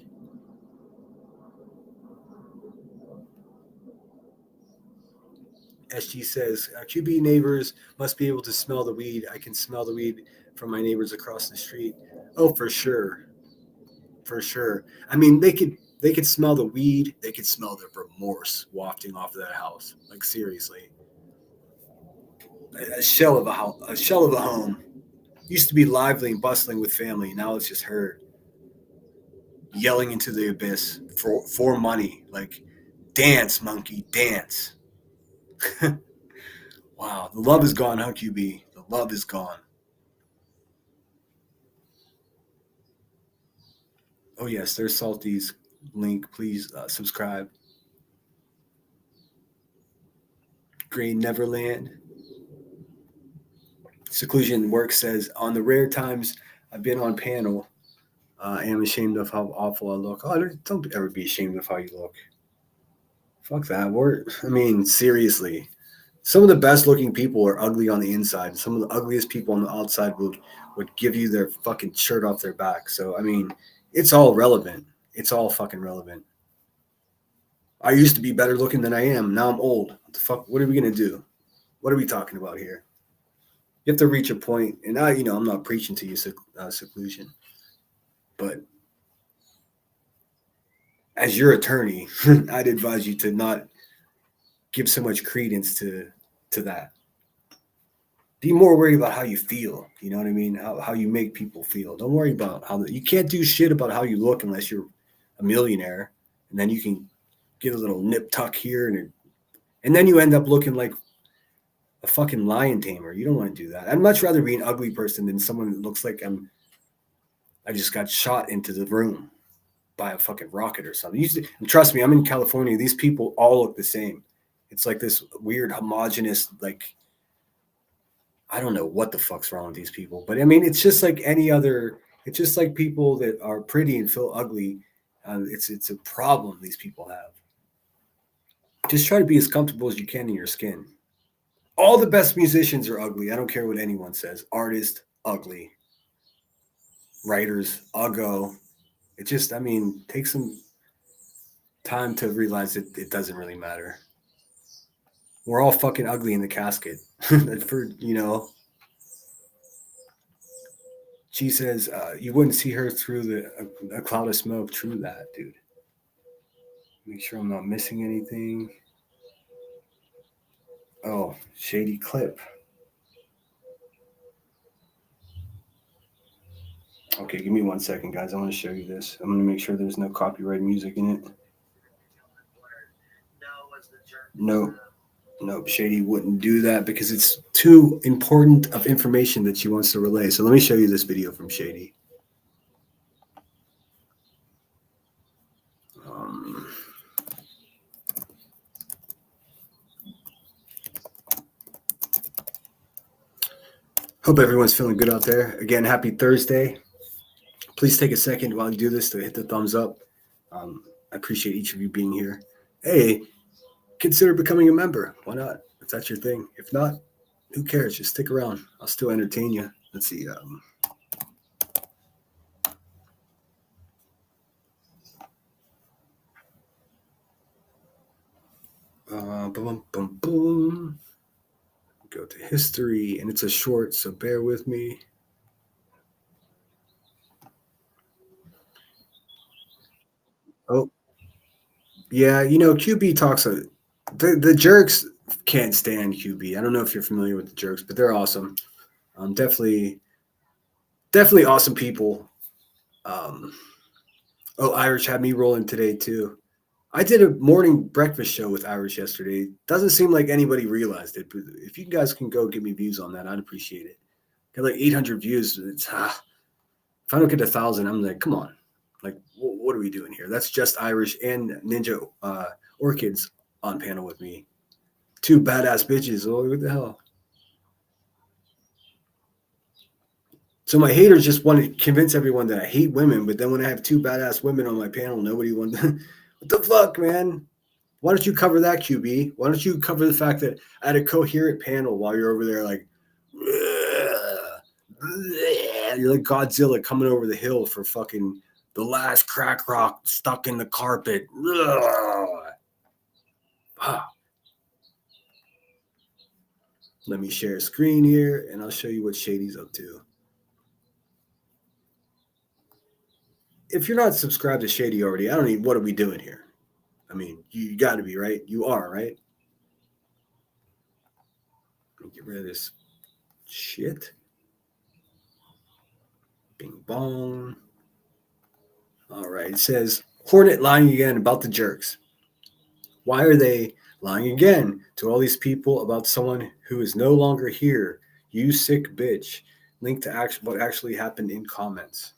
SG says, QB neighbors must be able to smell the weed. I can smell the weed from my neighbors across the street. Oh, for sure. For sure. I mean, they could smell the weed. They could smell the remorse wafting off of that house. Like, seriously. A shell of a house, a shell of a home. Used to be lively and bustling with family. Now it's just her yelling into the abyss for money. Like, dance, monkey, dance. Wow, the love is gone, huh, QB? The love is gone. Oh yes, there's Salty's link. Please subscribe. Green Neverland. Seclusion Work says, on the rare times I've been on panel, I am ashamed of how awful I look. Oh, don't ever be ashamed of how you look. Fuck that. I mean, seriously. Some of the best looking people are ugly on the inside. And some of the ugliest people on the outside would give you their fucking shirt off their back. So, I mean, it's all relevant. It's all fucking relevant. I used to be better looking than I am. Now I'm old. What the fuck? What are we going to do? What are we talking about here? You have to reach a point, and I'm not preaching to you seclusion, but as your attorney, I'd advise you to not give so much credence to that. Be more worried about how you feel. You know what I mean? How you make people feel. Don't worry about you can't do shit about how you look unless you're a millionaire, and then you can get a little nip tuck here, and then you end up looking like a fucking lion tamer. You don't want to do that. I'd much rather be an ugly person than someone that looks like I just got shot into the room by a fucking rocket or something. And trust me, I'm in California. These people all look the same. It's like this weird homogenous, like, I don't know what the fuck's wrong with these people. But I mean, it's just like any other, it's just like people that are pretty and feel ugly. It's a problem these people have. Just try to be as comfortable as you can in your skin. All the best musicians are ugly. I don't care what anyone says. Artists, ugly. Writers, uggo. It just, I mean, take some time to realize it doesn't really matter. We're all fucking ugly in the casket. She says, you wouldn't see her through a cloud of smoke. True that, dude. Make sure I'm not missing anything. Oh, shady clip. Okay, give me 1 second, guys. I want to show you this. I'm going to make sure there's no copyright music in it. Nope, Shady wouldn't do that because it's too important of information that she wants to relay. So let me show you this video from Shady. Hope everyone's feeling good out there. Again, happy Thursday. Please take a second while you do this to hit the thumbs up. I appreciate each of you being here. Hey, consider becoming a member. Why not? If that's your thing. If not, who cares? Just stick around. I'll still entertain you. Let's see. Boom, boom, boom. Go to history, and it's a short, so bear with me. Oh, yeah, QB talks. The jerks can't stand QB. I don't know if you're familiar with the jerks, but they're awesome. Definitely awesome people. Irish had me rolling today too. I did a morning breakfast show with Irish yesterday. Doesn't seem like anybody realized it, but if you guys can go give me views on that, I'd appreciate it. Got like 800 views. If I don't get 1,000, I'm like, come on. Like, what are we doing here? That's just Irish and Ninja Orchids on panel with me. Two badass bitches. Oh, what the hell? So my haters just want to convince everyone that I hate women, but then when I have two badass women on my panel, nobody wants. What the fuck, man? Why don't you cover that, QB? Why don't you cover the fact that I had a coherent panel while you're over there like, you're like Godzilla coming over the hill for fucking the last crack rock stuck in the carpet. Let me share a screen here, and I'll show you what Shady's up to. If you're not subscribed to Shady already, I don't even, what are we doing here? I mean, you got to be, right? You are, right? Let me get rid of this shit. Bing bong. All right. It says, Hornet lying again about the jerks. Why are they lying again to all these people about someone who is no longer here? You sick bitch. Link to what actually happened in comments.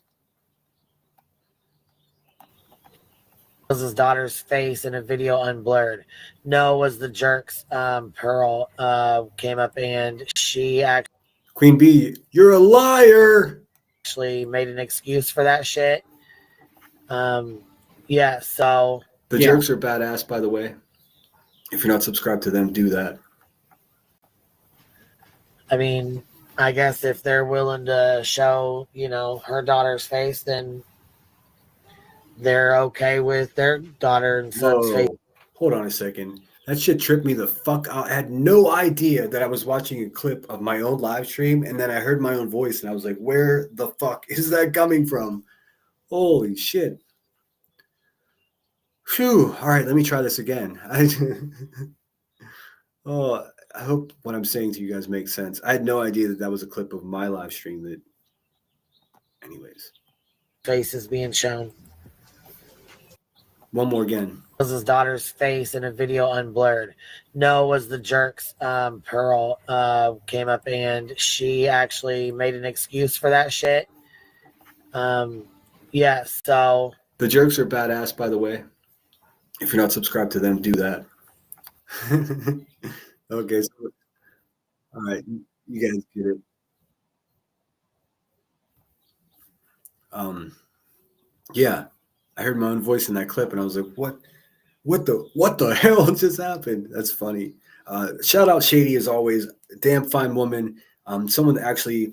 Was his daughter's face in a video unblurred. No, was the jerk's Pearl came up and she Queen Bee, you're a liar. actually made an excuse for that shit. Yeah, so the jerks are badass, by the way. If you're not subscribed to them, do that. I mean, I guess if they're willing to show, her daughter's face, then they're okay with their daughter and son's face. Hold on a second. That shit tripped me the fuck out. I had no idea that I was watching a clip of my own live stream, and then I heard my own voice, and I was like, where the fuck is that coming from? Holy shit. Phew. All right, let me try this again. I hope what I'm saying to you guys makes sense. I had no idea that was a clip of my live stream. Anyways. Face is being shown. One more again. Was his daughter's face in a video unblurred. No, was the jerk's Pearl came up and she actually made an excuse for that shit. Yeah, so the jerks are badass, by the way. If you're not subscribed to them, do that. Okay, so all right, you guys get it. Yeah, I heard my own voice in that clip, and I was like, what the hell just happened? That's funny. Shout out Shady as always, damn fine woman. Someone that actually,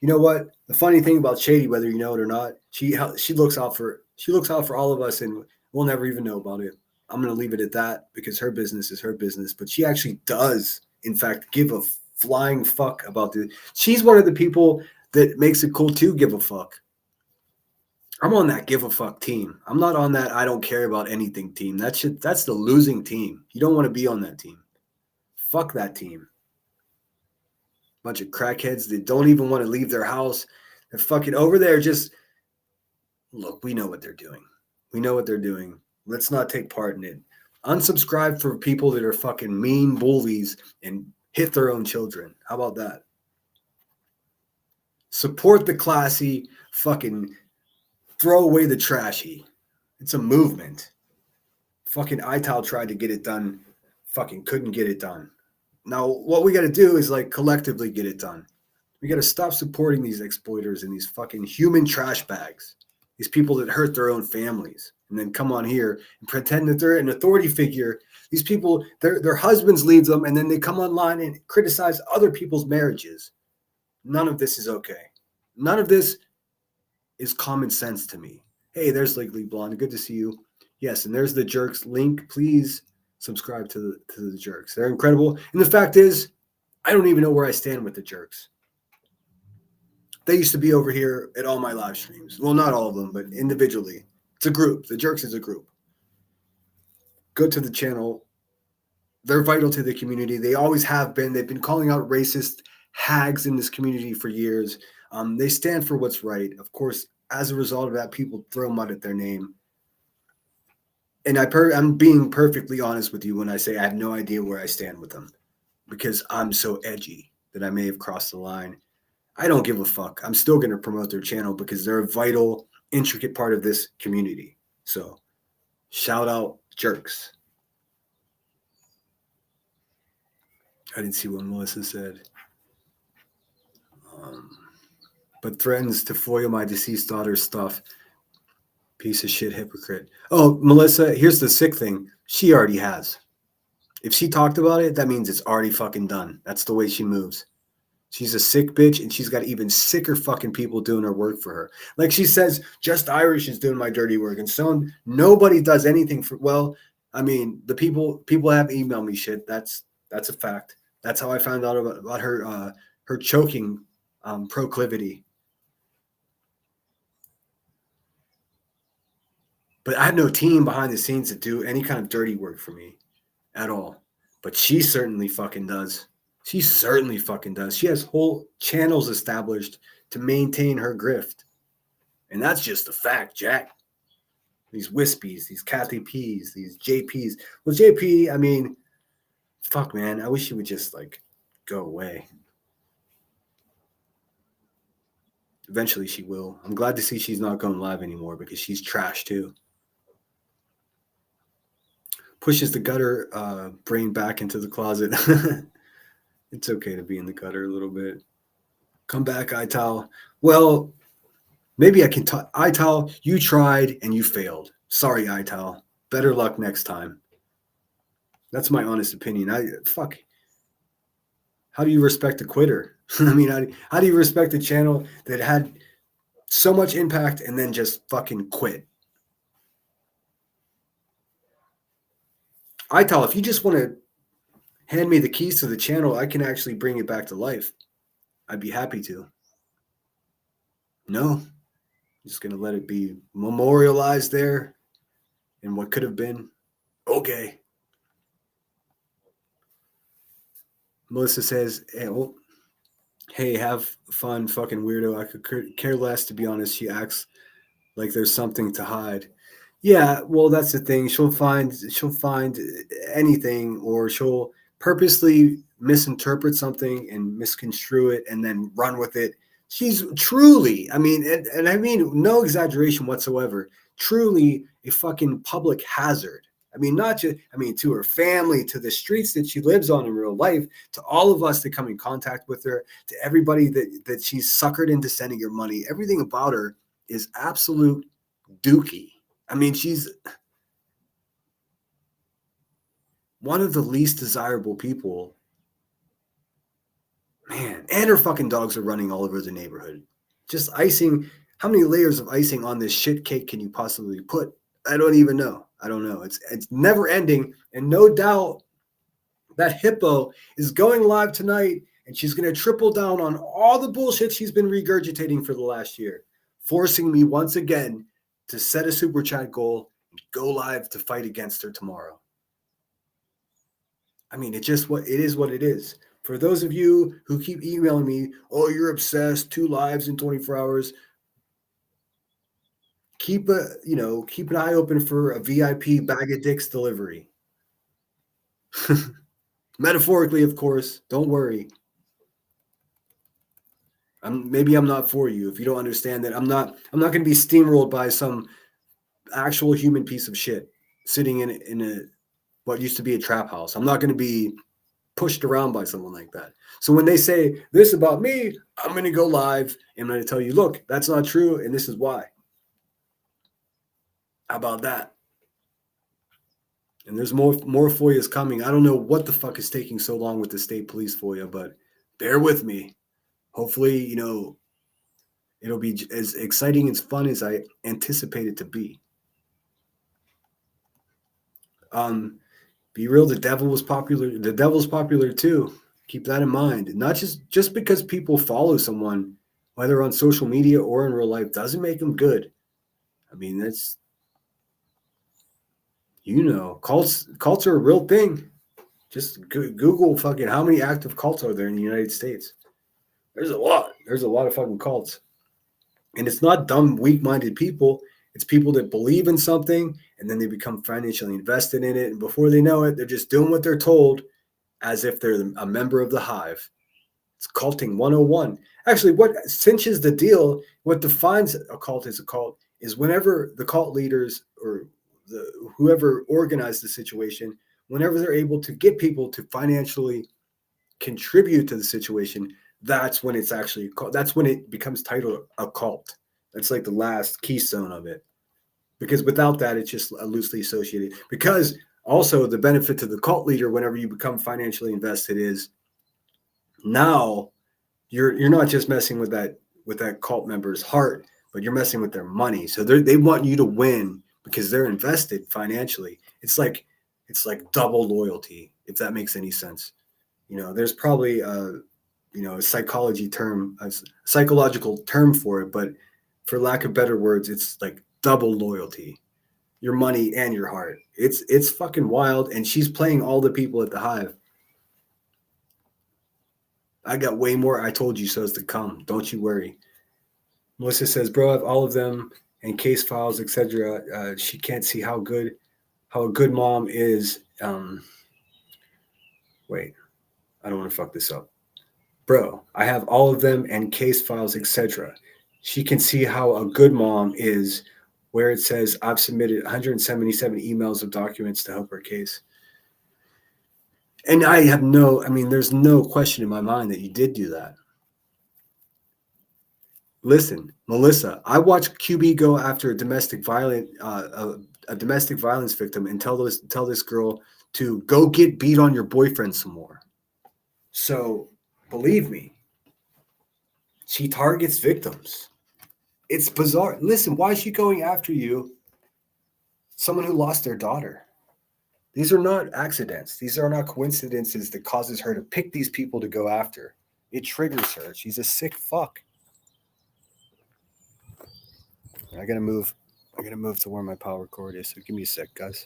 you know what? The funny thing about Shady, whether you know it or not, she looks out for all of us, and we'll never even know about it. I'm going to leave it at that because her business is her business. But she actually does, in fact, give a flying fuck about this. She's one of the people that makes it cool to give a fuck. I'm on that give a fuck team. I'm not on that I don't care about anything team. That's the losing team. You don't want to be on that team. Fuck that team. Bunch of crackheads that don't even want to leave their house. They're fucking over there just, look, we know what they're doing. We know what they're doing. Let's not take part in it. Unsubscribe for people that are fucking mean bullies and hit their own children. How about that? Support the classy, fucking throw away the trashy. It's a movement. Fucking ITAL tried to get it done. Fucking couldn't get it done. Now, what we got to do is like collectively get it done. We got to stop supporting these exploiters and these fucking human trash bags. These people that hurt their own families and then come on here and pretend that they're an authority figure. These people, their husbands leave them and then they come online and criticize other people's marriages. None of this is okay. None of this is common sense to me. Hey, there's Legally Blonde. Good to see you. Yes, and there's the jerks link. Please subscribe to the jerks. They're incredible. And the fact is, I don't even know where I stand with the jerks. They used to be over here at all my live streams. Well, not all of them, but individually. It's a group. The jerks is a group. Go to the channel. They're vital to the community. They always have been. They've been calling out racist hags in this community for years. They stand for what's right. Of course, as a result of that, people throw mud at their name. And I'm being perfectly honest with you when I say I have no idea where I stand with them because I'm so edgy that I may have crossed the line. I don't give a fuck. I'm still going to promote their channel because they're a vital, intricate part of this community. So shout out jerks. I didn't see what Melissa said. But threatens to FOIA my deceased daughter's stuff. Piece of shit hypocrite. Oh, Melissa, here's the sick thing. She already has. If she talked about it, that means it's already fucking done. That's the way she moves. She's a sick bitch, and she's got even sicker fucking people doing her work for her. Like she says, Just Irish is doing my dirty work. And so nobody does anything for, well, I mean, the people have emailed me shit. That's a fact. That's how I found out about her choking proclivity. But I had no team behind the scenes to do any kind of dirty work for me at all. But she certainly fucking does. She certainly fucking does. She has whole channels established to maintain her grift. And that's just a fact, Jack. These Wispies, these Kathy P's, these JP's. Well, JP, I mean, fuck, man. I wish she would just, like, go away. Eventually she will. I'm glad to see she's not going live anymore because she's trash, too. pushes the gutter brain back into the closet. It's okay to be in the gutter a little bit. Come back, Ital. Well, maybe I can talk. Ital, you tried and you failed. Sorry, Ital. Better luck next time. That's my honest opinion. Fuck. How do you respect a quitter? I mean, how do you respect a channel that had so much impact and then just fucking quit? Ital, if you just want to hand me the keys to the channel, I can actually bring it back to life. I'd be happy to. No, I'm just going to let it be memorialized there in what could have been. Okay. Melissa says, hey, have fun, fucking weirdo. I could care less, to be honest. She acts like there's something to hide. Yeah, well, that's the thing. She'll find anything, or she'll purposely misinterpret something and misconstrue it and then run with it. She's truly, I mean, and I mean no exaggeration whatsoever, truly a fucking public hazard. I mean, not just, I mean, to her family, to the streets that she lives on in real life, to all of us that come in contact with her, to everybody that she's suckered into sending her money. Everything about her is absolute dookie. I mean, she's one of the least desirable people. Man, and her fucking dogs are running all over the neighborhood. Just icing. How many layers of icing on this shit cake can you possibly put? I don't even know. I don't know. It's never ending. And no doubt that hippo is going live tonight, and she's going to triple down on all the bullshit she's been regurgitating for the last year, forcing me once again to set a super chat goal and go live to fight against her tomorrow. I mean, it is what it is. For those of you who keep emailing me, oh, you're obsessed, 2 lives in 24 hours. Keep an eye open for a VIP bag of dicks delivery. Metaphorically, of course. Don't worry. Maybe I'm not for you if you don't understand that I'm not going to be steamrolled by some actual human piece of shit sitting in a what used to be a trap house. I'm not going to be pushed around by someone like that. So when they say this about me, I'm going to go live and I'm going to tell you, look, that's not true, and this is why. How about that? And there's more FOIAs coming. I don't know what the fuck is taking so long with the state police FOIA, but bear with me. Hopefully, it'll be as exciting and fun as I anticipate it to be. Be real, the devil was popular. The devil's popular too. Keep that in mind. Not just because people follow someone, whether on social media or in real life, doesn't make them good. I mean, that's, cults are a real thing. Just Google fucking how many active cults are there in the United States. There's a lot. There's a lot of fucking cults. And it's not dumb, weak-minded people. It's people that believe in something and then they become financially invested in it. And before they know it, they're just doing what they're told as if they're a member of the hive. It's culting 101. Actually, what cinches the deal, what defines a cult as a cult, is whenever the cult leaders or whoever organized the situation, whenever they're able to get people to financially contribute to the situation, that's when it's actually that's when it becomes titled a cult. That's like the last keystone of it, because without that, it's just loosely associated. Because also the benefit to the cult leader whenever you become financially invested is now you're not just messing with that cult member's heart, but you're messing with their money. So they want you to win because they're invested financially. It's like double loyalty, if that makes any sense. There's probably a psychological term for it, but for lack of better words, it's like double loyalty, your money and your heart. It's fucking wild. And she's playing all the people at the hive. I got way more I told you so's to come. Don't you worry. Melissa says, bro, I have all of them and case files, etc. She can't see how a good mom is. Wait, I don't want to fuck this up. Bro, I have all of them and case files, etc. She can see how a good mom is where it says, I've submitted 177 emails of documents to help her case. And there's no question in my mind that you did do that. Listen, Melissa, I watched QB go after a domestic violence victim and tell this girl to go get beat on your boyfriend some more. So believe me, she targets victims. It's bizarre. Listen, why is she going after you? Someone who lost their daughter. These are not accidents. These are not coincidences that causes her to pick these people to go after. It triggers her. She's a sick fuck. I gotta move to where my power cord is. So give me a sec, guys.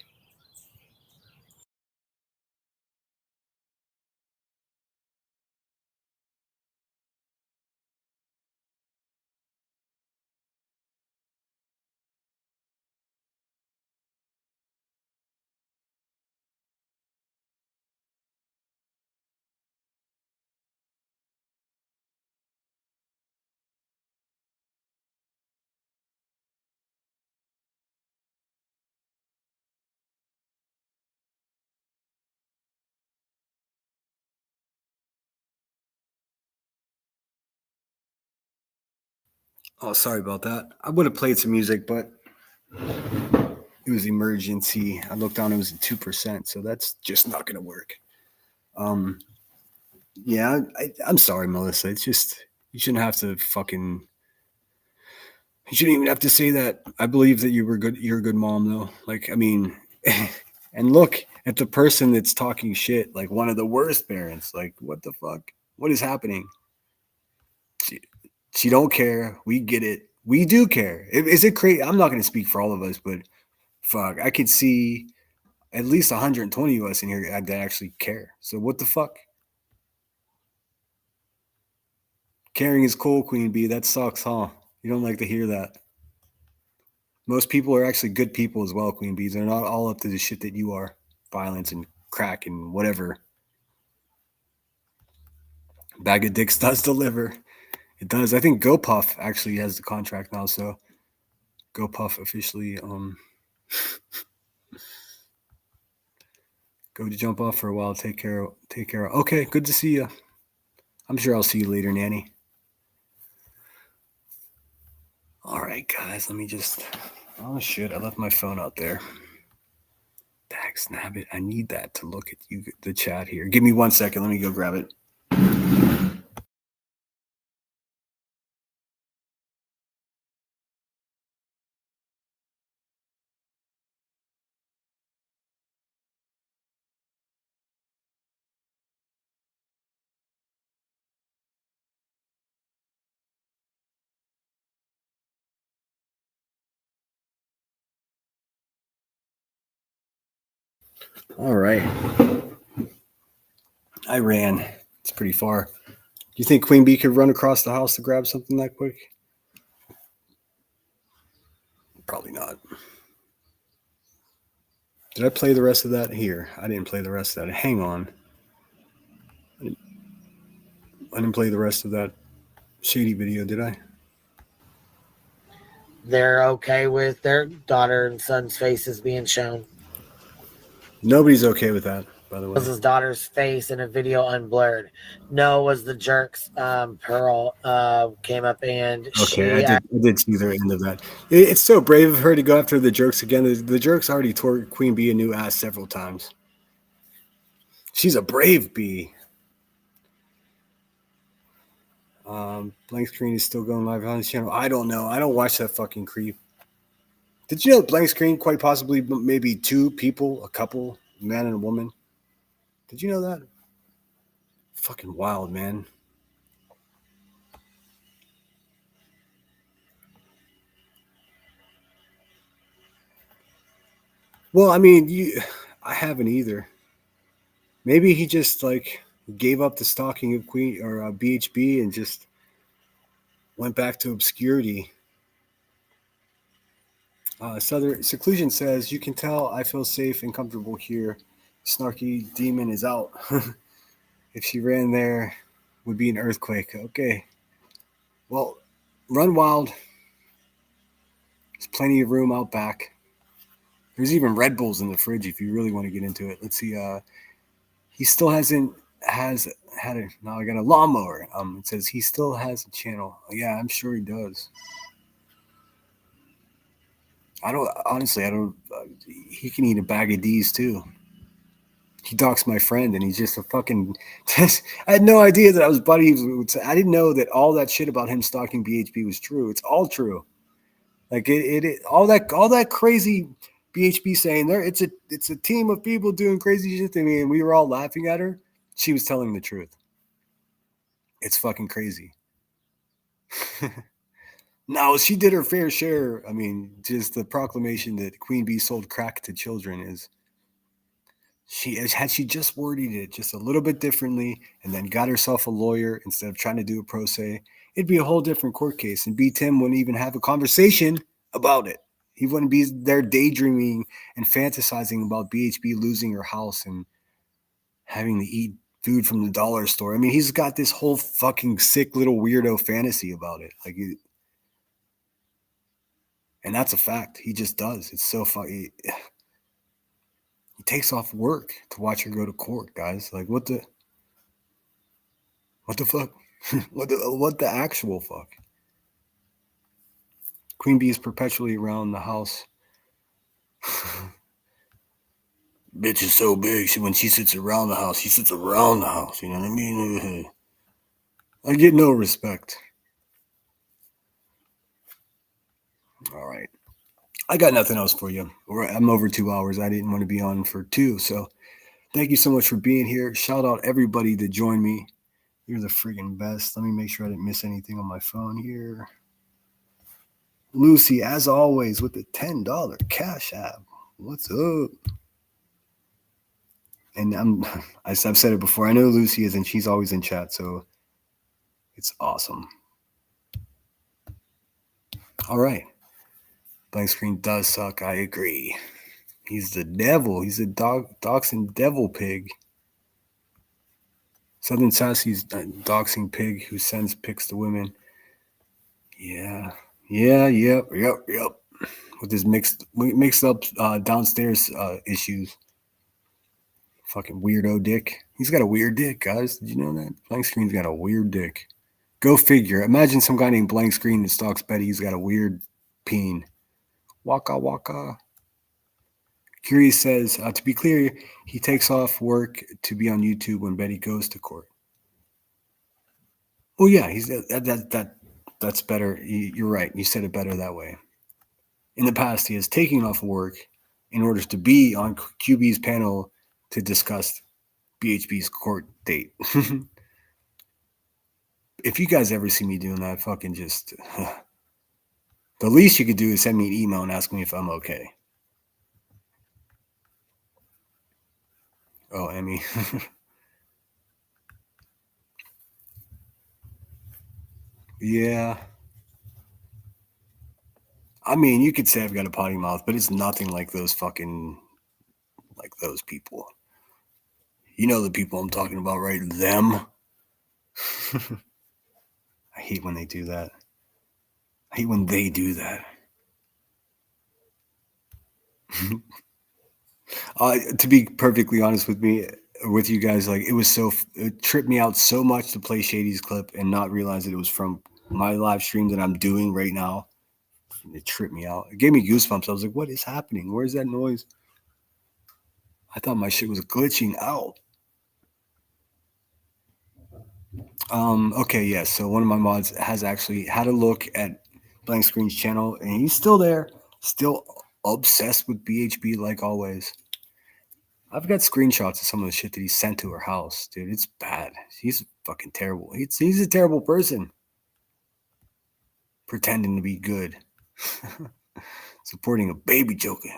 Oh, sorry about that. I would have played some music, but it was emergency. I looked down, it was at 2%, so that's just not gonna work. Yeah, I'm sorry, Melissa. It's just you shouldn't have to fucking. You shouldn't even have to say that. I believe that you were good. You're a good mom, though. Like, I mean, and look at the person that's talking shit. Like one of the worst parents. Like, what the fuck? What is happening? She don't care. We get it. We do care. Is it crazy? I'm not going to speak for all of us, but fuck, I could see at least 120 of us in here that actually care. So what the fuck? Caring is cool, Queen Bee. That sucks, huh? You don't like to hear that. Most people are actually good people as well, Queen Bees. They're not all up to the shit that you are. Violence and crack and whatever. Bag of Dicks does deliver. It does. I think GoPuff actually has the contract now, so GoPuff officially go to jump off for a while. Take care. Okay, good to see you. I'm sure I'll see you later, Nanny. All right, guys, let me just. Oh shit! I left my phone out there. Dag snabbit! I need that to look at the chat here. Give me 1 second. Let me go grab it. All right. I ran. It's pretty far. Do you think Queen Bee could run across the house to grab something that quick? Probably not. Did I play the rest of that here? I didn't play the rest of that. Hang on. I didn't play the rest of that shady video, did I? They're okay with their daughter and son's faces being shown. Nobody's okay with that, by the way. Was his daughter's face in a video unblurred? No, was the jerk's Pearl came up and Okay, I did see the end of that. It's so brave of her to go after the jerks again. The jerks already tore Queen Bee a new ass several times. She's a brave bee. Blank Screen is still going live on his channel. I don't know. I don't watch that fucking creep. Did you know Blank Screen quite possibly maybe two people, a couple, a man and a woman? Did you know that? Fucking wild, man. Well, I mean, I haven't either. Maybe he just like gave up the stalking of Queen or BHB and just went back to obscurity. Southern Seclusion says, you can tell I feel safe and comfortable here. Snarky demon is out. If she ran there, would be an earthquake. Okay. Well, run wild. There's plenty of room out back. There's even Red Bulls in the fridge if you really want to get into it. Let's see. He still has had a. Now I got a lawnmower. It says he still has a channel. Yeah, I'm sure he does. I don't. He can eat a bag of D's too. He doxed my friend, and he's just a fucking. I had no idea that I was buddies. I didn't know that all that shit about him stalking BHB was true. It's all true. Like all that crazy BHB saying there. It's a team of people doing crazy shit to me, and we were all laughing at her. She was telling the truth. It's fucking crazy. No, she did her fair share. I mean, just the proclamation that Queen Bee sold crack to children is. She just worded it just a little bit differently and then got herself a lawyer instead of trying to do a pro se, it'd be a whole different court case. And B. Tim wouldn't even have a conversation about it. He wouldn't be there daydreaming and fantasizing about BHB losing her house and having to eat food from the dollar store. I mean, he's got this whole fucking sick little weirdo fantasy about it. And that's a fact. He just does. It's so funny. He takes off work to watch her go to court, guys. Like, what the fuck? what the actual fuck? Queen Bee is perpetually around the house. Bitch is so big. When she sits around the house, she sits around the house. You know what I mean? I get no respect. All right. I got nothing else for you. I'm over 2 hours. I didn't want to be on for 2. So thank you so much for being here. Shout out everybody that joined me. You're the freaking best. Let me make sure I didn't miss anything on my phone here. Lucy, as always, with the $10 Cash App. What's up? And I've said it before. I know Lucy is, and she's always in chat, so it's awesome. All right. Blank screen does suck. I agree. He's the devil. He's a doxing devil pig. Southern Sassy's doxing pig who sends pics to women. Yeah. Yep. With his mixed up downstairs issues. Fucking weirdo dick. He's got a weird dick, guys. Did you know that? Blank Screen's got a weird dick. Go figure. Imagine some guy named Blank Screen that stalks Betty. He's got a weird peen. Waka waka. Curious says, to be clear, he takes off work to be on YouTube when Betty goes to court. Oh yeah, he's that's better. You're right. You said it better that way. In the past, he has taken off work in order to be on QB's panel to discuss BHB's court date. If you guys ever see me doing that, fucking just the least you could do is send me an email and ask me if I'm okay. Oh, Emmy. Yeah. I mean, you could say I've got a potty mouth, but it's nothing like those fucking, like those people. You know the people I'm talking about, right? Them. I hate when they do that. I hate when they do that. To be perfectly honest with you guys, like it tripped me out so much to play Shady's clip and not realize that it was from my live stream that I'm doing right now. It tripped me out. It gave me goosebumps. I was like, what is happening? Where's that noise? I thought my shit was glitching out. Okay, yes. So one of my mods has actually had a look at Blank Screen's channel, and he's still there, still obsessed with BHB like always. I've got screenshots of some of the shit that he sent to her house, dude. It's bad. He's fucking terrible. He's a terrible person. Pretending to be good. Supporting a baby joker.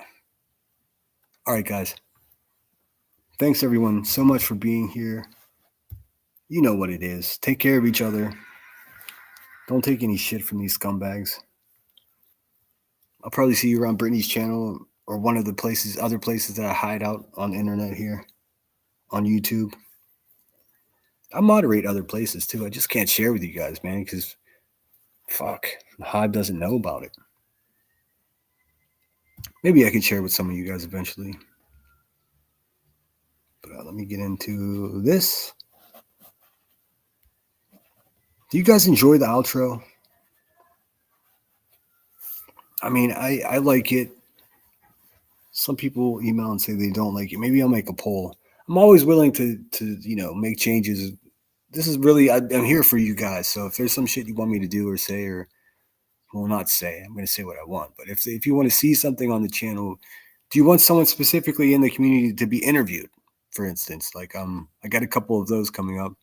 All right, guys. Thanks, everyone, so much for being here. You know what it is. Take care of each other. Don't take any shit from these scumbags. I'll probably see you around Brittany's channel or one of the other places that I hide out on the internet here on YouTube. I moderate other places too. I just can't share with you guys, man, because fuck, the Hive doesn't know about it. Maybe I can share with some of you guys eventually. But let me get into this. Do you guys enjoy the outro? I mean, I like it. Some people email and say they don't like it. Maybe I'll make a poll. I'm always willing to make changes. This is really, I'm here for you guys. So if there's some shit you want me to do or say, or well, not say, I'm going to say what I want. But if you want to see something on the channel, do you want someone specifically in the community to be interviewed? For instance, like I got a couple of those coming up.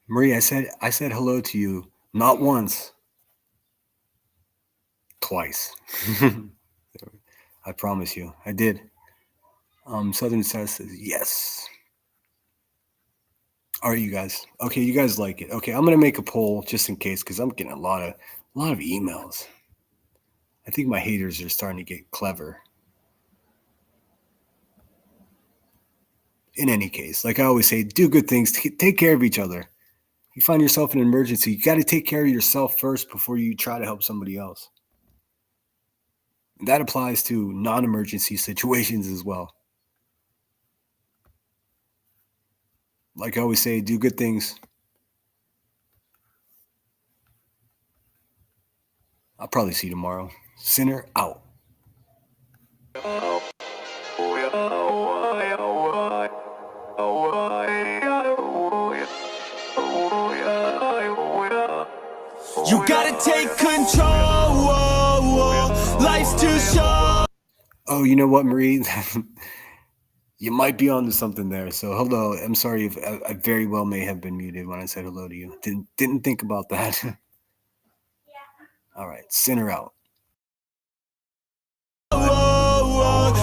Marie, I said hello to you not once, twice. I promise you, I did. Southern Sass says yes. All right, you guys. Okay, you guys like it. Okay, I'm gonna make a poll just in case because I'm getting a lot of emails. I think my haters are starting to get clever. In any case, like I always say, do good things. Take care of each other. You find yourself in an emergency, you got to take care of yourself first before you try to help somebody else. And that applies to non-emergency situations as well. Like I always say, do good things. I'll probably see you tomorrow. Sinner out. You gotta take control. Life's too short. Oh, you know what, Marie? You might be onto something there. So hello. I'm sorry if I very well may have been muted when I said hello to you. Didn't think about that. Yeah. All right, sinner out.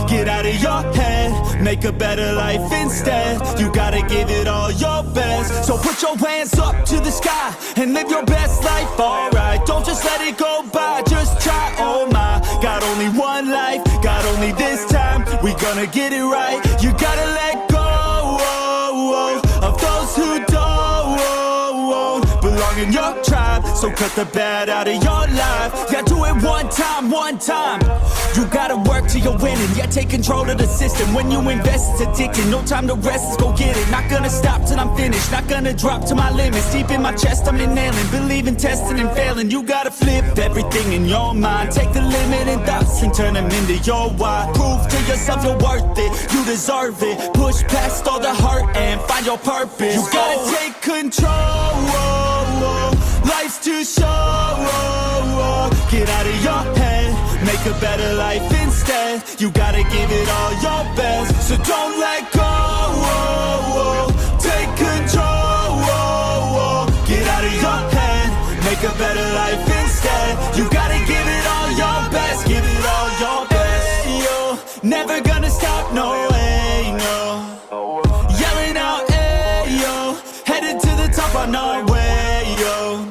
Get out of your head, make a better life instead. You gotta give it all your best. So put your hands up to the sky and live your best life, alright. Don't just let it go by, just try, oh my. Got only one life, got only this time. We gonna get it right. You gotta let go of those who don't belong in your tribe. So cut the bad out of your life. Yeah, do it one time. You gotta work till you're winning. Yeah, take control of the system. When you invest, it's addicting. No time to rest, let's go get it. Not gonna stop till I'm finished. Not gonna drop to my limits. Deep in my chest, I'm inhaling. Believe in testing and failing. You gotta flip everything in your mind. Take the limiting thoughts and turn them into your why. Prove to yourself you're worth it. You deserve it. Push past all the hurt and find your purpose. You gotta take control. Life's too short. Get out of your head, make a better life instead. You gotta give it all your best, so don't let go. Take control. Get out of your head, make a better life instead. You gotta give it all your best, give it all your best. Yo, never gonna stop, no way, no. Yelling out, hey, yo, headed to the top on our way, yo.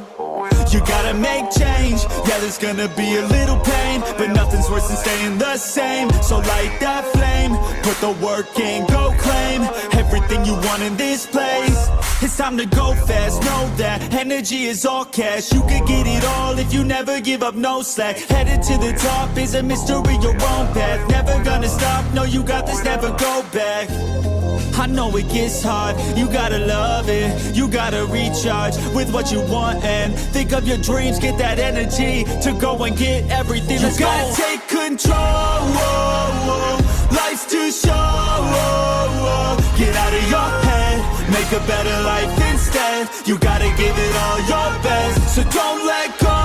You gotta make change, yeah, there's gonna be a little pain, but nothing's worse than staying the same. So light that flame, put the work in, go claim everything you want in this place. It's time to go fast, know that energy is all cash. You could get it all if you never give up, no slack. Headed to the top is a mystery, your own path. Never gonna stop, no, you got this, never go back. I know it gets hard, you gotta love it. You gotta recharge with what you want and think of your dreams. Get that energy to go and get everything. Let's go. You gotta take control. Life's too short. Get out of your head, make a better life instead. You gotta give it all your best, so don't let go.